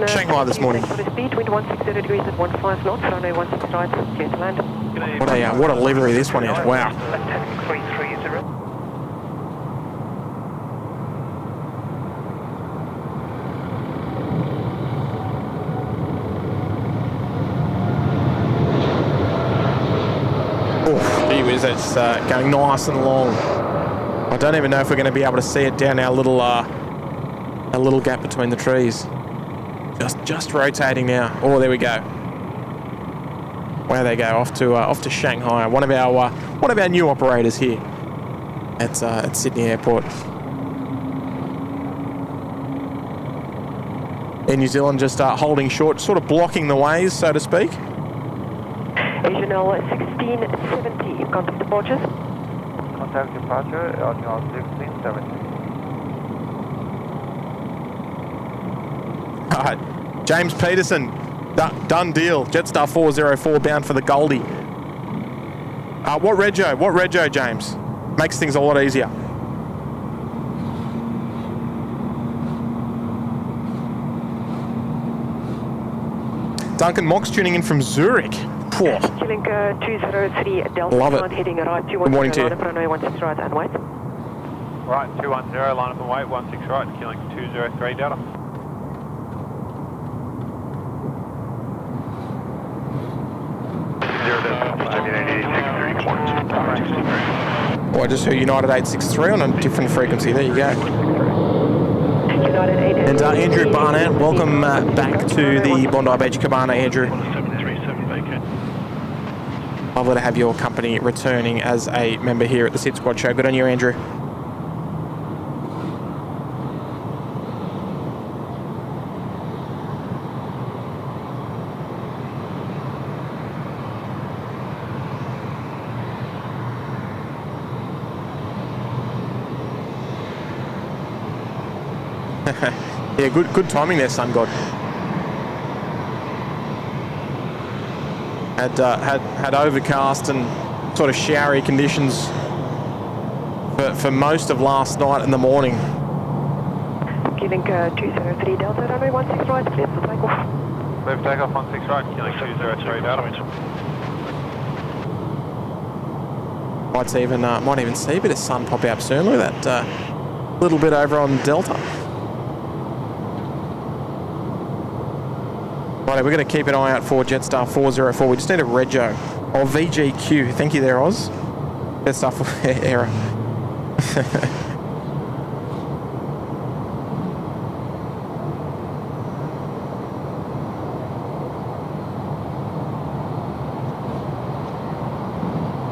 Shanghai this morning. Speed, wind 160 degrees at 15 knots, runway 16 right, clear to land. What a livery this one is! Wow. Oh, gee whiz, it's going nice and long. I don't even know if we're going to be able to see it down our little gap between the trees. Just rotating now. Oh, there we go. Where they go off to Shanghai. One of our new operators here at Sydney Airport. In New Zealand, just holding short, sort of blocking the ways, so to speak. Regional 1670, contact departures. Contact departure, Regional 1670. All right, James Peterson, done deal. Jetstar 404 bound for the Goldie. What rego, James? Makes things a lot easier. Duncan Mox tuning in from Zurich. Poor. Killing 203 Delta. Love it. Heading right, 210. Good morning to you. Runway 16 right and wait. Right, 210, line up and wait, 16 right, killing 203 Delta. Oh, I just heard United 863 on a different frequency. There you go. United 8. And Andrew Barnett, welcome back to the Bondi Beach Cabana, Andrew. Lovely to have your company returning as a member here at the SydSquad show. Good on you, Andrew. Yeah, good timing there, Sun God. Had overcast and sort of showery conditions for most of last night and the morning. Keeling 203 Delta, runway 16 right, clear for takeoff. Clear for takeoff, 16 right, Keeling 203 Delta. Might even see a bit of sun pop out soon. Look at that little bit over on Delta. Right, we're going to keep an eye out for Jetstar 404. We just need a rego. Oh, VGQ. Thank you there, Oz. Jetstar 4 error.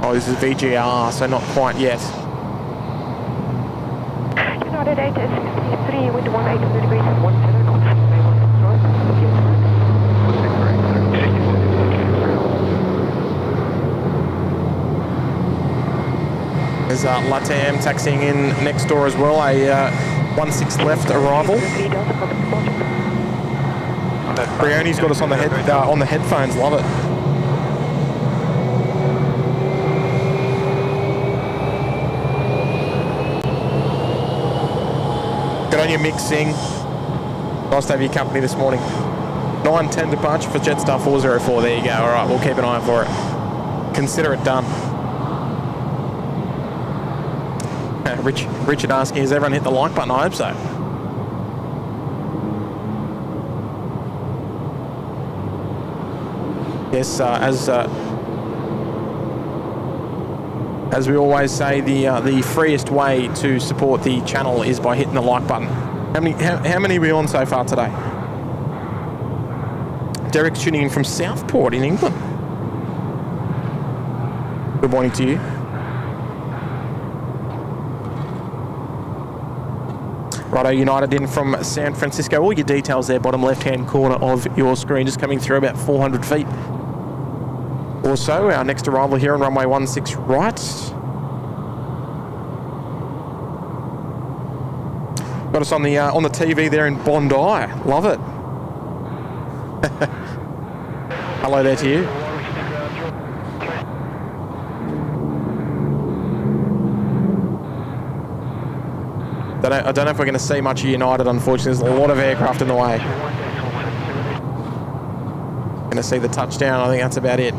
Oh, this is VGR, so not quite yet. United 863, wind 1800 degrees at 17 knots. There's Latam taxiing in next door as well, a 16 left arrival. Brione's got us on the headphones, love it. Good on you, mixing. Nice to have your company this morning. 9:10 departure for Jetstar 404. There you go. All right, we'll keep an eye for it. Consider it done. Richard asking, has everyone hit the like button? I hope so. Yes, as we always say, the freest way to support the channel is by hitting the like button. How many are we on so far today? Derek's tuning in from Southport in England. Good morning to you. Righto, United in from San Francisco. All your details there, bottom left-hand corner of your screen, just coming through about 400 feet or so. Our next arrival here on runway 16 right. Got us on the TV there in Bondi. Love it. Hello there to you. I don't know if we're going to see much of United, unfortunately. There's a lot of aircraft in the way. Going to see the touchdown. I think that's about it.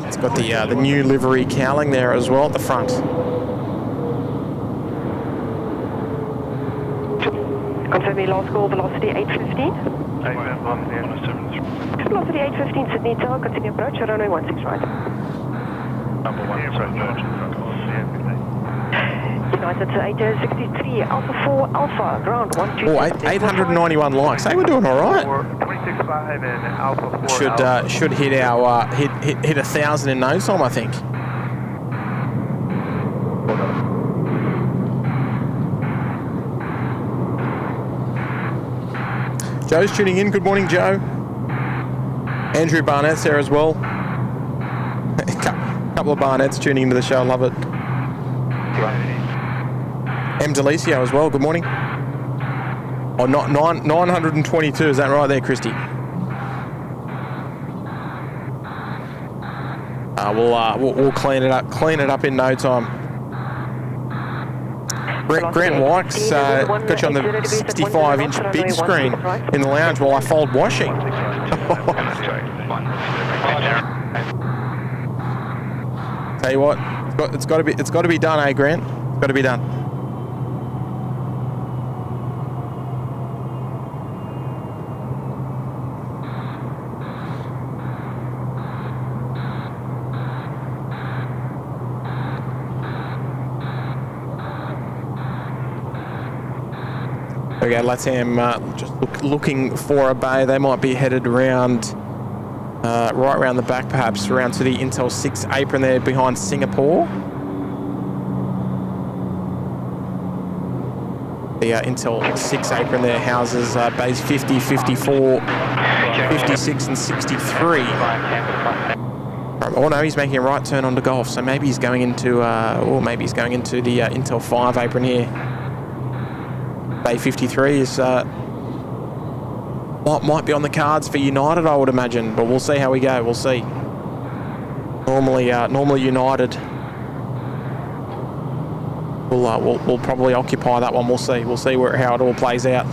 It's got the new livery cowling there as well at the front. Confirm your last call, velocity 815. Velocity 815, Sydney Tower, continue approach, runway 16 right. Number 1, United 863, Alpha 4, Alpha, ground 12. Oh, 891 likes. Hey, we're doing all right. 265 and Alpha 4. Should hit our hit 1,000 in no time, I think. Joe's tuning in. Good morning, Joe. Andrew Barnett's there as well. A couple of Barnetts tuning into the show. Love it. M. Delicio as well. Good morning. Oh, not 922. Is that right there, Christy? We'll clean it up in no time. Grant Wykes got you on the 65-inch big screen in the lounge while I fold washing. Tell you what, it's got to be done, eh, Grant? It's got to be done. Okay, Latam just looking for a bay. They might be headed around, right around the back, perhaps around to the Intel 6 apron there behind Singapore. The Intel 6 apron there houses bays 50, 54, 56 and 63. Oh no, he's making a right turn onto Golf, so maybe he's going into, or maybe he's going into the Intel 5 apron here. Bay 53 is might be on the cards for United, I would imagine, but we'll see how we go. We'll see. Normally United we'll probably occupy that one. We'll see. We'll see how it all plays out.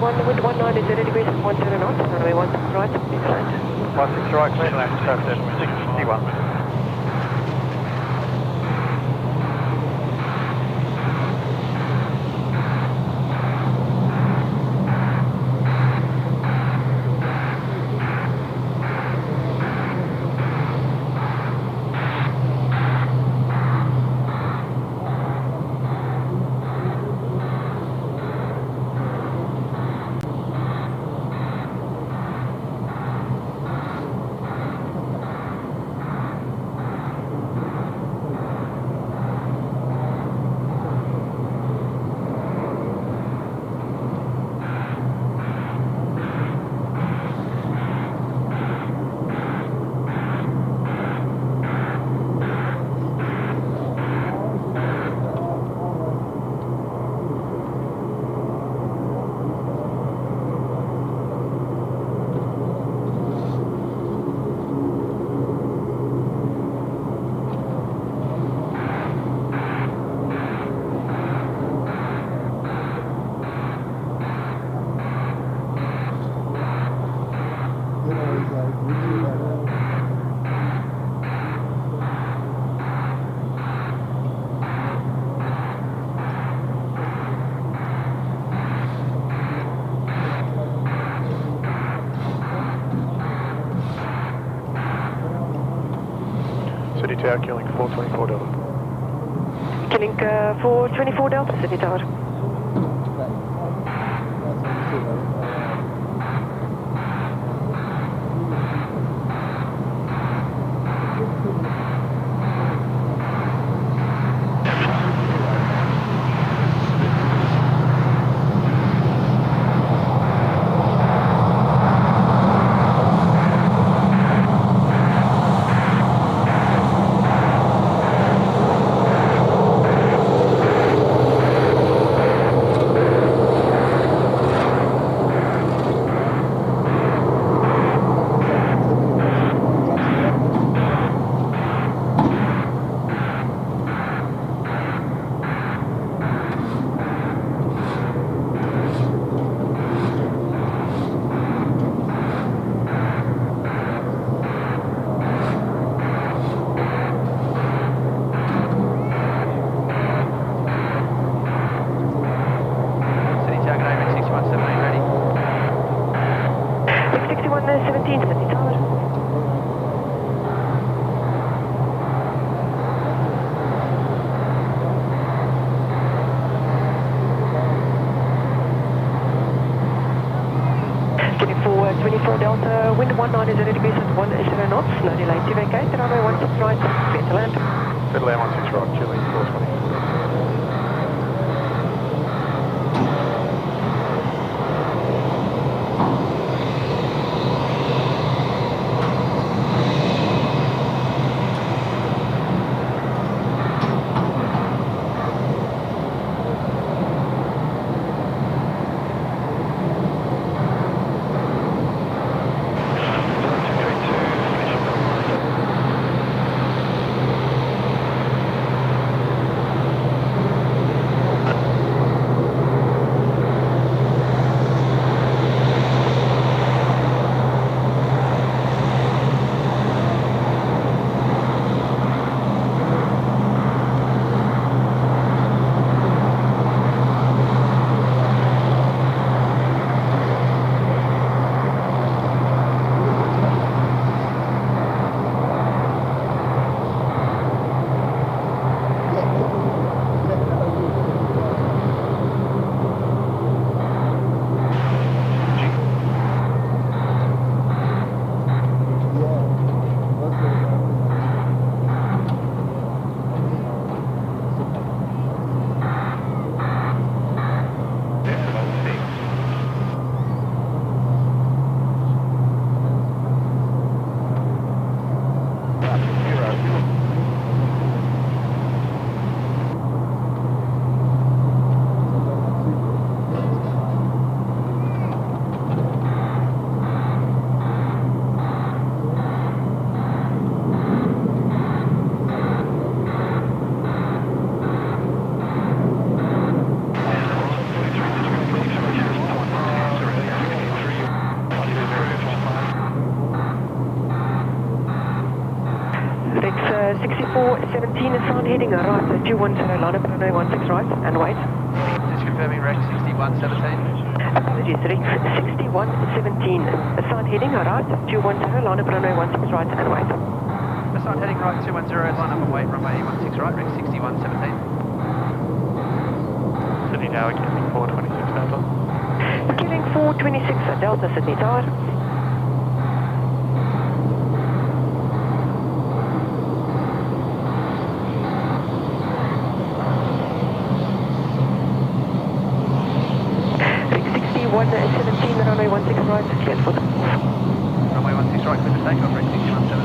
Wind 190 degrees and 1 knots, runway 16 right, please land. 16 right, clear to land, 651. City Tower, killing 424 Delta. Killing 424 Delta, City Tower. 17, Sydney Tower. For 24 Delta, wind 190 degrees at 10 knots, no delay to vacate, runway 16 right, clear to land. Clear to land 16 right, Chile 420. Rex 6417 is sound heading right, 210 line up runway 16 right, and wait. Just confirming Rex 6117. Apologies, Rex 6117 is sound heading right, 210 line up runway 16 right, and wait. Aside heading right 210, line up and wait, runway 16 right, Rex 6117. Sydney Tower, killing 426 Delta. Killing 426 Delta, Sydney Tower. Rex 6117, runway 16 right, cleared for takeoff. Runway 16 right, clear for takeoff, Rex 6117.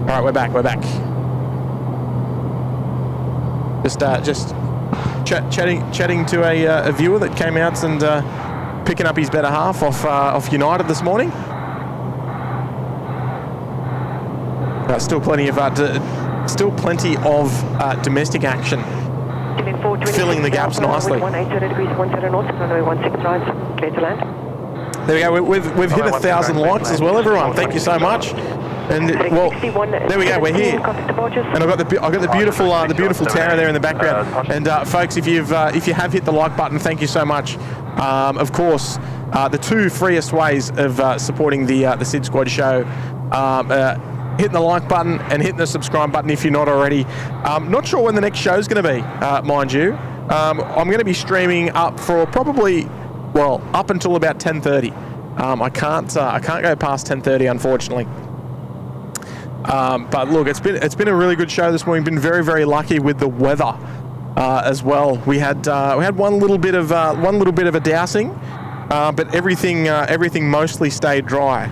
All right, we're back. Just chatting to a viewer that came out and picking up his better half off United this morning. Still plenty of domestic action, filling the gaps nicely. 180 degrees, 10 knots, runway 16 right, clear to land. There we go. We've hit 1,000 likes as well, everyone. Thank you so much. And well, there we go. We're here, and I've got the beautiful tower there in the background. And folks, if you have hit the like button, thank you so much. Of course, the two freest ways of supporting the SydSquad show, hitting the like button and hitting the subscribe button if you're not already. Not sure when the next show is going to be, mind you. I'm going to be streaming up for probably, well, up until about 10:30. I can't go past 10:30, unfortunately. But look, it's been a really good show this morning. Been very, very lucky with the weather as well. We had one little bit of a dousing but everything mostly stayed dry,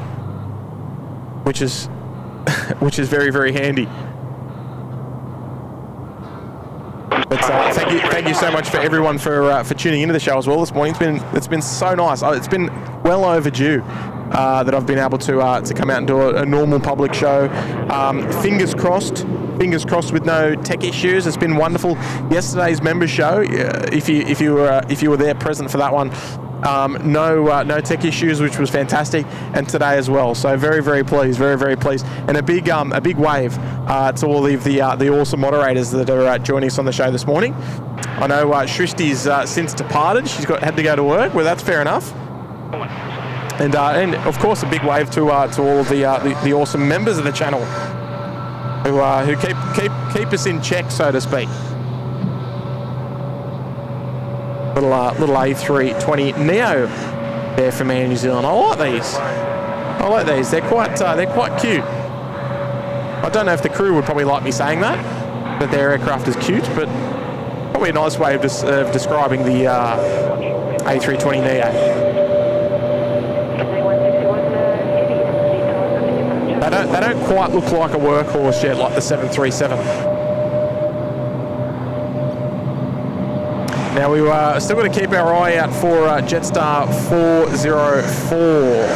which is which is very, very handy. But thank you so much for everyone for tuning into the show as well this morning. It's been so nice. It's been well overdue that I've been able to come out and do a normal public show. Fingers crossed with no tech issues. It's been wonderful. Yesterday's member show, if you were there present for that one, no tech issues, which was fantastic, and today as well. So very, very pleased, and a big wave to all of the awesome moderators that are joining us on the show this morning. I know Shristi's since departed. She's had to go to work. Well, that's fair enough. And of course a big wave to all of the awesome members of the channel who keep us in check, so to speak. Little A320 Neo there from Air New Zealand. I like these. They're quite cute. I don't know if the crew would probably like me saying that their aircraft is cute, but probably a nice way of describing the A320 Neo. They don't quite look like a workhorse yet, like the 737. Now we still got to keep our eye out for Jetstar 404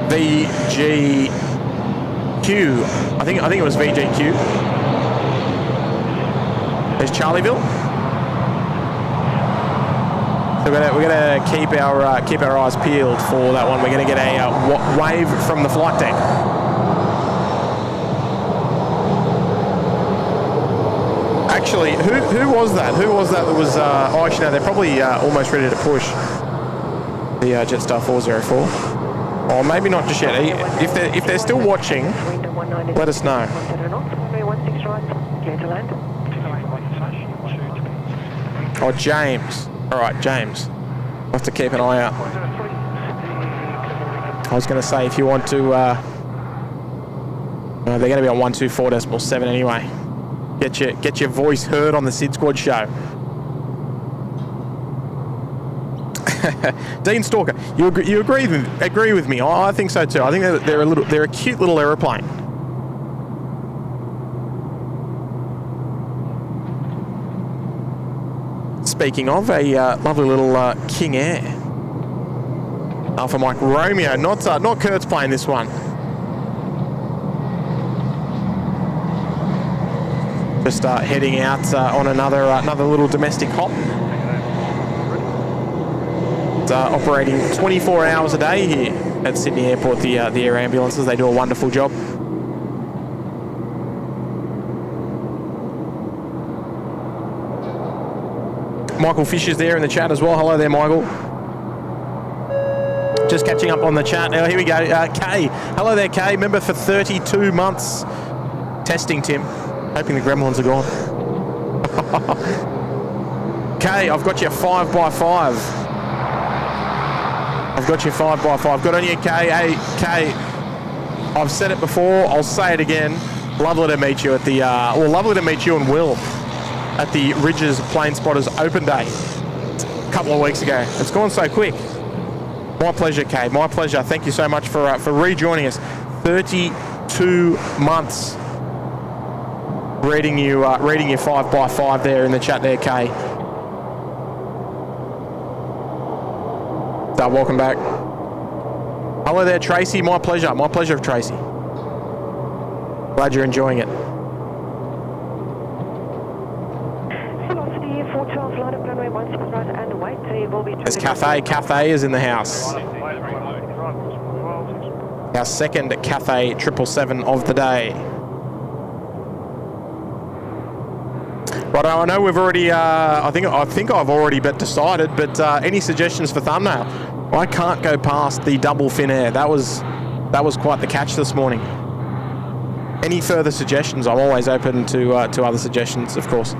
VGQ. I think it was VGQ. There's Charlieville. So we're gonna keep our eyes peeled for that one. We're gonna get a wave from the flight deck. Actually, who was that? Who was that was... oh, actually, no, they're probably almost ready to push the Jetstar 404. Or maybe not just yet. If they're still watching, let us know. Oh, James. All right, James. We'll have to keep an eye out. I was going to say, if you want to... they're going to be on 124.7 anyway. Get your voice heard on the SydSquad show. Dean Stalker, you agree with me? Oh, I think so too. I think they're a cute little aeroplane. Speaking of a lovely little King Air. Alpha Mike Romeo, not Kurt's plane this one. Just heading out on another little domestic hop. It's operating 24 hours a day here at Sydney Airport. The air ambulances, they do a wonderful job. Michael Fisher's there in the chat as well. Hello there, Michael. Just catching up on the chat now. Here we go. Kay. Hello there, Kay. Member for 32 months. Testing, Tim. Hoping the gremlins are gone. Kay, I've got you 5x5. I've got you 5x5. Good on you, Kay. Hey, Kay. I've said it before. I'll say it again. Lovely to meet you at the... lovely to meet you and Will at the Rydges Plane Spotters Open Day a couple of weeks ago. It's gone so quick. My pleasure, Kay. My pleasure. Thank you so much for rejoining us. 32 months. Reading you 5x5 there in the chat there, Kay. Welcome back. Hello there, Tracy. My pleasure. My pleasure, Tracy. Glad you're enjoying it. Velocity 412, line up runway 16 right and wait. There will be... There's Cathay. Cathay is in the house. Our second Cathay 777 of the day. Right, I know we've already, I think I've already decided, but any suggestions for thumbnail? I can't go past the double fin air. That was quite the catch this morning. Any further suggestions? I'm always open to other suggestions, of course.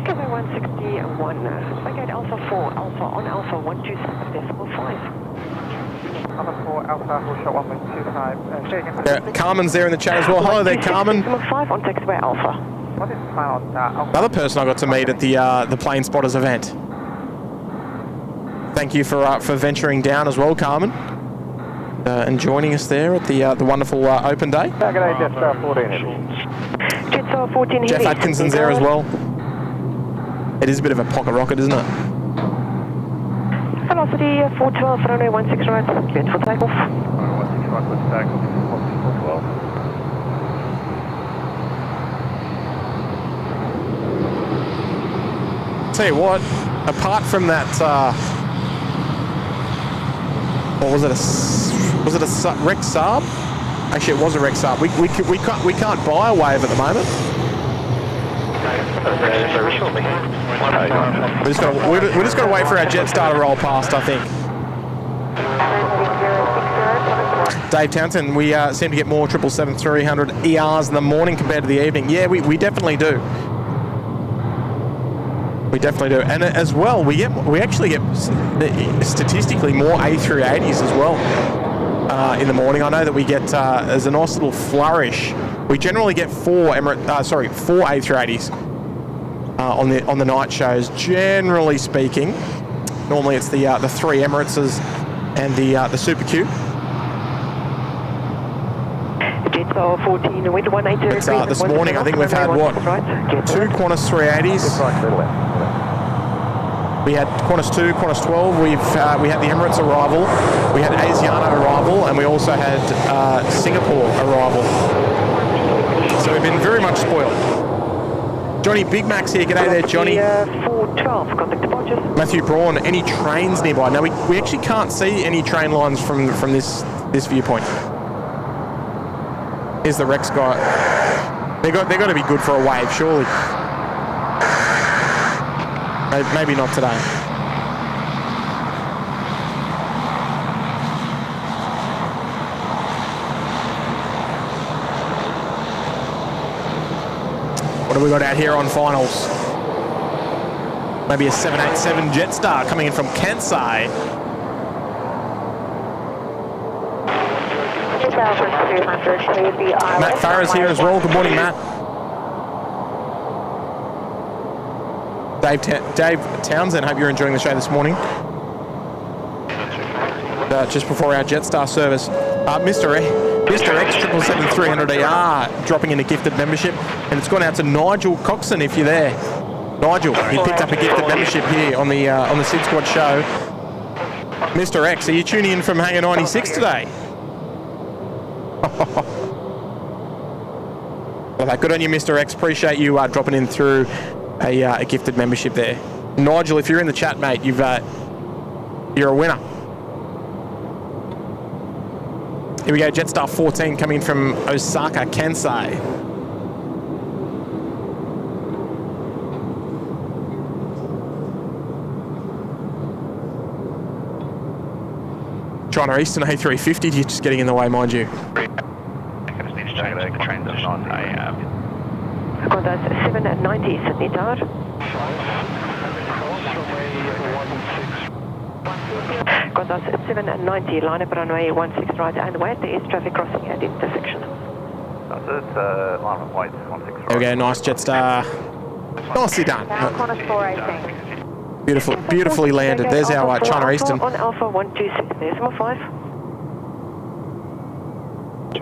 Cover 161, Spygate Alpha 4, Alpha on Alpha 127.5. Alpha 4, Alpha, hold shot 1.25. Carmen's there in the chat as well. Hello there, Carmen. 5 on taxiway Alpha. What is the plan on Alpha? Another person I got to meet at the Plane Spotters event. thank you for venturing down as well, Carmen, and joining us there at the wonderful open day. G'day, Jetstar 14 Heavy. Jetstar 14 Heavy. Jeff Atkinson's there as well. It is a bit of a pocket rocket, isn't it? Velocity 412, runway 16 right, cleared for takeoff. Runway 16 right, let's take off. 412. Tell you what, apart from that, what was it? Was it a Rex Saab? Actually, it was a Rex Saab. We can't buy a Wave at the moment. We're just gonna wait for our Jetstar to roll past, I think. Dave Townsend, we seem to get more 777-300 ERs in the morning compared to the evening. Yeah, we definitely do. We definitely do, and as well, we actually get statistically more A380s as well in the morning. I know that we get there's a nice little flourish. We generally get four A380s on the night shows. Generally speaking, normally it's the three Emirates and the Super Q. Jetstar 14 with 180. This morning, I think we've had what, two Qantas 380s. We had Qantas 2, Qantas 12. We had the Emirates arrival. We had Asiana arrival, and we also had Singapore arrival. So we've been very much spoiled. Johnny Big Mac's here. G'day there, Johnny. 412, contact departures. Matthew Braun, any trains nearby? No, we actually can't see any train lines from this viewpoint. Here's the Rex guy. They got to be good for a Wave, surely. Maybe not today. What have we got out here on finals? Maybe a 787 Jetstar coming in from Kansai. Matt Farrer's here as well. Good morning, Matt. Dave Townsend, hope you're enjoying the show this morning. Just before our Jetstar service, Mr. X 777-300ER dropping in a gifted membership, and it's gone out to Nigel Coxon if you're there. Nigel, he picked up a gifted membership here on the SydSquad show. Mr. X, are you tuning in from Hangar 96 today? Well, good on you, Mr. X. Appreciate you dropping in through a gifted membership there. Nigel, if you're in the chat, mate, you're a winner. Here we go, Jetstar 14 coming from Osaka, Kansai. China Eastern A350, you're just getting in the way, mind you. Qantas 790, Sydney Tower. Qantas 790, line up runway 16 right and wait. There is traffic crossing at intersection. That's it, line up wait 16 right. There we go, nice Jetstar. Nicely done. Qantas 418. Beautifully landed. There's our China Eastern. On Alpha 126, there's my 5.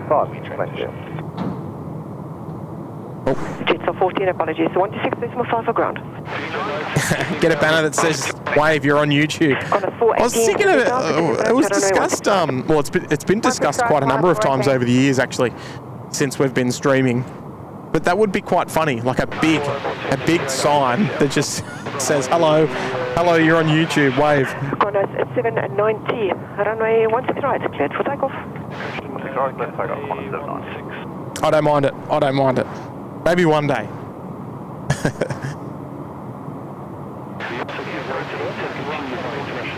5, thank you. Oh. Jetstar 14, apologies. 126, there's my 5 for ground. Get a banner that says "Wave, you're on YouTube." I was thinking of it. It was discussed. Well, it's been discussed quite a number of times over the years, actually, since we've been streaming. But that would be quite funny, like a big sign that just says "Hello, you're on YouTube." Wave. Qantas 790, runway 16 right, cleared for takeoff. 16 right, let's take off Qantas 796. I don't mind it. Maybe one day.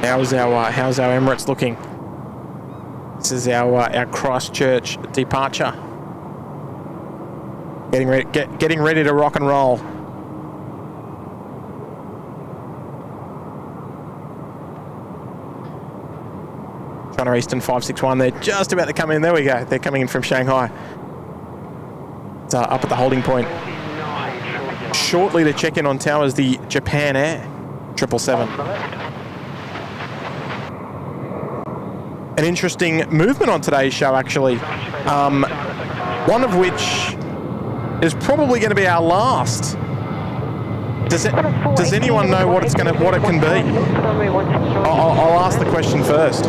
How's our Emirates looking? This is our Christchurch departure. Getting ready to rock and roll. China Eastern 561. They're just about to come in. There we go. They're coming in from Shanghai. It's up at the holding point. Shortly to check in on towers, the Japan Air 777. an interesting movement on today's show, actually. One of which is probably going to be our last. Does anyone know what it can be? I'll ask the question first.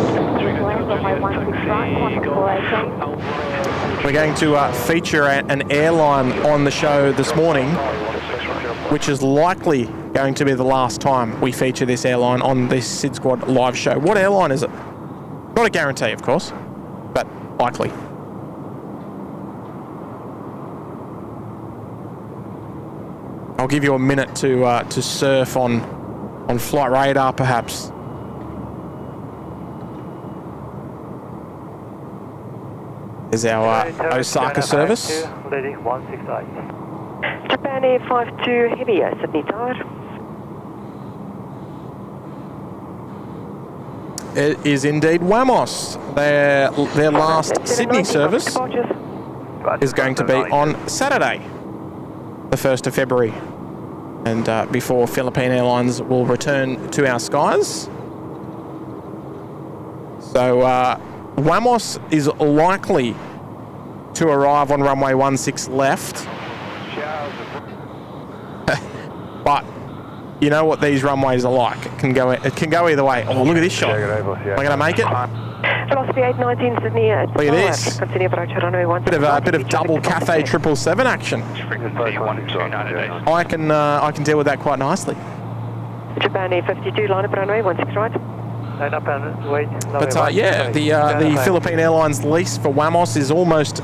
We're going to feature an airline on the show this morning, which is likely going to be the last time we feature this airline on this SydSquad live show. What airline is it? Not a guarantee, of course, but likely. I'll give you a minute to surf on flight radar, perhaps. Is our Osaka service. Lady 168. Japan A52 Heavy, Sydney Tower. It is indeed Wamos. Their last Sydney service is going to be on Saturday, the 1st of February. And before Philippine Airlines will return to our skies. So Wamos is likely to arrive on runway 16 left. But you know what these runways are like. It can go either way. Oh, look at this shot. Am I going to make it? Velocity 819 Sydney. Look at this. Continue approach at runway 16. Bit of double Cathay 777 action. I can deal with that quite nicely. Japan A52 line up runway 16 right. But yeah, the Philippine Airlines lease for Wamos is almost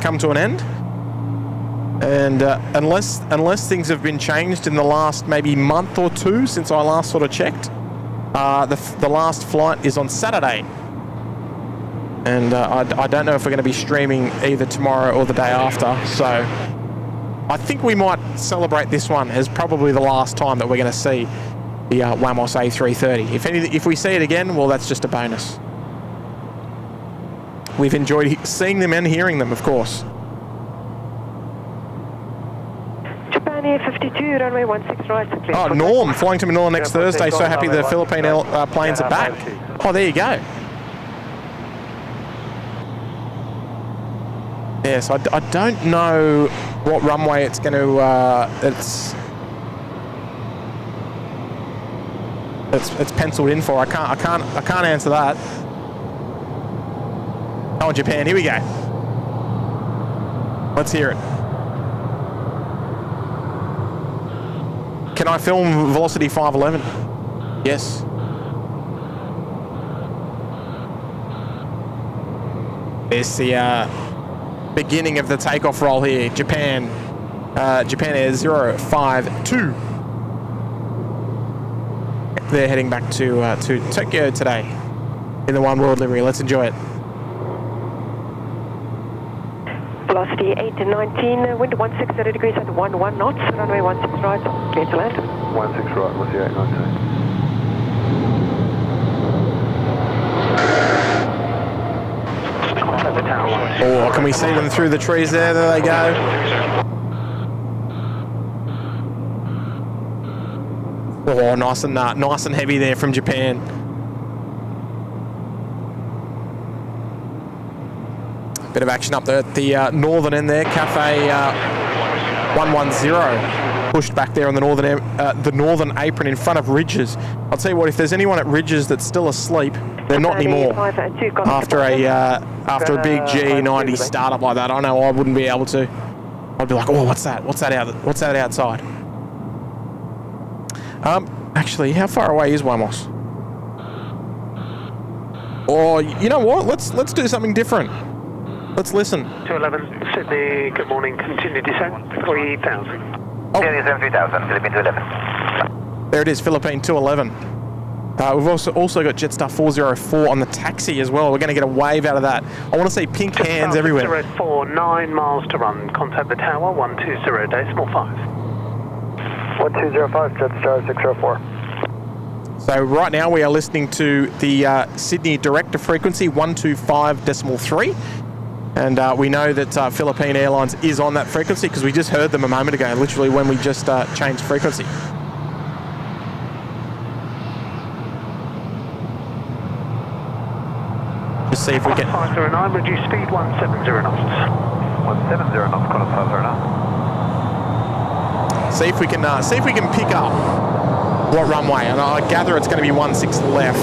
come to an end. And unless things have been changed in the last maybe month or two since I last sort of checked, the last flight is on Saturday. And I don't know if we're going to be streaming either tomorrow or the day after. So I think we might celebrate this one as probably the last time that we're going to see the Wamos A330. If we see it again, well, that's just a bonus. We've enjoyed seeing them and hearing them, of course. Japan A52, runway 16 right. Oh, Norm, flying to Manila next Thursday. So happy the Philippine planes are back. Oh, there you go. Yes, I don't know what runway it's going to. It's penciled in for. I can't answer that. Oh, Japan. Here we go. Let's hear it. Can I film velocity 511? Yes. There's the beginning of the takeoff roll here. Japan Air 052. They're heading back to Tokyo today in the One World livery. Let's enjoy it. Velocity 819, wind 160 degrees at 11 knots, runway 16 right, clear to land. 16 right, with the 819. Oh, can we see them through the trees there? There they go. Oh, nice and heavy there from Japan. Bit of action up there at the northern end there. Cathay 110 pushed back there on the northern apron in front of Rydges. I'll tell you what, if there's anyone at Rydges that's still asleep, they're not anymore. After a big G90 startup like that, I know I wouldn't be able to. I'd be like, oh, what's that? What's that outside? Actually, how far away is Wamos? Or you know what? Let's do something different. Let's listen. 211 Sydney. Good morning. Continue descent. 3000. Oh. 3000. Philippine 211. There it is, Philippine 211. We've also got Jetstar 404 on the taxi as well. We're going to get a wave out of that. I want to see pink hands everywhere. 04, 9 miles to run. Contact the tower, 120.5. 1205, Jetstar 604. So right now we are listening to the Sydney Director frequency 125.3. And we know that Philippine Airlines is on that frequency because we just heard them a moment ago, literally when we just changed frequency. Just see if we can. 509, reduce speed 170 knots. 170 knots, Connor 509. See if we can pick up what runway, and I gather it's going to be 16 left.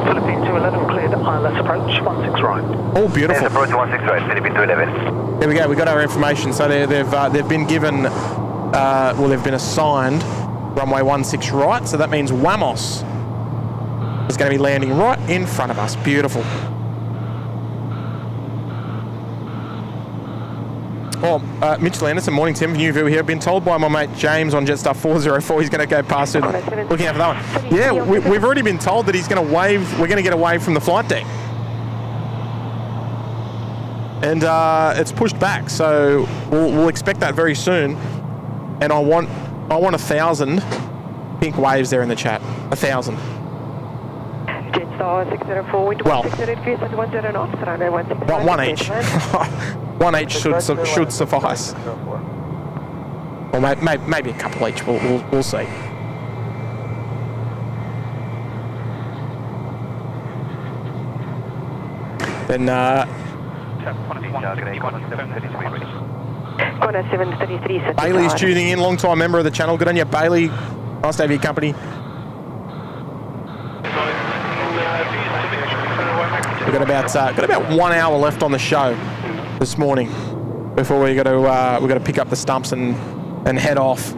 Philippine 211 cleared ILS approach 16 right. Oh, beautiful. Approach 16 right, Philippine 211. There we go. We got our information. So they've been given, they've been assigned runway 16 right. So that means Wamos is going to be landing right in front of us. Beautiful. Oh, Mitchell Anderson, morning Tim, new view here. Been told by my mate James on Jetstar 404 he's going to go past it. Looking out for that one. Yeah, we've already been told that he's going to wave. We're going to get a wave from the flight deck. And it's pushed back, so we'll expect that very soon. And I want 1,000 pink waves there in the chat. 1,000. Jetstar 604, wind Well, 160 degrees at 10 knots, runway 16 right. One each. One each should suffice. Or maybe a couple each. We'll see. Then Connor 733. Bailey's tuning in, long-time member of the channel. Good on you, Bailey. Nice to have your company. We've got about 1 hour left on the show this morning before we got to pick up the stumps and head off.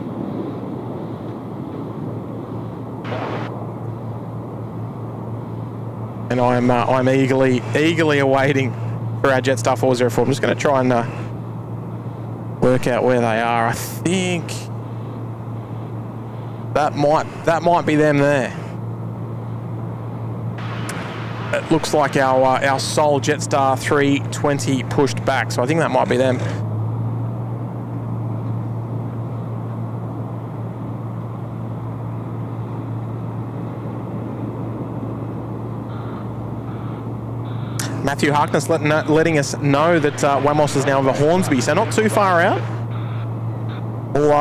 And I'm eagerly awaiting for our Jetstar 404. I'm just going to try and work out where they are. I think that might be them there. It looks like our sole Jetstar 320 pushed back, so I think that might be them. Matthew Harkness letting us know that Wamos is now over Hornsby, so not too far out.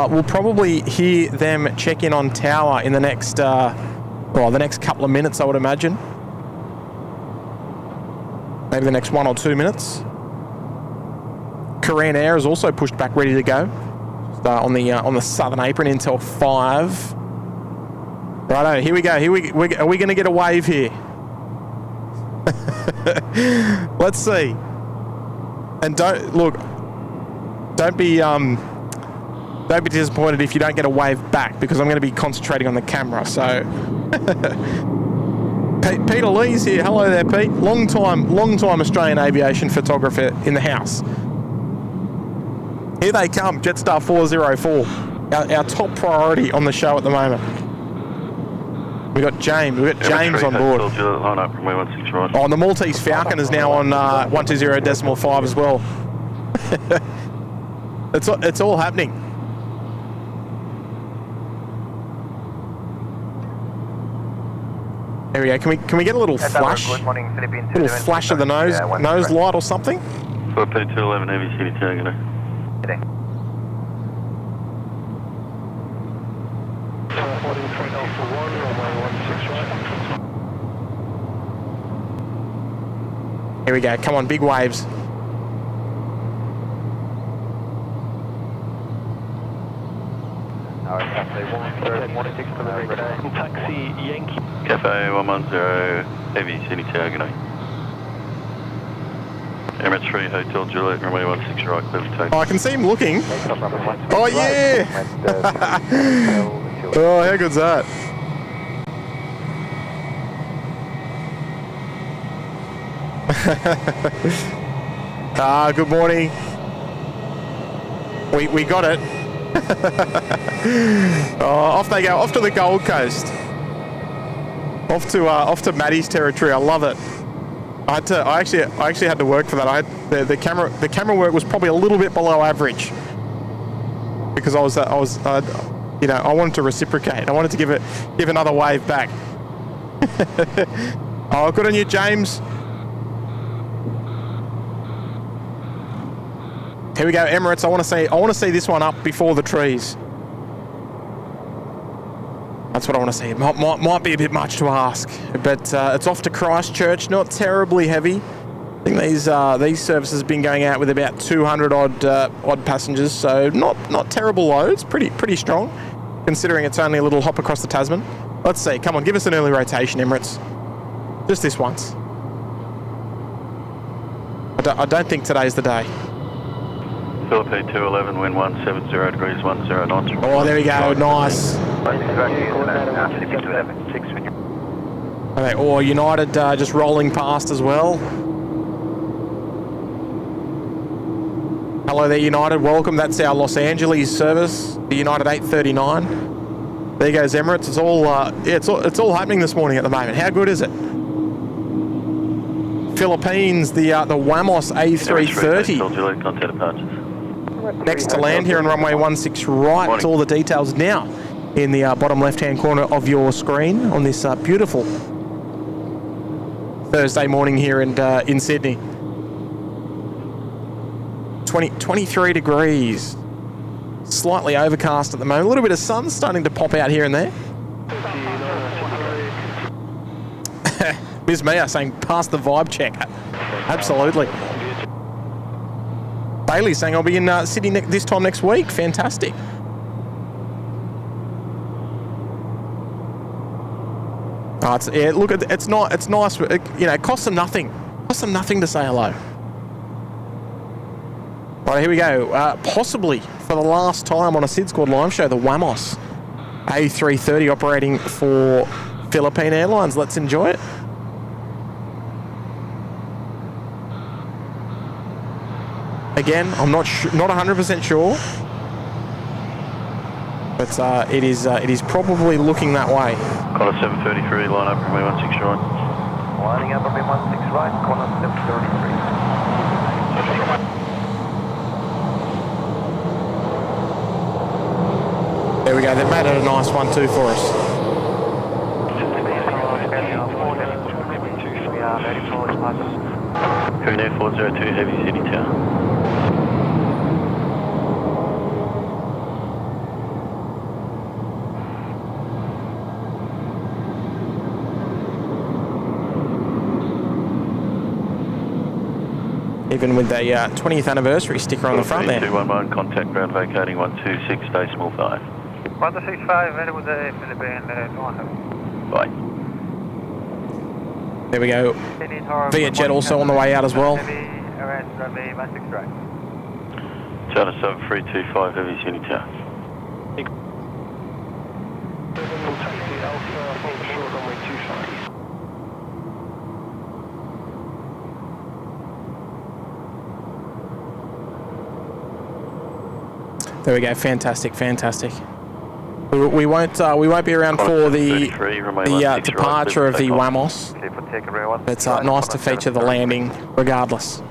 We'll probably hear them check in on tower in the next couple of minutes, I would imagine. Maybe the next 1 or 2 minutes. Korean Air is also pushed back, ready to go. Just, on the southern apron until 5. Righto, here we go. Are we going to get a wave here? Let's see. And don't be disappointed if you don't get a wave back, because I'm going to be concentrating on the camera. So Peter Lee's here. Hello there, Pete. Long time Australian aviation photographer in the house. Here they come, Jetstar 404. Our top priority on the show at the moment. We've got James on board. Oh, and the Maltese Falcon is now on 120.5 as well. It's all happening. There we go. Can we get a little flash? Good morning, Philippine A little flash of the nose light or something? 211 ABCD Tango. Here we go. Come on, big waves. Taxi Yankee. Cafe 110 ABCD Tango. Emirates 3 Hotel Juliet, runway 16 right, clear for take. Oh, I can see him looking. Oh, yeah! Oh, how good's that? Good morning. We got it. Off they go, off to the Gold Coast. Off to Maddie's territory. I love it. I actually had to work for that. The camera work was probably a little bit below average because I wanted to reciprocate. I wanted to give another wave back. Oh, good on you, James. Here we go, Emirates. I want to see this one up before the trees. That's what I want to see. It might be a bit much to ask, but it's off to Christchurch. Not terribly heavy. I think these services have been going out with about 200 odd passengers, so not terrible loads. Pretty strong, considering it's only a little hop across the Tasman. Let's see. Come on, give us an early rotation, Emirates. Just this once. I don't think today's the day. Philippine 211, wind 170 degrees, 10 knots. Oh, there we go. Nice. Okay, or United just rolling past as well. Hello there, United. Welcome. That's our Los Angeles service, the United 839. There goes Emirates. It's all happening this morning at the moment. How good is it? Philippines, the Wamos A330. Next to land here on runway 16 right. Morning. All the details now in the bottom left-hand corner of your screen on this beautiful Thursday morning here in Sydney. 23 degrees. Slightly overcast at the moment. A little bit of sun starting to pop out here and there. Ms. Mia saying, pass the vibe check. Absolutely. Bailey saying, I'll be in Sydney this time next week. Fantastic. Oh, it's nice. It costs them nothing. Costs them nothing to say hello. Right, here we go. Possibly for the last time on a SydSquad live show, the Wamos A330 operating for Philippine Airlines. Let's enjoy it. Again, I'm not 100% sure, but it is probably looking that way. Corner 733, line up, runway 16 right. Lining up, runway 16 right, corner 733. There we go. They've made it a nice one too for us. Korean Air 402, heavy Sydney Tower. Even with a 20th anniversary sticker on the front there. 211, contact ground vacating 126, decimal 5. 165, and with the Philippine Bye. There we go. Vietjet also on the way out as well. China 7325, heavy Sydney Tower. There we go. Fantastic. We won't be around for the departure of the Wamos. It's nice to feature the landing regardless.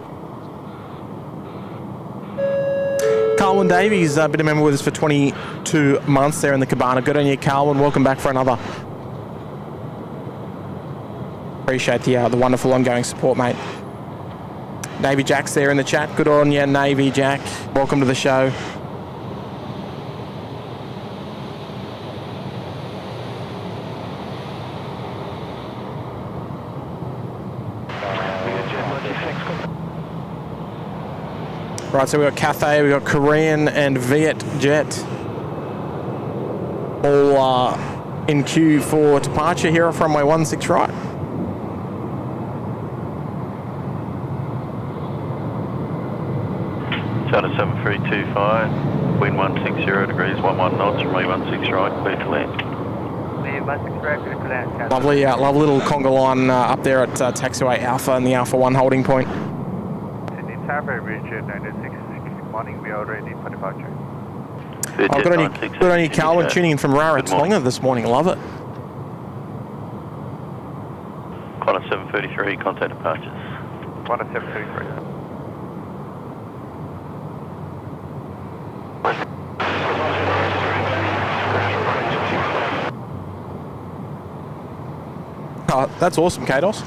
Carlin Davies, been a member with us for 22 months there in the cabana. Good on you, Carlin. Welcome back for another. Appreciate the wonderful ongoing support, mate. Navy Jack's there in the chat. Good on you, Navy Jack. Welcome to the show. Right, so we've got Cathay, we've got Korean and Vietjet all in queue for departure here off runway 16 right. China 7325, wind 160 degrees, 11 knots, runway 16 right, clear to land. Lovely little conga line up there at taxiway Alpha and the Alpha 1 holding point. Harbour Bridge 96, morning, we are ready for departure. Good on you, Carlin, tuning in from Rarotonga this morning. Love it. Corner 733, contact departures. Corner 733. Oh, that's awesome, Kados.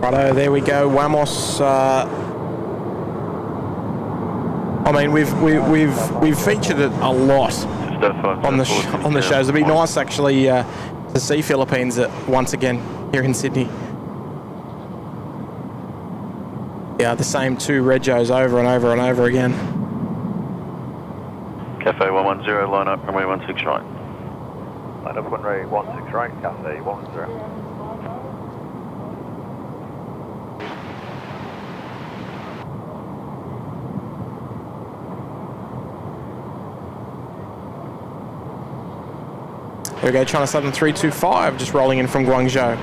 Righto, there we go. Wamos. I mean, we've featured it a lot on the shows. It'd be nice actually to see Philippines once again here in Sydney. Yeah, the same two Rydges over and over and over again. Cafe 110, line up, runway 16 right. Line up, runway 16 right, Cafe 110. There we go, China Southern 325, just rolling in from Guangzhou.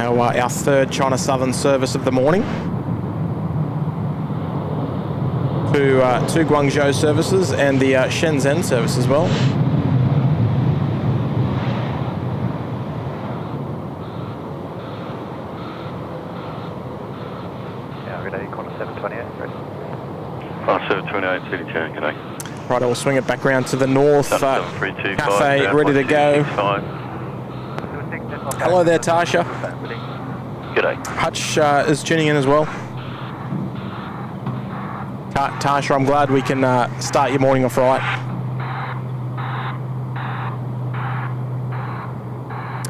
Our third China Southern service of the morning. Two Guangzhou services and the Shenzhen service as well. Yeah, good day, corner 728, ready. 728, CDT, good day. Right, we'll swing it back round to the north. Cafe ready to go. Hello there, Tasha. G'day. Hutch is tuning in as well. Tasha, I'm glad we can start your morning off right.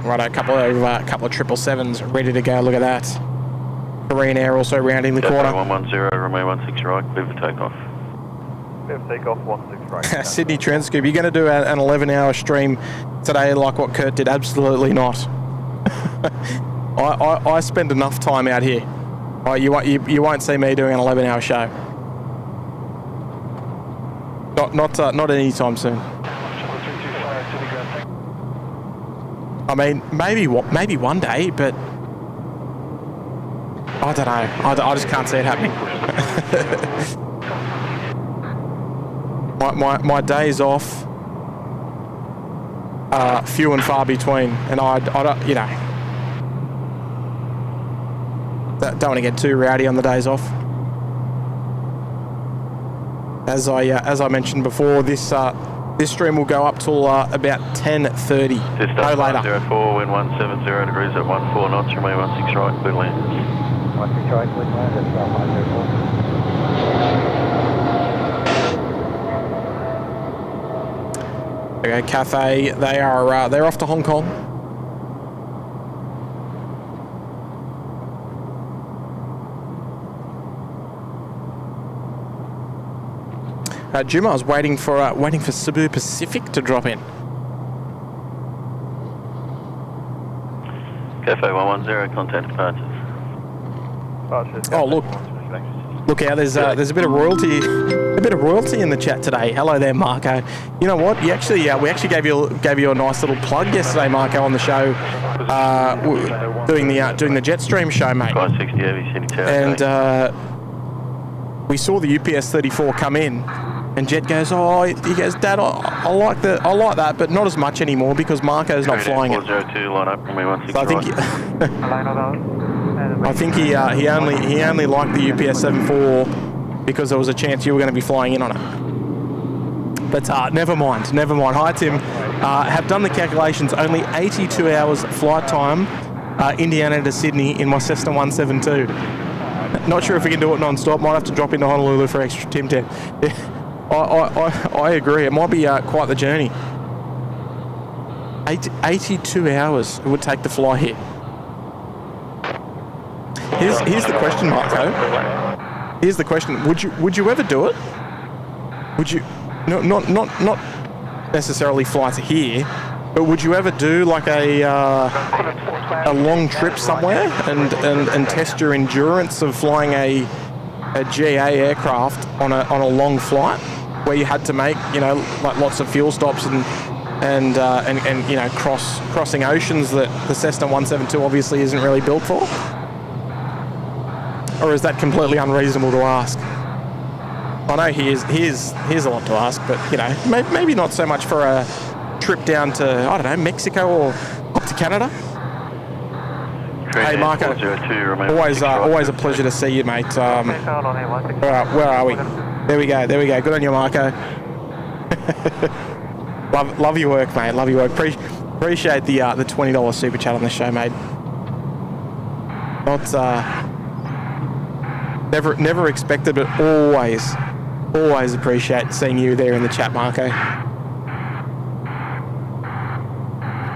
Right, a couple of 777s ready to go. Look at that. Korean Air also rounding the corner. 110, runway 16 right, clear for takeoff. Clear for takeoff, 16 right. Sydney Transcoop, you're going to do an 11-hour stream today like what Kurt did? Absolutely not. I spend enough time out here. You won't see me doing an 11-hour show. Not anytime soon. I mean, maybe one day, but I don't know. I just can't see it happening. my days off are few and far between, and I don't, you know, don't want to get too rowdy on the days off. As I mentioned before, this stream will go up till about 10:30. No later. 04, wind 170 degrees at 14 knots, runway 16 right, clear land. 16 right, clear land, that's 504. Okay, Cafe, they're off to Hong Kong. Jim, I was waiting for Cebu Pacific to drop in. Cafe 110, contact departures. Oh look out! There's a bit of royalty in the chat today. Hello there, Marco. You know what? We actually gave you a nice little plug yesterday, Marco, on the show, doing the Jetstream show, mate. 560 heavy, Sydney Tower. And we saw the UPS 34 come in. And Jet goes, he goes, Dad, I like that, but not as much anymore because Marco's not flying it. 402, line up, runway 16 So I think he only liked the UPS 74 because there was a chance you were going to be flying in on it. But never mind. Hi, Tim. Have done the calculations. Only 82 hours flight time, Indiana to Sydney in my Cessna 172. Not sure if we can do it non-stop. Might have to drop into Honolulu for extra Tim 10. Yeah. I agree. It might be quite the journey. 82 hours it would take to fly here. Here's the question, Marco. Here's the question: Would you ever do it? Would you? No, not necessarily fly to here, but would you ever do like a long trip somewhere and test your endurance of flying a GA aircraft on a long flight where you had to make, you know, like lots of fuel stops and you know, crossing oceans that the Cessna 172 obviously isn't really built for? Or is that completely unreasonable to ask? I know here's a lot to ask, but you know, maybe not so much for a trip down to, I don't know, Mexico or up to Canada. Hey Marco, always a pleasure to see you, mate. Where are we? There we go. Good on you, Marco. love your work, mate. Love your work. Appreciate the $20 super chat on the show, mate. Not never expected, but always appreciate seeing you there in the chat, Marco.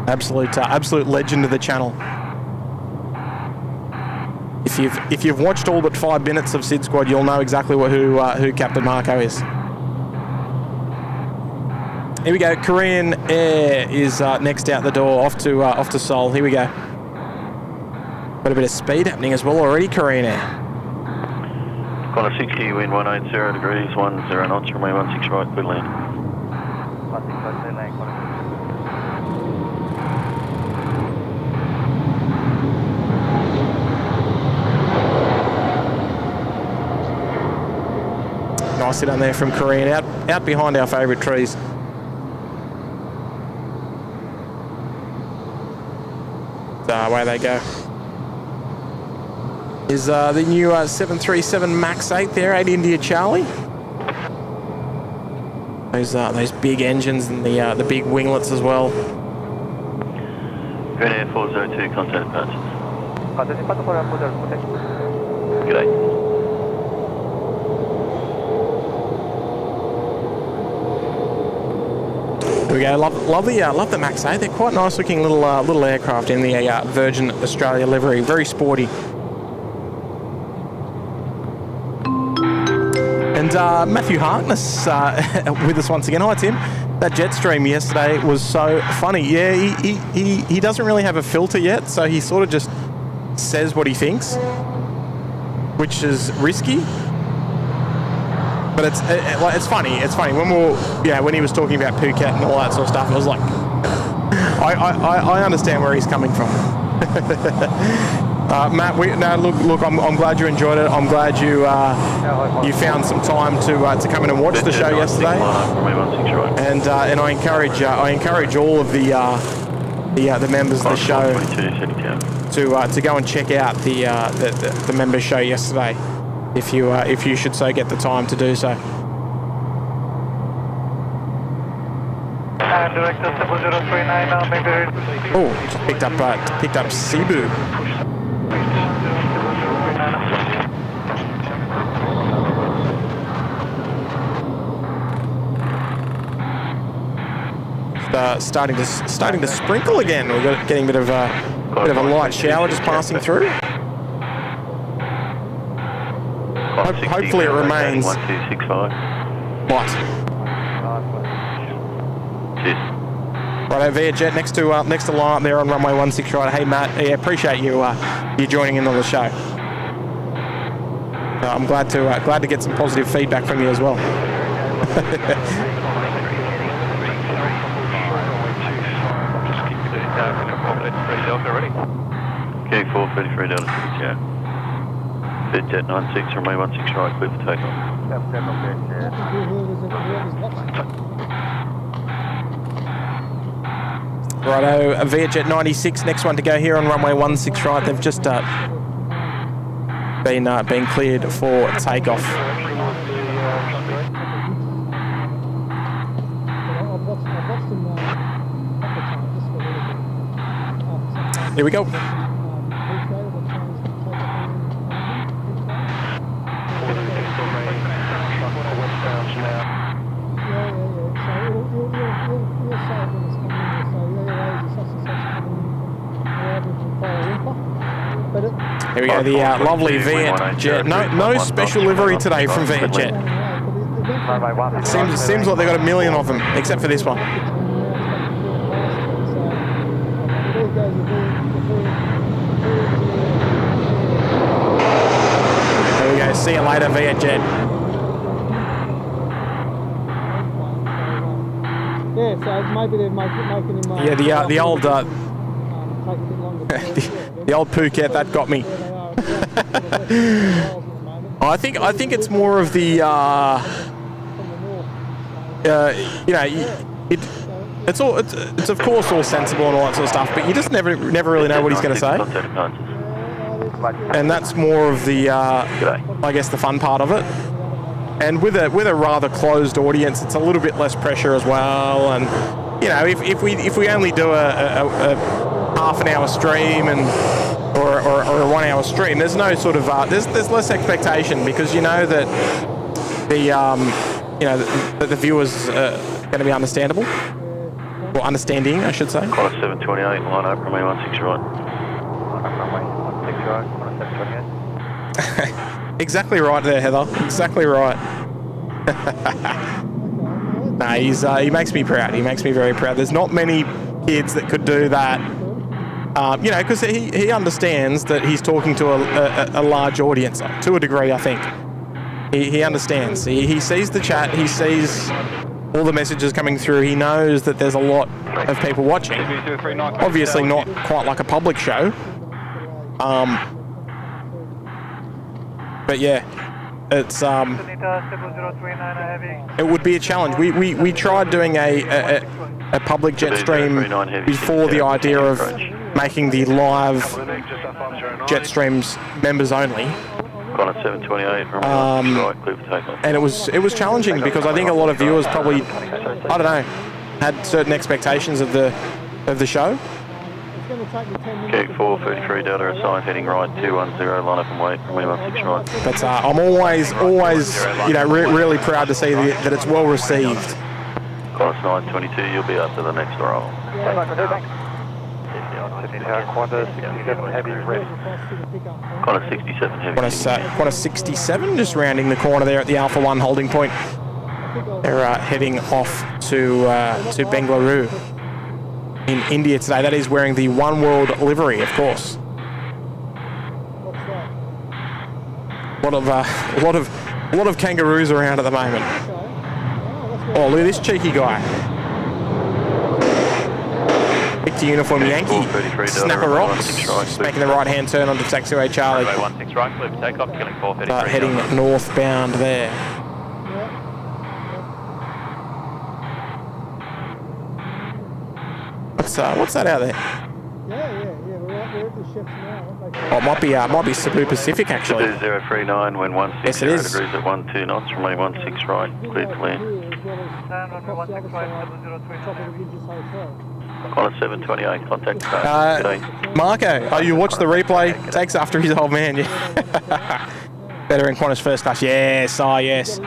Absolute legend of the channel. If you've watched all but 5 minutes of SydSquad, you'll know exactly who Captain Marco is. Here we go. Korean Air is next out the door, off to Seoul. Here we go. Got a bit of speed happening as well already. Korean Air. Qantas 60, wind 180 degrees, 10 knots, runway 16 right, good land. 16 right, clear land, Qantas. Nicely done there from Korean, out behind our favourite trees. Away they go. Is the new 737 MAX 8 there, 8 India Charlie. Those big engines and the big winglets as well. Grand Air 402, contact departures. G'day. Here we go. Love the MAX 8. They're quite nice looking little aircraft in the Virgin Australia livery. Very sporty. And Matthew Harkness with us once again. Hi Tim. That jet stream yesterday was so funny. Yeah, he doesn't really have a filter yet, so he sort of just says what he thinks, which is risky. But it's funny. It's funny when he was talking about Phuket and all that sort of stuff. It was like, I understand where he's coming from. Matt, look. I'm glad you enjoyed it. I'm glad you found some time to come in and watch the show yesterday. And I encourage all of the members of the show to go and check out the member show yesterday. If you should so get the time to do so. Oh, just picked up Cebu. Starting to sprinkle again. We're getting a bit of a light shower just passing through. Hopefully it remains. 1265. What? Cheers. Right over here, Jet, next to line up there on runway 16 right. Hey Matt, yeah, appreciate you joining in on the show. I'm glad to get some positive feedback from you as well. Okay, 433 Delta, yeah. Jet 96, runway 16 right, clear for takeoff. Righto, Vietjet 96, next one to go here on runway 16 right. They've just been cleared for takeoff. Here we go. Here we go, the lovely Vietjet. No special livery today from Vietjet. Seems like they've got a million of them, except for this one. There we go, see you later, Vietjet. Yeah, so maybe they're making him... Yeah, the old... the old Phuket, that got me. I think it's more of the it's of course all sensible and all that sort of stuff, but you just never really know what he's going to say, and that's more of the I guess the fun part of it. And with a rather closed audience, it's a little bit less pressure as well. And you know, if we only do a half an hour stream or or a 1 hour stream, there's no sort of there's less expectation because you know that the that the viewers are going to be understandable or understanding, I should say. Qantas 728, line up, runway 16 right. Runway 16 right, Qantas 728. Exactly right there, Heather. Exactly right. No, he makes me proud. He makes me very proud. There's not many kids that could do that. Because he understands that he's talking to a large audience, to a degree, I think. He understands. He sees the chat. He sees all the messages coming through. He knows that there's a lot of people watching. Obviously not quite like a public show. But yeah, it's it would be a challenge. We tried doing a public jet stream before the idea of making the live jet streams members only. Qantas 728, runway right, clear for takeoff. And it was challenging because I think a lot of viewers probably, I don't know, had certain expectations of the show. Kick 433 Delta assigned, heading right 210, line up and wait, runway 16 right. But I'm always really proud to see that it's well received. Qantas 922, you'll be up to the next roll. Qantas 67 heavy ready. Qantas 67 heavy. Qantas 67, just rounding the corner there at the Alpha 1 holding point. They're heading off to Bengaluru in India today. That is wearing the One World livery, of course. A lot of kangaroos around at the moment. Oh, look at this cheeky guy. Victor uniform Yankee, snapper rocks, just making the right-hand turn onto taxiway Charlie. 16 right, clear for takeoff, killing 433. Heading northbound there. What's that out there? Yeah. We're at the ships now. Oh, it might be Cebu Pacific actually. Cebu 039, wind 160 yes, it is. degrees at 12 knots, runway 16 right, clear to land. Qantas 728, contact today. Marco, you watch the replay, takes after his old man. Yeah. Better in Qantas first class. Yes, yes.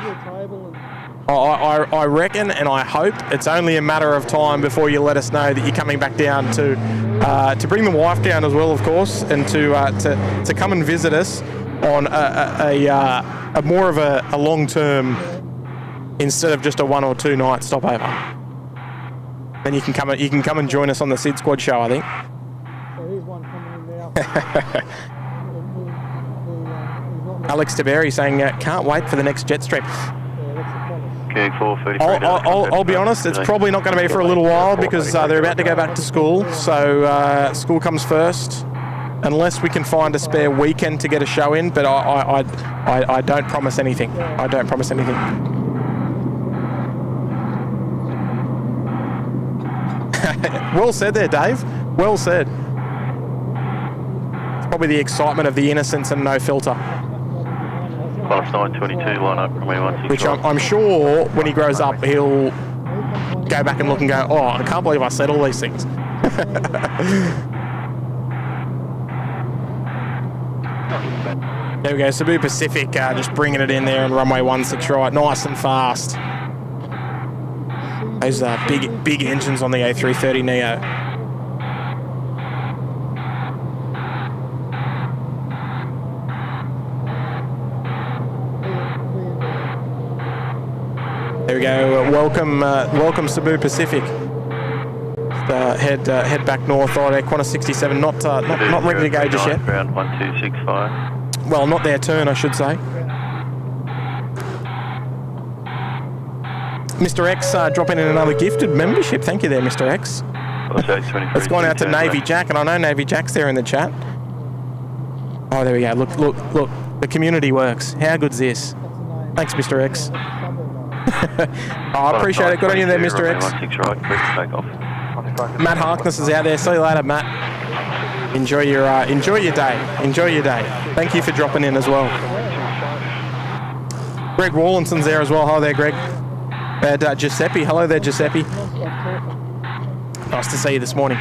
I reckon and I hope it's only a matter of time before you let us know that you're coming back down to bring the wife down as well, of course, and to come and visit us on a more of a long term instead of just a 1 or 2 night stopover. Then you can come and join us on the SydSquad show, I think. There is one coming in now. Alex Taberry saying can't wait for the next jet stream. I'll be honest, it's probably not going to be for a little while because they're about to go back to school. So school comes first, unless we can find a spare weekend to get a show in. But I don't promise anything. I don't promise anything. Well said there, Dave. Well said. It's probably the excitement of the innocence and no filter. Qantas 922, line up, runway 16 which right. I'm sure when he grows up, he'll go back and look and go, oh, I can't believe I said all these things. There we go, Cebu Pacific just bringing it in there on runway 16 right, nice and fast. Those big engines on the A330 Neo. There we go. Welcome Cebu Pacific. Head back north. Oh, Qantas 67 not ready to go just yet. Ground 1265. Well, not their turn, I should say. Mr. X dropping in another gifted membership. Thank you there, Mr. X. It's gone out to Navy Jack, and I know Navy Jack's there in the chat. Oh, there we go. Look. The community works. How good's this? Thanks, Mr. X. I appreciate it. Good on you there, Mr. X. Matt Harkness is out there. See you later, Matt. Enjoy your day. Enjoy your day. Thank you for dropping in as well. Greg Wallinson's there as well. Hi there, Greg. Giuseppe. Hello there, Giuseppe. Nice to see you this morning.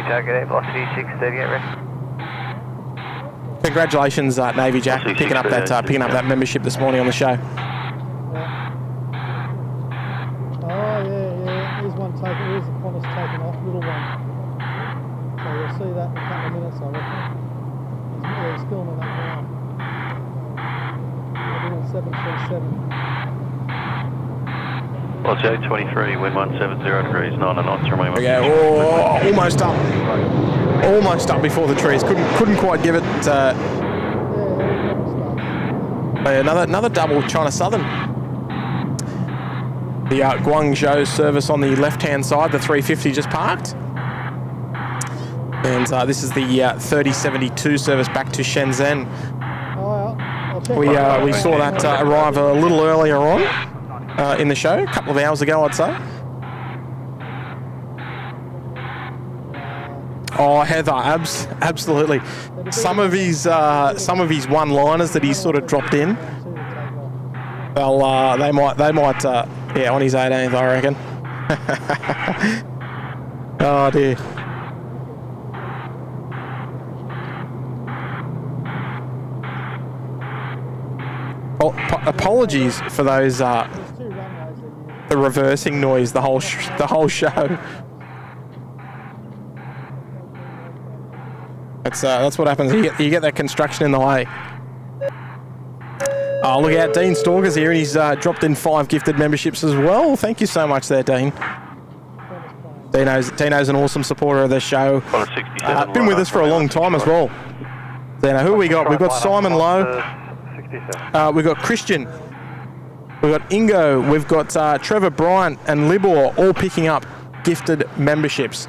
target, velocity 638 ready. Congratulations, Navy Jack, picking up that membership this morning on the show. Here's one taken. Here's the Qantas taken off, little one. So you'll see that in a couple of minutes, I reckon. He's filming that now. Little 737. Velocity 823, wind 170 degrees, 9 knots, remain. Yeah, almost up before the trees. Couldn't quite give it. Another double China Southern. The Guangzhou service on the left-hand side, the 350 just parked. And this is the 3072 service back to Shenzhen. We saw that arrive a little earlier on in the show, a couple of hours ago, I'd say. Oh, Heather, absolutely. Some of his one-liners that he's sort of dropped in. Well, they might, on his 18th, I reckon. Oh dear. Apologies for those the reversing noise the whole show. That's what happens. You get that construction in the way. Oh, look out, Dean Stalker's here, and he's dropped in 5 gifted memberships as well. Thank you so much there, Dean. Dino's an awesome supporter of the show. Been with us for a long time as well. Dino, who we got? We've got Simon Lowe. We've got Christian. We've got Ingo. We've got Trevor Bryant and Libor all picking up gifted memberships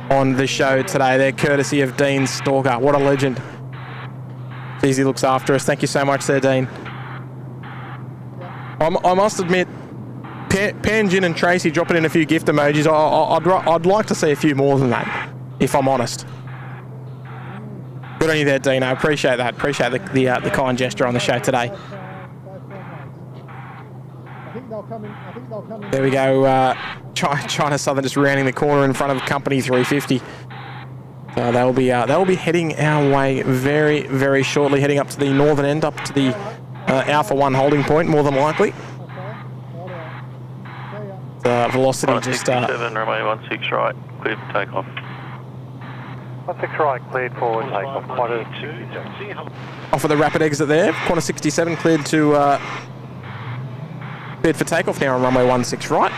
on the show today. They're courtesy of Dean Stalker. What a legend. Jeez, he looks after us. Thank you so much there, Dean. I must admit, Panjin and Tracy dropping in a few gift emojis. I'd like to see a few more than that, if I'm honest. Good on you there, Dino. Appreciate that. Appreciate the kind gesture on the show today. There we go. China Southern just rounding the corner in front of Company 350. They'll be heading our way very, very shortly, heading up to the northern end, up to the Alpha 1 holding point, more than likely. Velocity just... 7, remain 16 right, cleared for takeoff. 16 right, cleared for takeoff, Qantas 67. Off of the rapid exit there, Qantas 67 cleared for takeoff now on runway 16 right.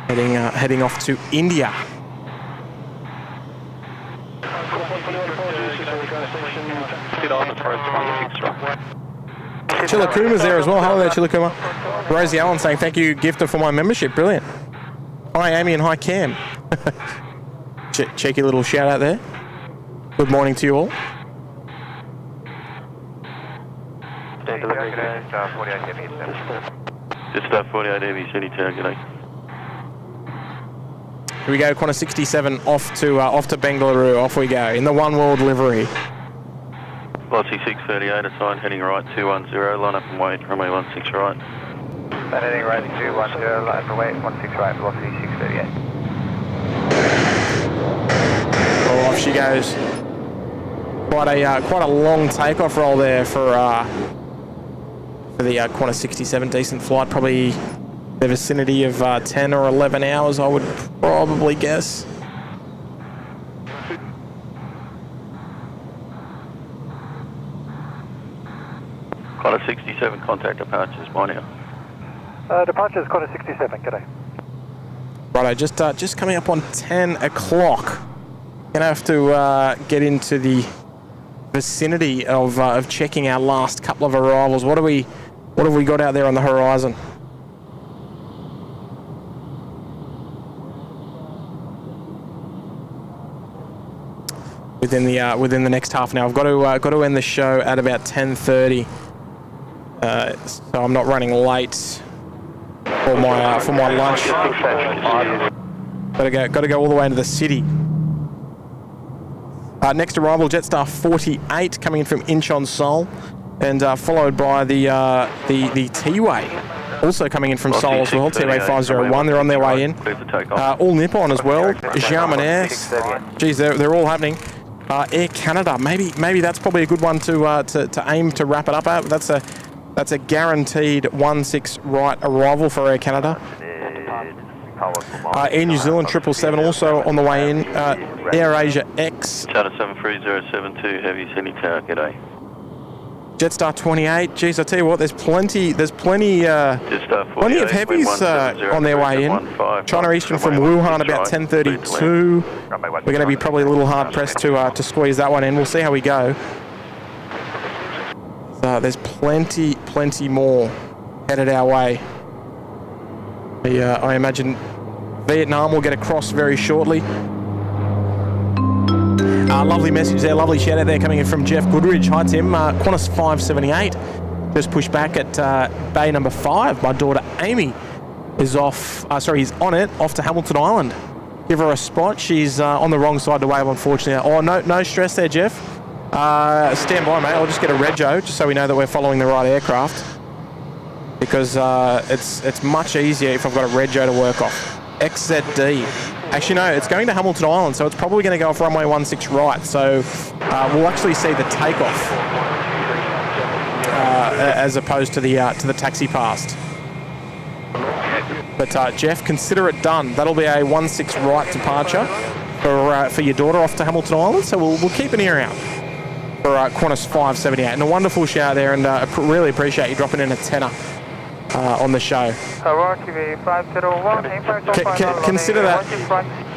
Heading off to India. Chilakuma's there as well. Hello there, Chilakuma. Rosie Allen saying, thank you, gifter, for my membership. Brilliant. Hi, Amy, and hi, Cam. Cheeky little shout out there. Good morning to you all. Just 48 Heavy City target. Here we go, Qantas 67 off to Bengaluru. Off we go in the One World livery. Velocity 638 assigned, heading right 210, line up and wait, runway 16 right. Heading right 210, line up and wait, 16 right, velocity 638. Oh, off she goes. Quite a long takeoff roll there for the Qantas 67. Decent flight, probably the vicinity of 10 or 11 hours, I would probably guess. Qantas 67, contact departures by now. Departures, Qantas 67, g'day. Righto, just coming up on 10 o'clock. Gonna have to get into the vicinity of checking our last couple of arrivals. What have we got out there on the horizon? Within the next half an hour, I've got to end the show at about 10:30. So I'm not running late for my lunch. Got to go all the way into the city. Next arrival, Jetstar 48 coming in from Incheon, Seoul, and followed by the T-Way Also coming in from Seoul as well, TWA501, they're on their way in. All Nippon as well, Xiamen. Geez, they're all happening. Air Canada, maybe that's probably a good one to aim to wrap it up at. That's a guaranteed 16 right arrival for Air Canada. Air New Zealand 777 also on the way in. Air Asia X. Charter 73072, heavy Sydney Tower, g'day. Jetstar 28. Geez, I tell you what, there's plenty of heavies on their way in. China Eastern from Wuhan about 10:32. We're going to be probably a little hard pressed to squeeze that one in. We'll see how we go. There's plenty more headed our way. I imagine Vietnam will get across very shortly. Lovely message there, lovely shout out there coming in from Jeff Goodridge. Hi Tim, Qantas 578 just pushed back at bay number 5. My daughter Amy is off, he's on it, off to Hamilton Island. Give her a spot. She's on the wrong side of the wave, unfortunately. Oh, no stress there, Jeff. Stand by, mate. I'll just get a rego just so we know that we're following the right aircraft. Because it's much easier if I've got a rego to work off. XZD. Actually, no, it's going to Hamilton Island, so it's probably going to go off runway 16 right. So we'll actually see the takeoff as opposed to the taxi past. But Jeff, consider it done. That'll be a 16 right departure for your daughter off to Hamilton Island. So we'll keep an ear out for Qantas 578. And a wonderful shout there, and really appreciate you dropping in a tenner on the show. Consider that.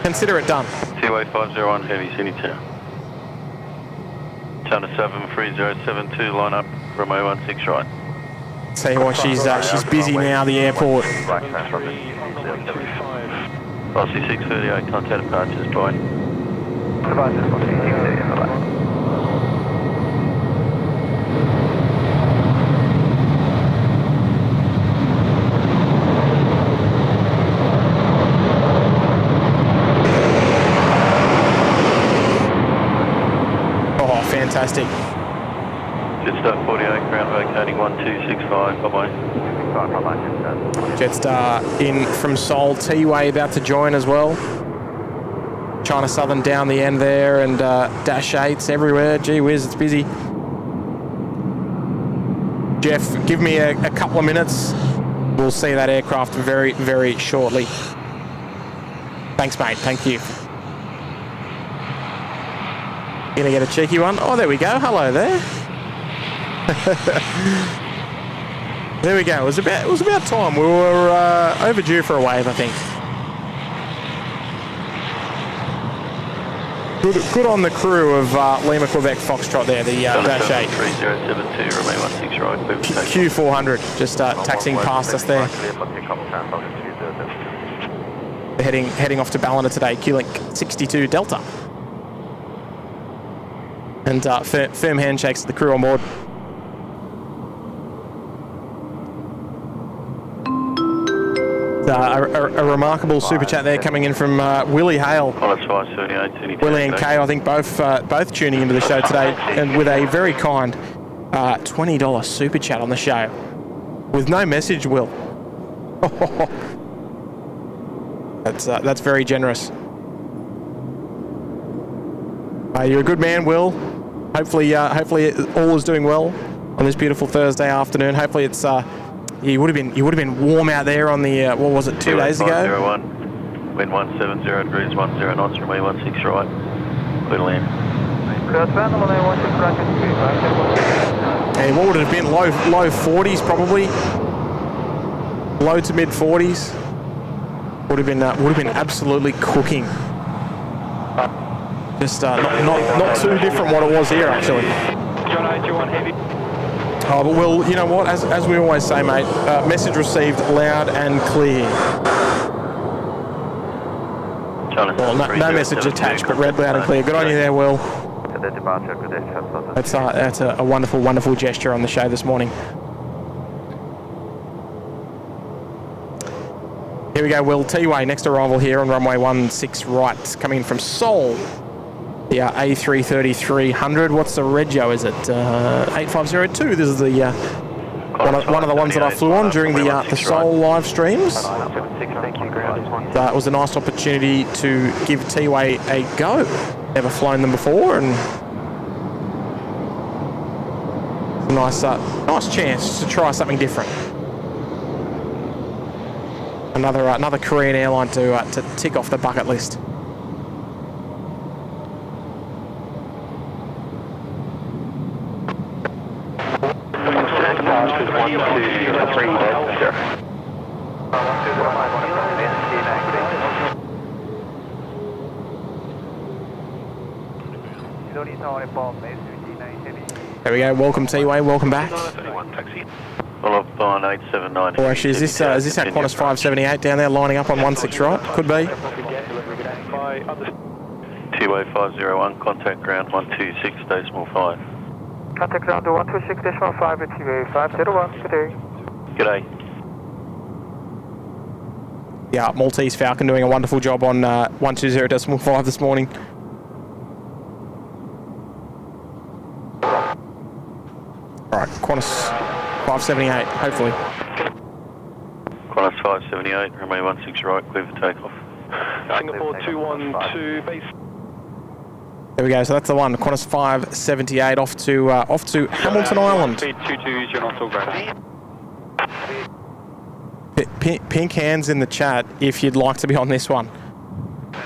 Consider it done. TWA501 heavy Sydney Tower. China 73072 line up runway 16 right. Tell you what, she's busy now, the airport. Velocity 638, contact departures, Boeing. Fantastic. Jetstar 48, ground vacating 1265, bye-bye. Jetstar in from Seoul, T-Way about to join as well. China Southern down the end there, and Dash 8s everywhere. Gee whiz, it's busy. Jeff, give me a couple of minutes. We'll see that aircraft very, very shortly. Thanks, mate. Thank you. Gonna get a cheeky one. Oh, there we go. Hello there. There we go. It was about time. We were overdue for a wave, I think. Good on the crew of Lima Quebec Foxtrot there, the Dash 8. 3072, remain 16 right. Q400 just taxiing past us there. They're heading off to Ballina today. Q-Link 62 Delta. And firm handshakes to the crew on board. A remarkable super chat there coming in from Willie Hale. Willie and Kay, I think both tuning into the show today, and with a very kind $20 super chat on the show. With no message, Will. That's very generous. You're a good man, Will. Hopefully all is doing well on this beautiful Thursday afternoon. Hopefully it's you would have been warm out there on the what was it, 2 days ago? 01. Wind 170 degrees, 10 knots from me, 16 right. Clear to land. And what would it have been? Low 40s probably. Low to mid 40s. Would have been absolutely cooking. Just not too different what it was here, actually. John 81 heavy. Oh, but Will, you know what? As we always say, mate, message received loud and clear. Well, no message attached, but read loud and clear. Good on you there, Will. That's a wonderful, wonderful gesture on the show this morning. Here we go, Will. T-Way, next arrival here on runway 16 right, coming in from Seoul. The A330 300. What's the rego? Is it 8502? This is the One of the ones that I flew on during the Seoul live streams. That was a nice opportunity to give T-Way a go. Never flown them before, and it's a nice chance to try something different. Another Korean airline to tick off the bucket list. There we go. Welcome T-Way. Welcome back. Well, up on 879. Or actually, is this our Qantas 578 down there lining up on 16 right? Could be. T-Way 501, contact ground 126.5. Contact ground 126.5 with T-Way 501. Good day. G'day. Yeah, Maltese Falcon doing a wonderful job on 120.5 this morning. Alright, Qantas 578, hopefully. Qantas 578, runway 16 right, clear for takeoff. Singapore 212 base. There we go, so that's the one, Qantas 578 off to Hamilton Island. Pink hands in the chat if you'd like to be on this one.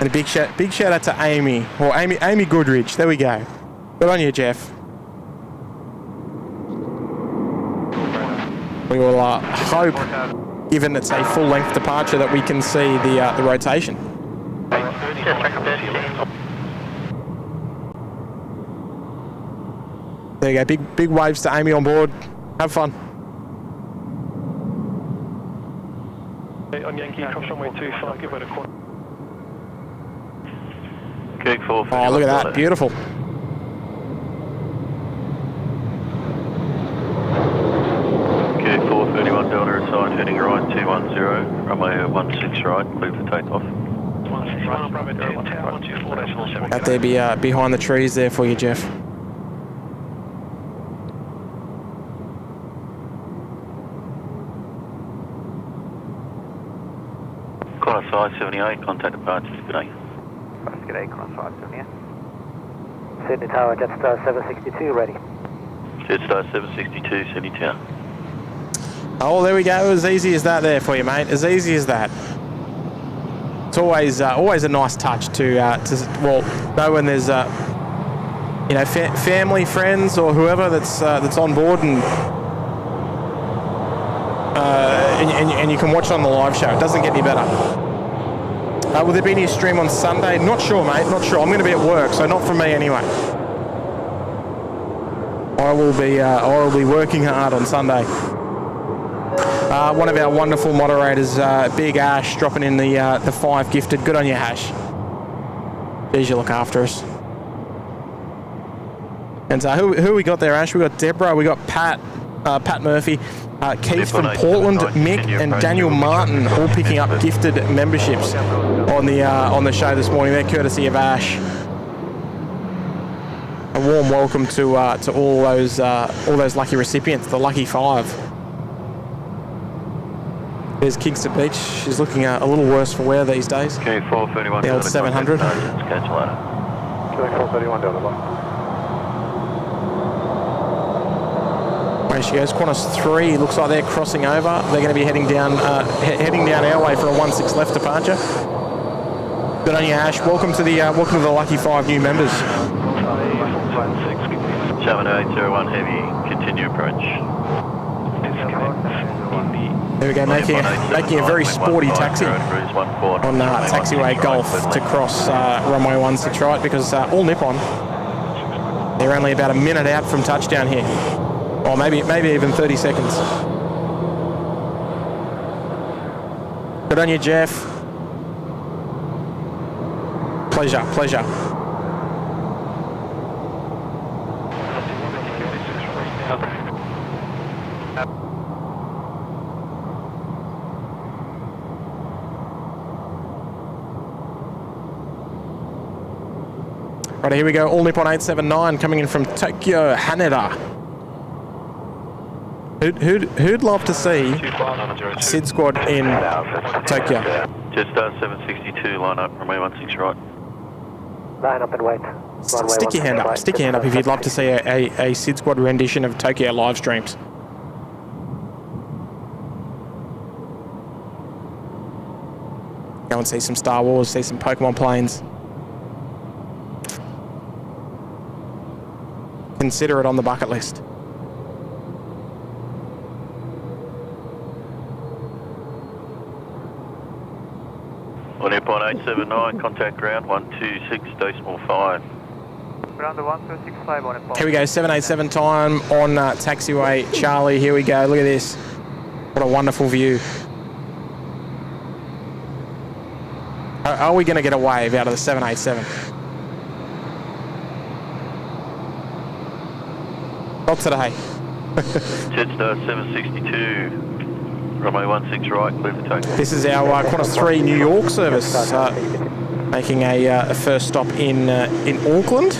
And a big shout out to Amy, or Amy Goodrich, there we go. Good on you, Jeff. We will hope, given it's a full-length departure, that we can see the rotation. There you go, big waves to Amy on board. Have fun. On Yankee, cross runway 25, give it a quarter. Gig 4. Oh, look at that, beautiful. Gig 431 Delta assigned, heading right 210, runway 16 right, clear for takeoff. Out there behind the trees there for you, Jeff. Qantas 578, contact departures, g'day. G'day, Qantas 578. Sydney Tower, Jetstar 762, ready. Jetstar 762, Sydney Tower. Oh, there we go. As easy as that there for you, mate. As easy as that. It's always a nice touch to know when there's family, friends, or whoever that's on board and you can watch it on the live show. It doesn't get any better. Will there be any stream on Sunday? Not sure, mate. Not sure. I'm going to be at work, so not from me anyway. I will be working hard on Sunday. One of our wonderful moderators, Big Ash, dropping in the 5 gifted. Good on you, Ash. Geez, you look after us. And who we got there, Ash? We got Deborah. We got Pat Murphy. Keith from Portland, Mick and Daniel Martin all picking up gifted memberships on the show this morning. They're courtesy of Ash. A warm welcome to all those lucky recipients, the lucky 5. There's Kingston Beach. She's looking a little worse for wear these days. Okay, 431. The old 700. Catch you later. Okay, 431 Delta. There she goes, Qantas 3, looks like they're crossing over. They're going to be heading down our way for a 16 left departure. Good on you, Ash. Welcome to the lucky 5 new members. 7801 heavy, continue approach. There we go, making a very sporty taxi on taxiway Golf to cross runway 16 right, because all Nippon, they're only about a minute out from touchdown here. Or maybe even 30 seconds. Good on you, Jeff. Pleasure. Right, here we go. All Nippon 879 coming in from Tokyo, Haneda. Who'd love to see SydSquad in Tokyo? Just 762, line up, runway 16 right. Line up and wait. Stick your hand up. Stick your hand up if you'd love to see a SydSquad rendition of Tokyo live streams. Go and see some Star Wars, see some Pokemon planes. Consider it on the bucket list. On airport 879, contact ground 126.5. Ground 1265 on airport. Here we go, 787 time on taxiway Charlie. Here we go, look at this. What a wonderful view. Are we going to get a wave out of the 787? Not today. Jetstar 762, runway 16 right, clear for takeoff. This is our Qantas 3 New York service, making a first stop in Auckland.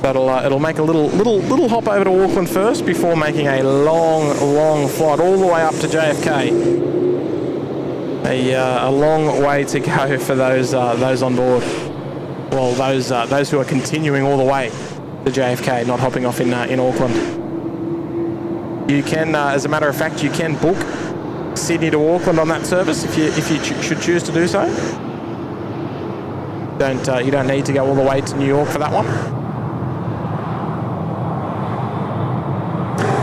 So it'll make a little hop over to Auckland first before making a long flight all the way up to JFK. A long way to go for those on board. Well, those who are continuing all the way to JFK, not hopping off in Auckland. You can, as a matter of fact, you can book Sydney to Auckland on that service if you should choose to do so. You don't need to go all the way to New York for that one.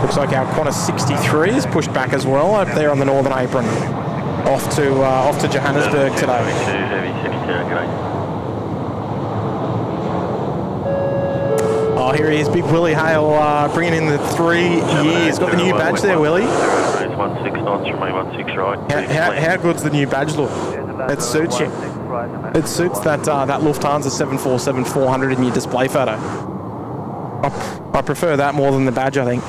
Looks like our Qantas 63 is pushed back as well up there on the northern apron, off to Johannesburg today. Oh, here he is, Big Willie Hale, bringing in the 3 years. Got the new badge there, Willie. 16 knots from A16 right. How good's the new badge look? It suits you. It suits that Lufthansa 747-400 in your display photo. I prefer that more than the badge, I think.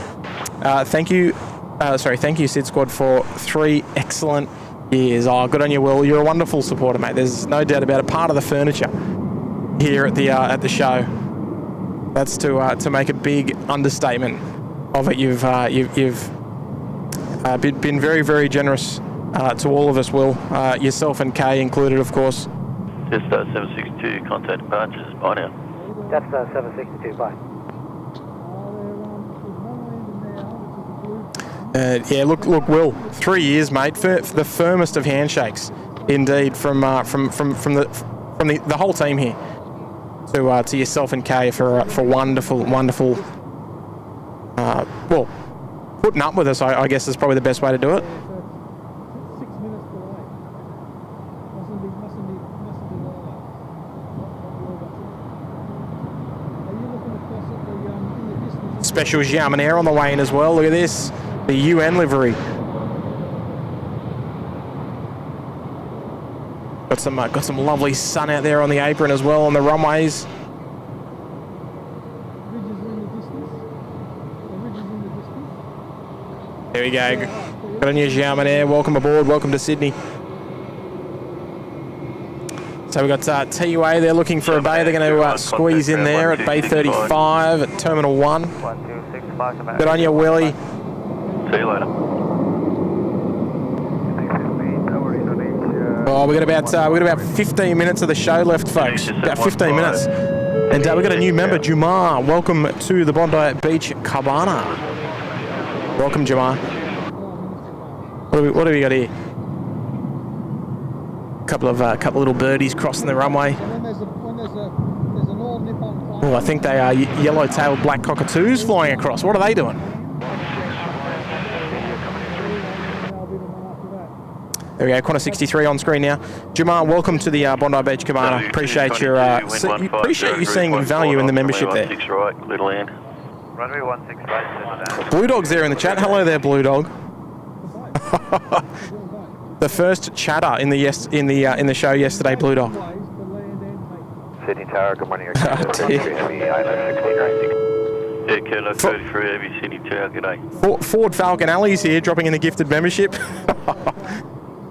Thank you, SydSquad, for 3 excellent years. Oh, good on you, Will. You're a wonderful supporter, mate. There's no doubt about it. Part of the furniture here at the show. That's to make a big understatement of it. You've been very, very generous to all of us, Will. Yourself and Kay included, of course. Just 762, contact departures. Bye now. That's 762, bye. Yeah, look, Will. 3 years, mate. For the firmest of handshakes, indeed, from the whole team here. To yourself and Kay for wonderful, well, putting up with us, I guess is probably the best way to do it. 6 minutes delay. Mustn't be like that. Are you looking across at in the distance? Special Xiamen Air on the way in as well. Look at this, the UN livery. Got some lovely sun out there on the apron as well on the runways. There we go. Got a new Xiamen Air. Welcome aboard. Welcome to Sydney. So we've got TUA. They're looking for a bay. They're going to squeeze in there at Bay 35 at Terminal 1. Good on you, Willie. See you later. Oh, we got about 15 minutes of the show left, folks. About 15 minutes, and we've got a new member, Jumar. Welcome to the Bondi Beach Cabana. Welcome, Jumar. What have we got here? Couple of little birdies crossing the runway. Oh, I think they are yellow-tailed black cockatoos flying across. What are they doing? There we go, Qantas 63 on screen now. Jamar, welcome to the Bondi Beach Cabana. Appreciate you seeing value in the membership there. Blue Dog's there in the chat. Hello there, Blue Dog. The first chatter in the show yesterday, Blue Dog. Sydney Tower, good morning. Yeah, Kilo 33, ABC Sydney Tower, good day. Ford Falcon Alley's here, dropping in the gifted membership.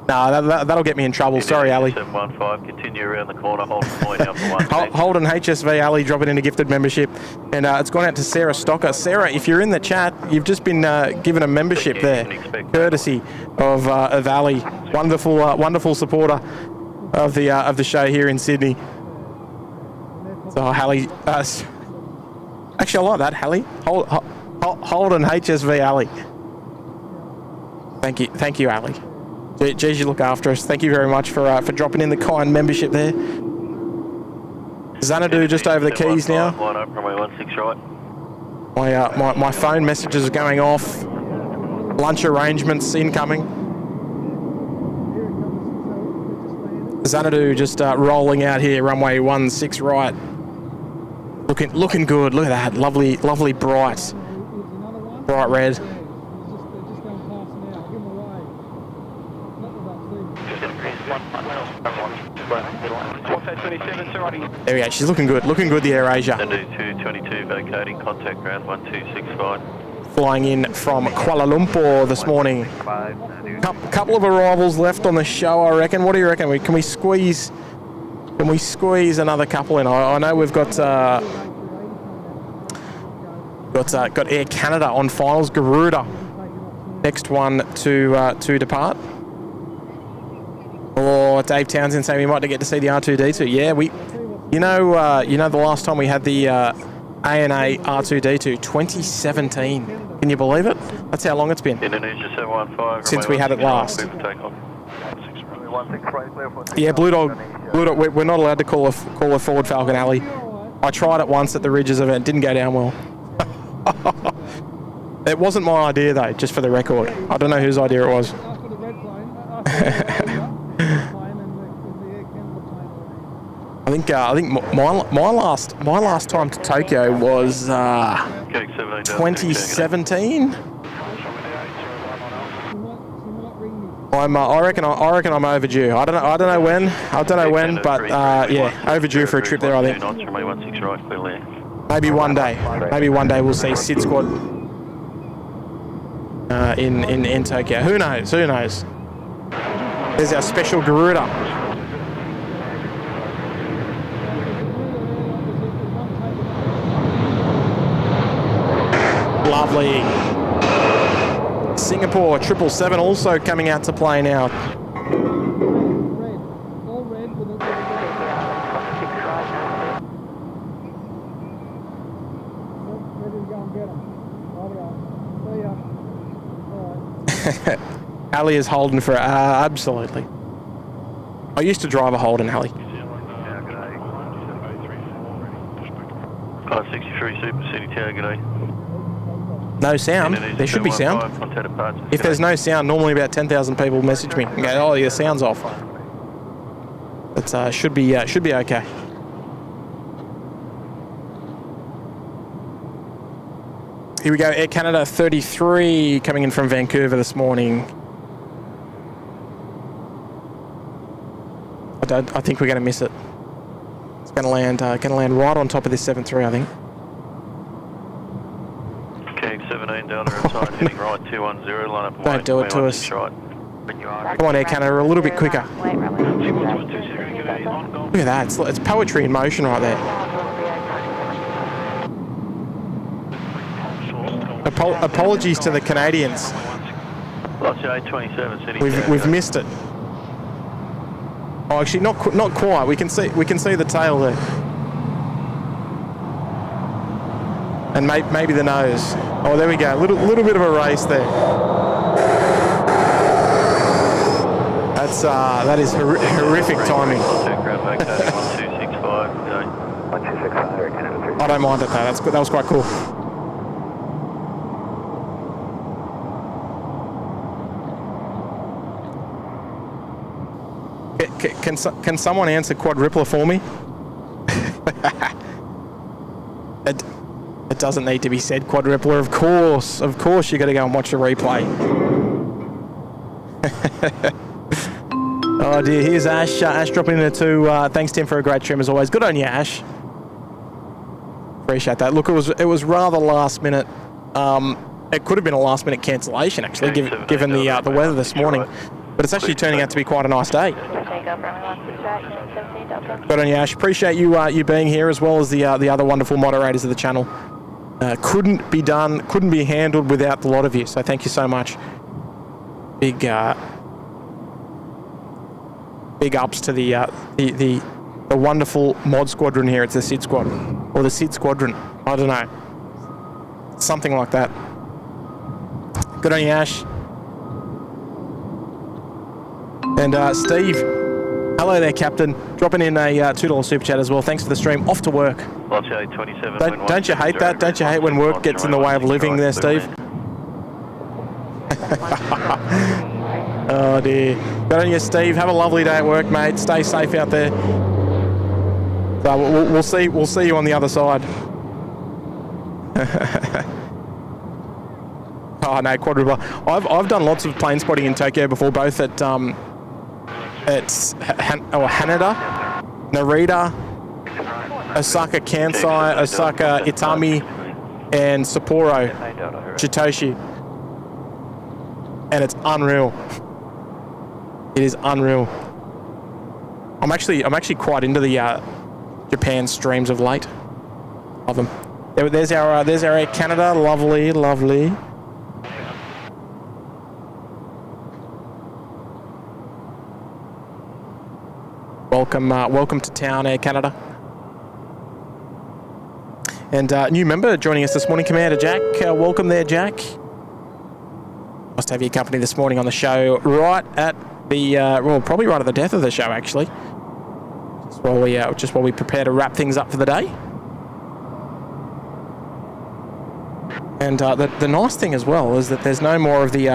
No, that'll get me in trouble. Sorry, Ali. 715, continue around the corner, Holden point out for 1. Holden HSV Ali dropping in a gifted membership. And it's gone out to Sarah Stocker. Sarah, if you're in the chat, you've just been given a membership there, courtesy of Ali. Wonderful supporter of the show here in Sydney. So, Ali, actually, I like that, Ali. Holden HSV Ali. Thank you, Ali. Geez, you look after us. Thank you very much for dropping in the kind membership there. Xanadu just over the keys now. Line up, runway 16 right. My phone messages are going off. Lunch arrangements incoming. Xanadu just rolling out here, runway 16 right. Looking good. Look at that, lovely bright red. There we go. She's looking good. The Air Asia. 222 vacating, contact ground 1265. Flying in from Kuala Lumpur this morning. Couple of arrivals left on the show, I reckon. What do you reckon? Can we squeeze another couple in? I know we've got Air Canada on finals. Garuda, next one to depart. Or Dave Townsend saying we might get to see the R2D2. Yeah, you know the last time we had the ANA R2D2, 2017. Can you believe it? That's how long it's been. Indonesia 715. Since we had it last. Yeah, Blue Dog, we're not allowed to call a Ford Falcon Ali. I tried it once at the Rydges event, didn't go down well. It wasn't my idea though, just for the record. I don't know whose idea it was. I think my last time to Tokyo was 2017. I reckon I'm overdue. I don't know when, but yeah, overdue for a trip there. I think. Maybe one day we'll see SydSquad in Tokyo. Who knows? There's our special Garuda. Lovely. Singapore 777 also coming out to play now. Ali is Holden for absolutely. I used to drive a Holden, Ali. 563 Super City Tower, g'day. No sound. There should be sound. If there's no sound, normally about 10,000 people message me and go, "Oh, your sound's off." It should be okay. Here we go. Air Canada 33 coming in from Vancouver this morning. I think we're going to miss it. It's going to land right on top of this 7-3, I think. 17 Delta inside, heading right 210, line up. Don't do it to us. Come on, Air Canada, a little bit quicker. Look at that, it's poetry in motion right there. Apologies to the Canadians. We've missed it. Oh, actually, not quite. We can see the tail there. And maybe the nose. Oh, there we go. Little bit of a race there. That is horrific timing. I don't mind it though. That was quite cool. Can someone answer quadrupler for me? It doesn't need to be said, quadrupler. Of course, you got to go and watch the replay. Oh dear, here's Ash. Ash dropping into 2. Thanks, Tim, for a great trim as always. Good on you, Ash. Appreciate that. Look, it was rather last minute. It could have been a last minute cancellation actually, given the weather this morning. But it's actually turning out to be quite a nice day. Good on you, Ash. Appreciate you being here, as well as the other wonderful moderators of the channel. Couldn't be done, couldn't be handled without the lot of you. So thank you so much. Big ups to the wonderful mod squadron here. It's the Sid Squad, or the Sid Squadron. I don't know, something like that. Good on you, Ash. And Steve, hello there, Captain. Dropping in a $2 super chat as well. Thanks for the stream. Off to work. Don't you hate that? Don't you hate when work gets in the way of living there, Steve? Oh dear. Good on you, Steve. Have a lovely day at work, mate. Stay safe out there. So we'll see you on the other side. Oh no, quadruple. I've done lots of plane spotting in Tokyo before, both at Haneda, Narita, Osaka Kansai, Osaka Itami, and Sapporo Chitoshi, and it's unreal. It is unreal. I'm actually quite into the Japan streams of late. Love them. There's our Air Canada. Lovely, lovely. Welcome to town, Air Canada. And new member joining us this morning, Commander Jack. Welcome there, Jack. Nice to have your company this morning on the show, right at the well, probably right at the death of the show, actually. Just while we prepare to wrap things up for the day. And the nice thing as well is that there's no more of the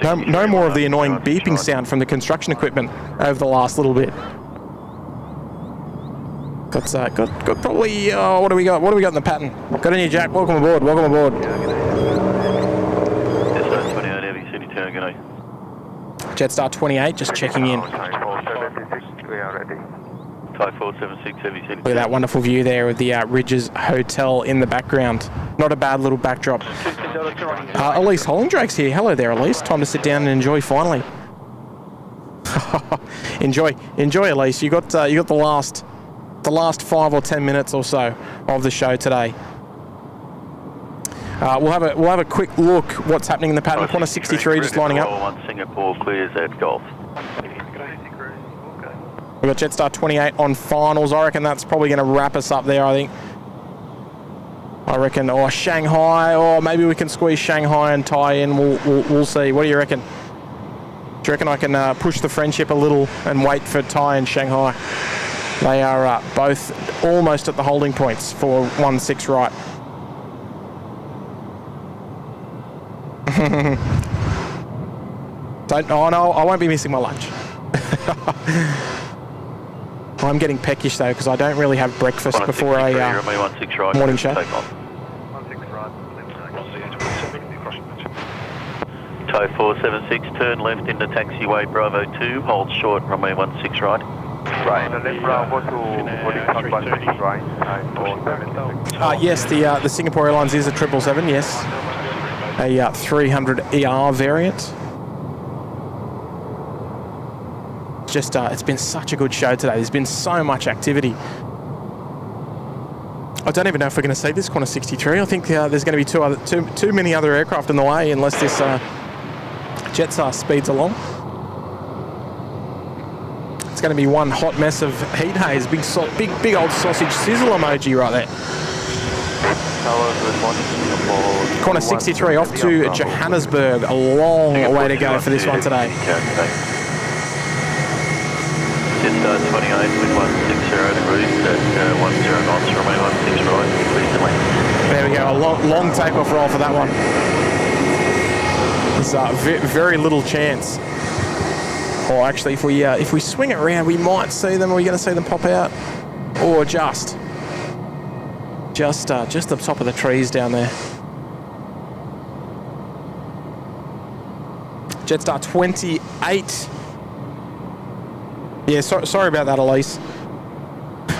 no more of the annoying beeping sound from the construction equipment over the last little bit. Got probably what do we got? What do we got in the pattern? Got on you, Jack. Welcome aboard. Welcome aboard. Jetstar 28, just checking in. Look at that wonderful view there of the Rydges Hotel in the background. Not a bad little backdrop. Elise Hollindrake's here. Hello there, Elise. Time to sit down and enjoy finally. enjoy, Elise. You got the last 5 or 10 minutes or so of the show today. We'll have a quick look what's happening in the pattern. Corner 63 just lining up. Singapore clears at Golf. We've got Jetstar 28 on finals. I reckon that's probably going to wrap us up there, I reckon, or Shanghai, or maybe we can squeeze Shanghai and tie in. We'll see. What do you reckon? Do you reckon I can push the friendship a little and wait for Thai and Shanghai? They are both almost at the holding points for 1-6 right. Oh no, I won't be missing my lunch. I'm getting peckish though because I don't really have breakfast before a morning show. Tow 476, turn left into taxiway Bravo 2, hold short, runway 16 right. Right, and then Bravo to boarding on 160 right. Yes, the Singapore Airlines is a 777, yes. A 300 ER variant. Just it's been such a good show today. There's been so much activity. I don't even know if we're going to see this corner 63. I think there's going to be too many other aircraft in the way unless this Jetstar speeds along. It's going to be one hot mess of heat haze. Big old sausage sizzle emoji right there. Corner 63 off to Johannesburg. A long way to go for this one today. Jetstar 28 with 160 degrees at 10 knots, remain 16 right, please land. There we go, a long takeoff roll for that one. There's very little chance. Or actually, if we swing it around, we might see them. Are we going to see them pop out? Or just the top of the trees down there. Jetstar 28. Yeah, sorry about that, Elise.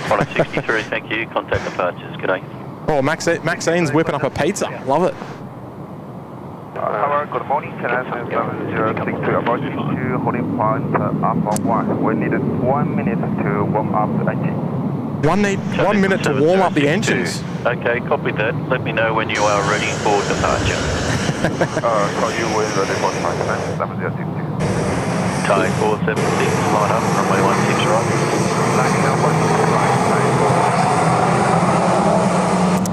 Corner 63, thank you. Contact departures. G'day. Oh, Maxine's whipping up a pizza. Love it. Tower, good morning. Can I send 7062 approach to holding point Alpha 1? We needed 1 minute to warm up the engine. 1 minute to warm up the engines. Okay, copy that. Let me know when you are ready for departure. Call you when ready for departure, 7062. Thai 476, line up, runway 16 right. Lining up 16 right,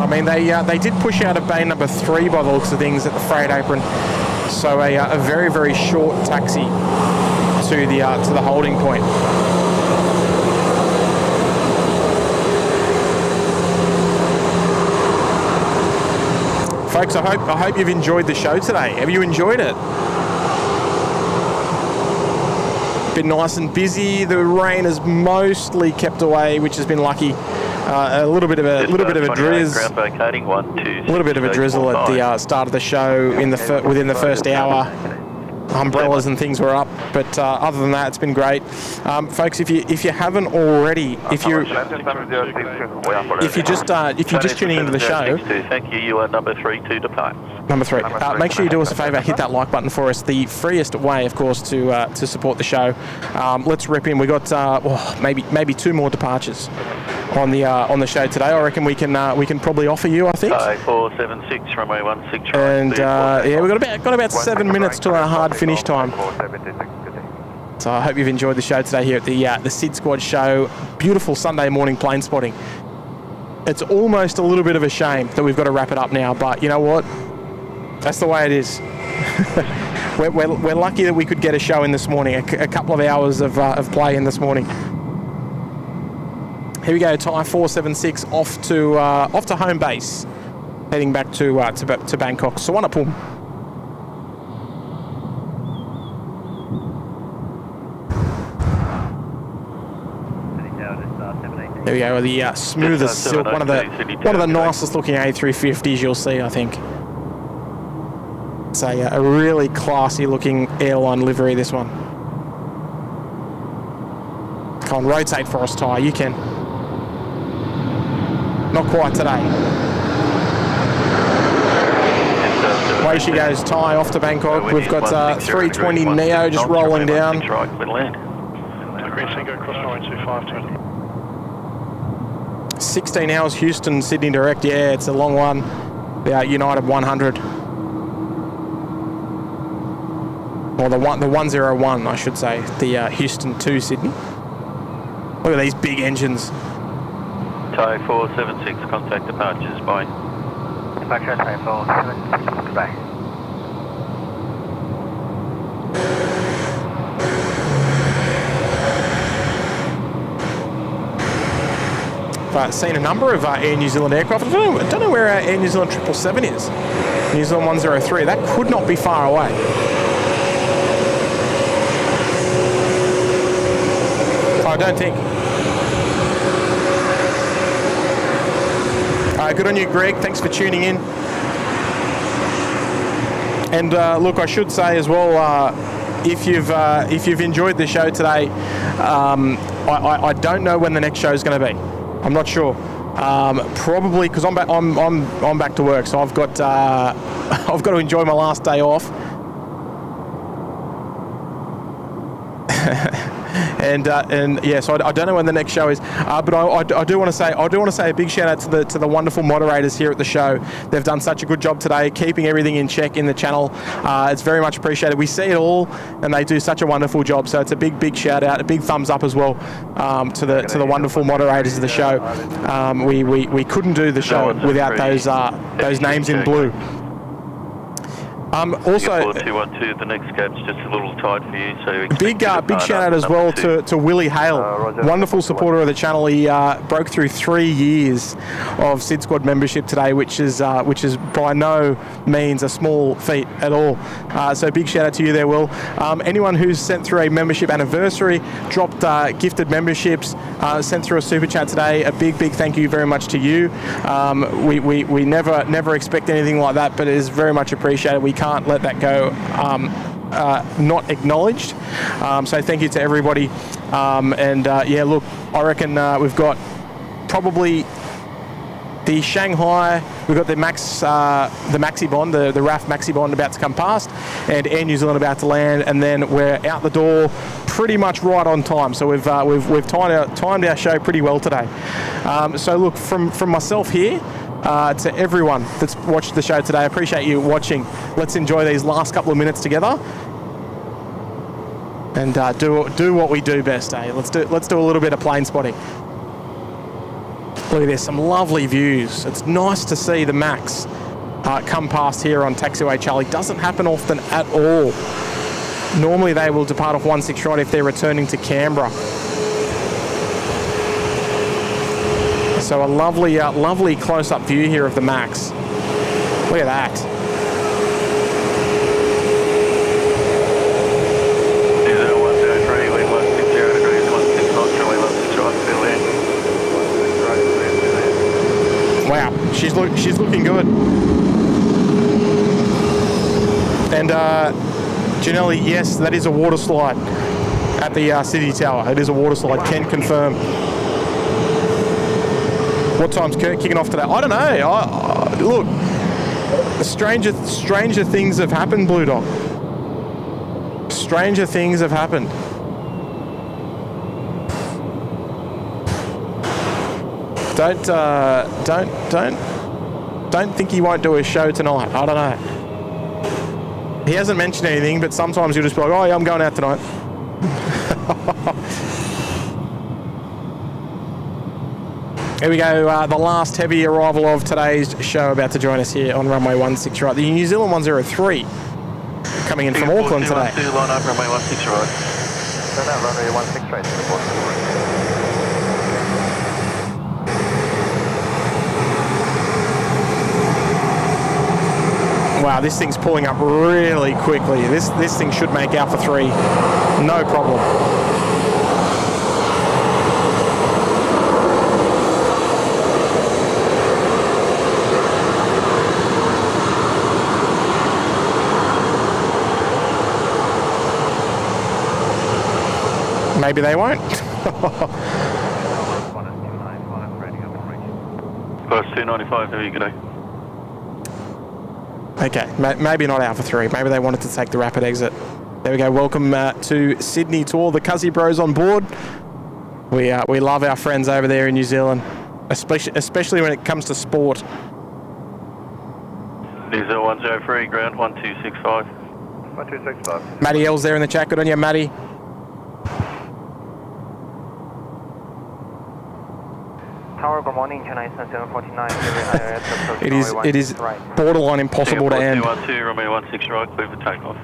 I mean, they did push out of bay number 3 by the looks of things at the freight apron. So a very, very short taxi to the holding point. Folks, I hope you've enjoyed the show today. Have you enjoyed it? Been nice and busy. The rain has mostly kept away, which has been lucky. A little bit of a drizzle. A little bit of a drizzle at the start of the show within the first hour. Umbrellas and things were up, but other than that, it's been great. Folks, if you haven't already, if you're just tuning into the show, thank you. You are number 3 to depart. Number 3. Make sure you do us a favour, hit that like button for us. The freest way, of course, to support the show. Let's rip in. We got maybe 2 more departures on the show today. I reckon we can probably offer you. I think. 476 runway 16 right. And yeah, we've got about 7 minutes till our hard finish time. So I hope you've enjoyed the show today here at the SydSquad show. Beautiful Sunday morning plane spotting. It's almost a little bit of a shame that we've got to wrap it up now, but you know what? That's the way it is. we're lucky that we could get a show in this morning, a couple of hours of play in this morning. Here we go, Thai 476 off to home base, heading back to Bangkok. Suvarnabhumi. There we go, the smooth as silk, one of the nicest looking A350s you'll see, I think. It's a really classy looking airline livery, this one. Come on, rotate for us, Ty, you can. Not quite today. Away she goes, Ty off to Bangkok. We've got 320 Neo just rolling down. 16 hours Houston, Sydney direct. Yeah, it's a long one. The United 100. Or the 101, I should say. The Houston to Sydney. Look at these big engines. Thai 476, contact departures, bye. Departure Thai 476, goodbye. I've seen a number of Air New Zealand aircraft. I don't know where our Air New Zealand 777 is. New Zealand 103. That could not be far away. I don't think. Good on you, Greg. Thanks for tuning in. And look, I should say as well, if you've enjoyed the show today, I don't know when the next show is going to be. I'm not sure. Probably because I'm back to work, so I've got to enjoy my last day off. And yeah, so I don't know when the next show is, but I do want to say a big shout out to the wonderful moderators here at the show. They've done such a good job today, keeping everything in check in the channel. It's very much appreciated. We see it all, and they do such a wonderful job. So it's a big shout out, a big thumbs up as well to the wonderful moderators of the show. We couldn't do the show without those names in blue. Also, 212, the next cab's just a little tight for you, so big shout out as well to Willie Hale, wonderful supporter of the channel. He broke through 3 years of SydSquad membership today, which is by no means a small feat at all. So big shout out to you there, Will. Anyone who's sent through a membership anniversary, dropped gifted memberships, sent through a super chat today, a big thank you very much to you. We never expect anything like that, but it is very much appreciated. We can't let that go not acknowledged. So thank you to everybody. Yeah, look, I reckon we've got probably The Shanghai, we've got the Maxi Bond, the RAF Maxi Bond about to come past, and Air New Zealand about to land, and then we're out the door pretty much right on time. So we've timed our show pretty well today. So look, from myself here to everyone that's watched the show today, I appreciate you watching. Let's enjoy these last couple of minutes together. And do what we do best, eh? Let's do a little bit of plane spotting. Look at this, some lovely views. It's nice to see the Max come past here on taxiway Charlie. Doesn't happen often at all. Normally they will depart off 16 right if they're returning to Canberra. So a lovely close-up view here of the Max. Look at that. Wow, she's looking good. And Janelli, yes, that is a water slide at the City Tower. It is a water slide. Can confirm. What time's Kurt kicking off today? I don't know. Look, stranger things have happened, Blue Dog. Stranger things have happened. Don't think he won't do a show tonight. I don't know. He hasn't mentioned anything, but sometimes he'll just be like, oh yeah, I'm going out tonight. Here we go, the last heavy arrival of today's show about to join us here on runway 16 right. The New Zealand 103 coming in from Auckland today. Line up, runway 16 right. Turn out runway 16 right to the bottom. Wow, this thing's pulling up really quickly. This thing should make Alpha 3, no problem. Maybe they won't. Plus 295, how are you today? Okay, maybe not Alpha 3. Maybe they wanted to take the rapid exit. There we go. Welcome to Sydney to all the Cuzzy Bros on board. We love our friends over there in New Zealand, especially when it comes to sport. Diesel 103, ground 1265. 1265. Matty L's there in the chat. Good on you, Matty. Tower, good morning, Chennai 749. It is borderline impossible to end. 212, runway 16 right, clear for takeoff.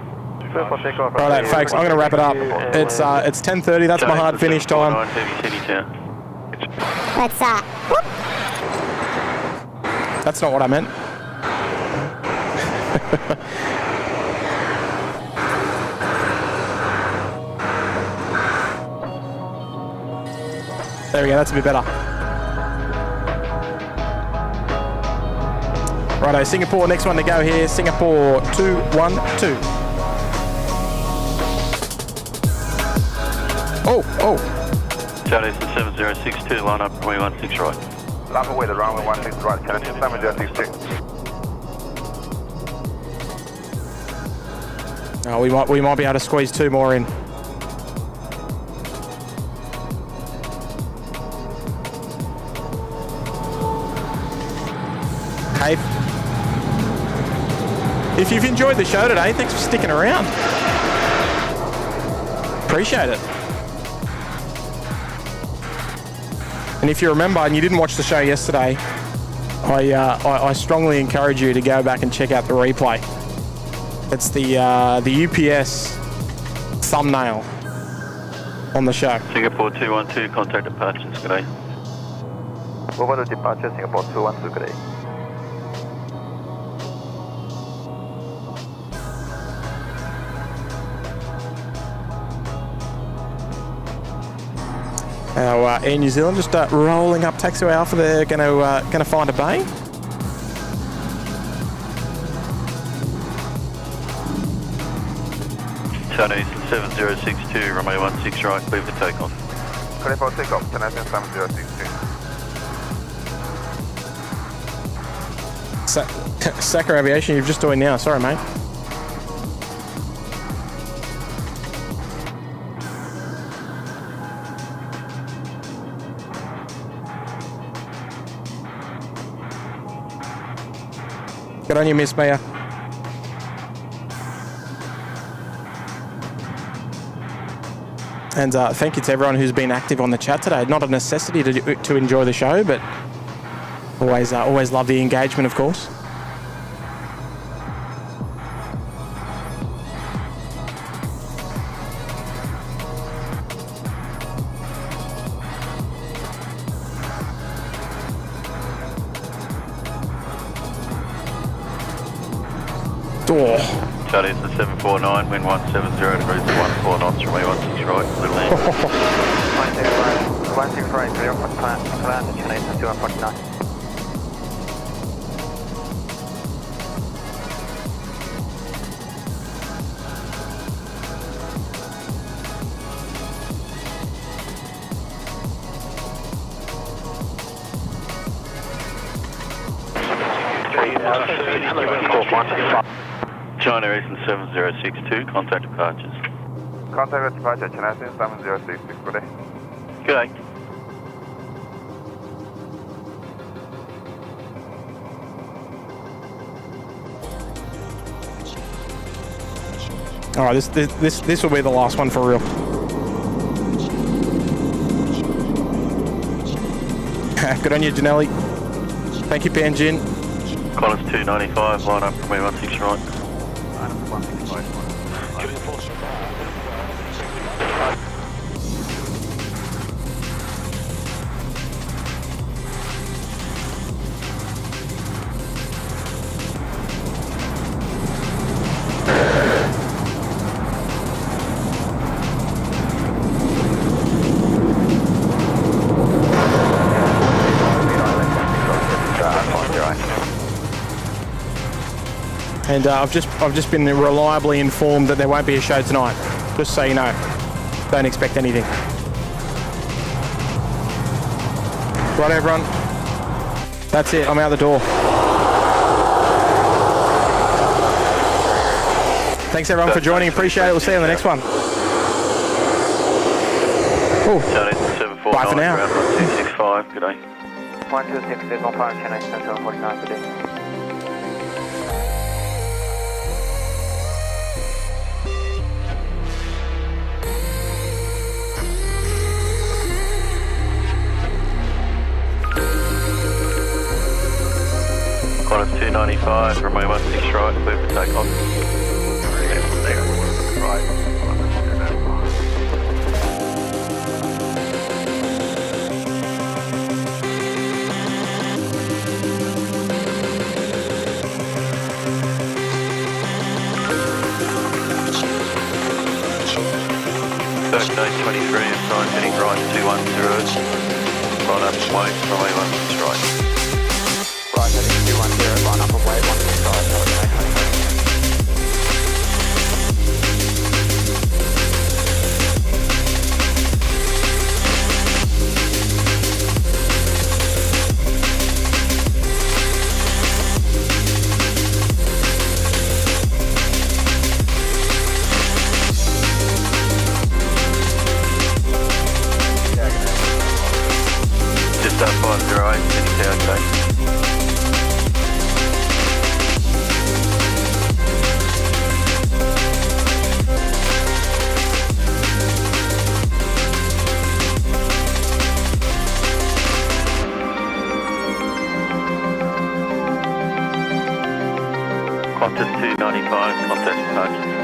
Right, folks, I'm going to wrap it up. It's 10:30. That's my hard finish time. What's that? That's not what I meant. There we go. That's a bit better. Righto, Singapore, next one to go here. Singapore 212. Oh. Charlie 7062, line up, runway 16 right. Lap away the runway 16 right, Charlie 7062. Oh, we might be able to squeeze two more in. Hey. If you've enjoyed the show today, thanks for sticking around. Appreciate it. And if you remember and you didn't watch the show yesterday, I strongly encourage you to go back and check out the replay. It's the UPS thumbnail on the show. Singapore 212, contact departures, good day. Over to departure, Singapore 212, good day. Our Air New Zealand just rolling up taxiway Alpha. They're going to find a bay. Chinese 7062, runway 16 right, clear for takeoff. Clear for takeoff, Chinese 7062. Sacker Aviation, you've just joined now. Sorry, mate. Good on you, Miss Mia. And thank you to everyone who's been active on the chat today. Not a necessity to enjoy the show, but always love the engagement, of course. Oh. Charlie, it's the 749, wind 170 degrees to 14 knots from A16 right, little land. 160 right, 0 for plan, Chinese 2149. China Eastern 7062, contact departures. Contact departure, China Eastern 7066, good day. G'day. All right, this will be the last one for real. Good on you, Janelli. Thank you, Panjin. Qantas 295, line up from A16 right. And I've just been reliably informed that there won't be a show tonight. Just so you know, don't expect anything. Right, everyone. That's it. I'm out the door. Thanks everyone for joining. Appreciate it. We'll see you on the next one. Ooh. Bye for now. 265. Good day. 126, there's no fire, China Eastern 749 today. Qantas 295, runway 16 right, clear for takeoff. Right. 23, assigned heading right 210. Line up and wait, runway 16 right. Right, heading 210, line up and wait, 16 right, runway 23. Just up 508, heading down, okay. Qantas 295, contact departure.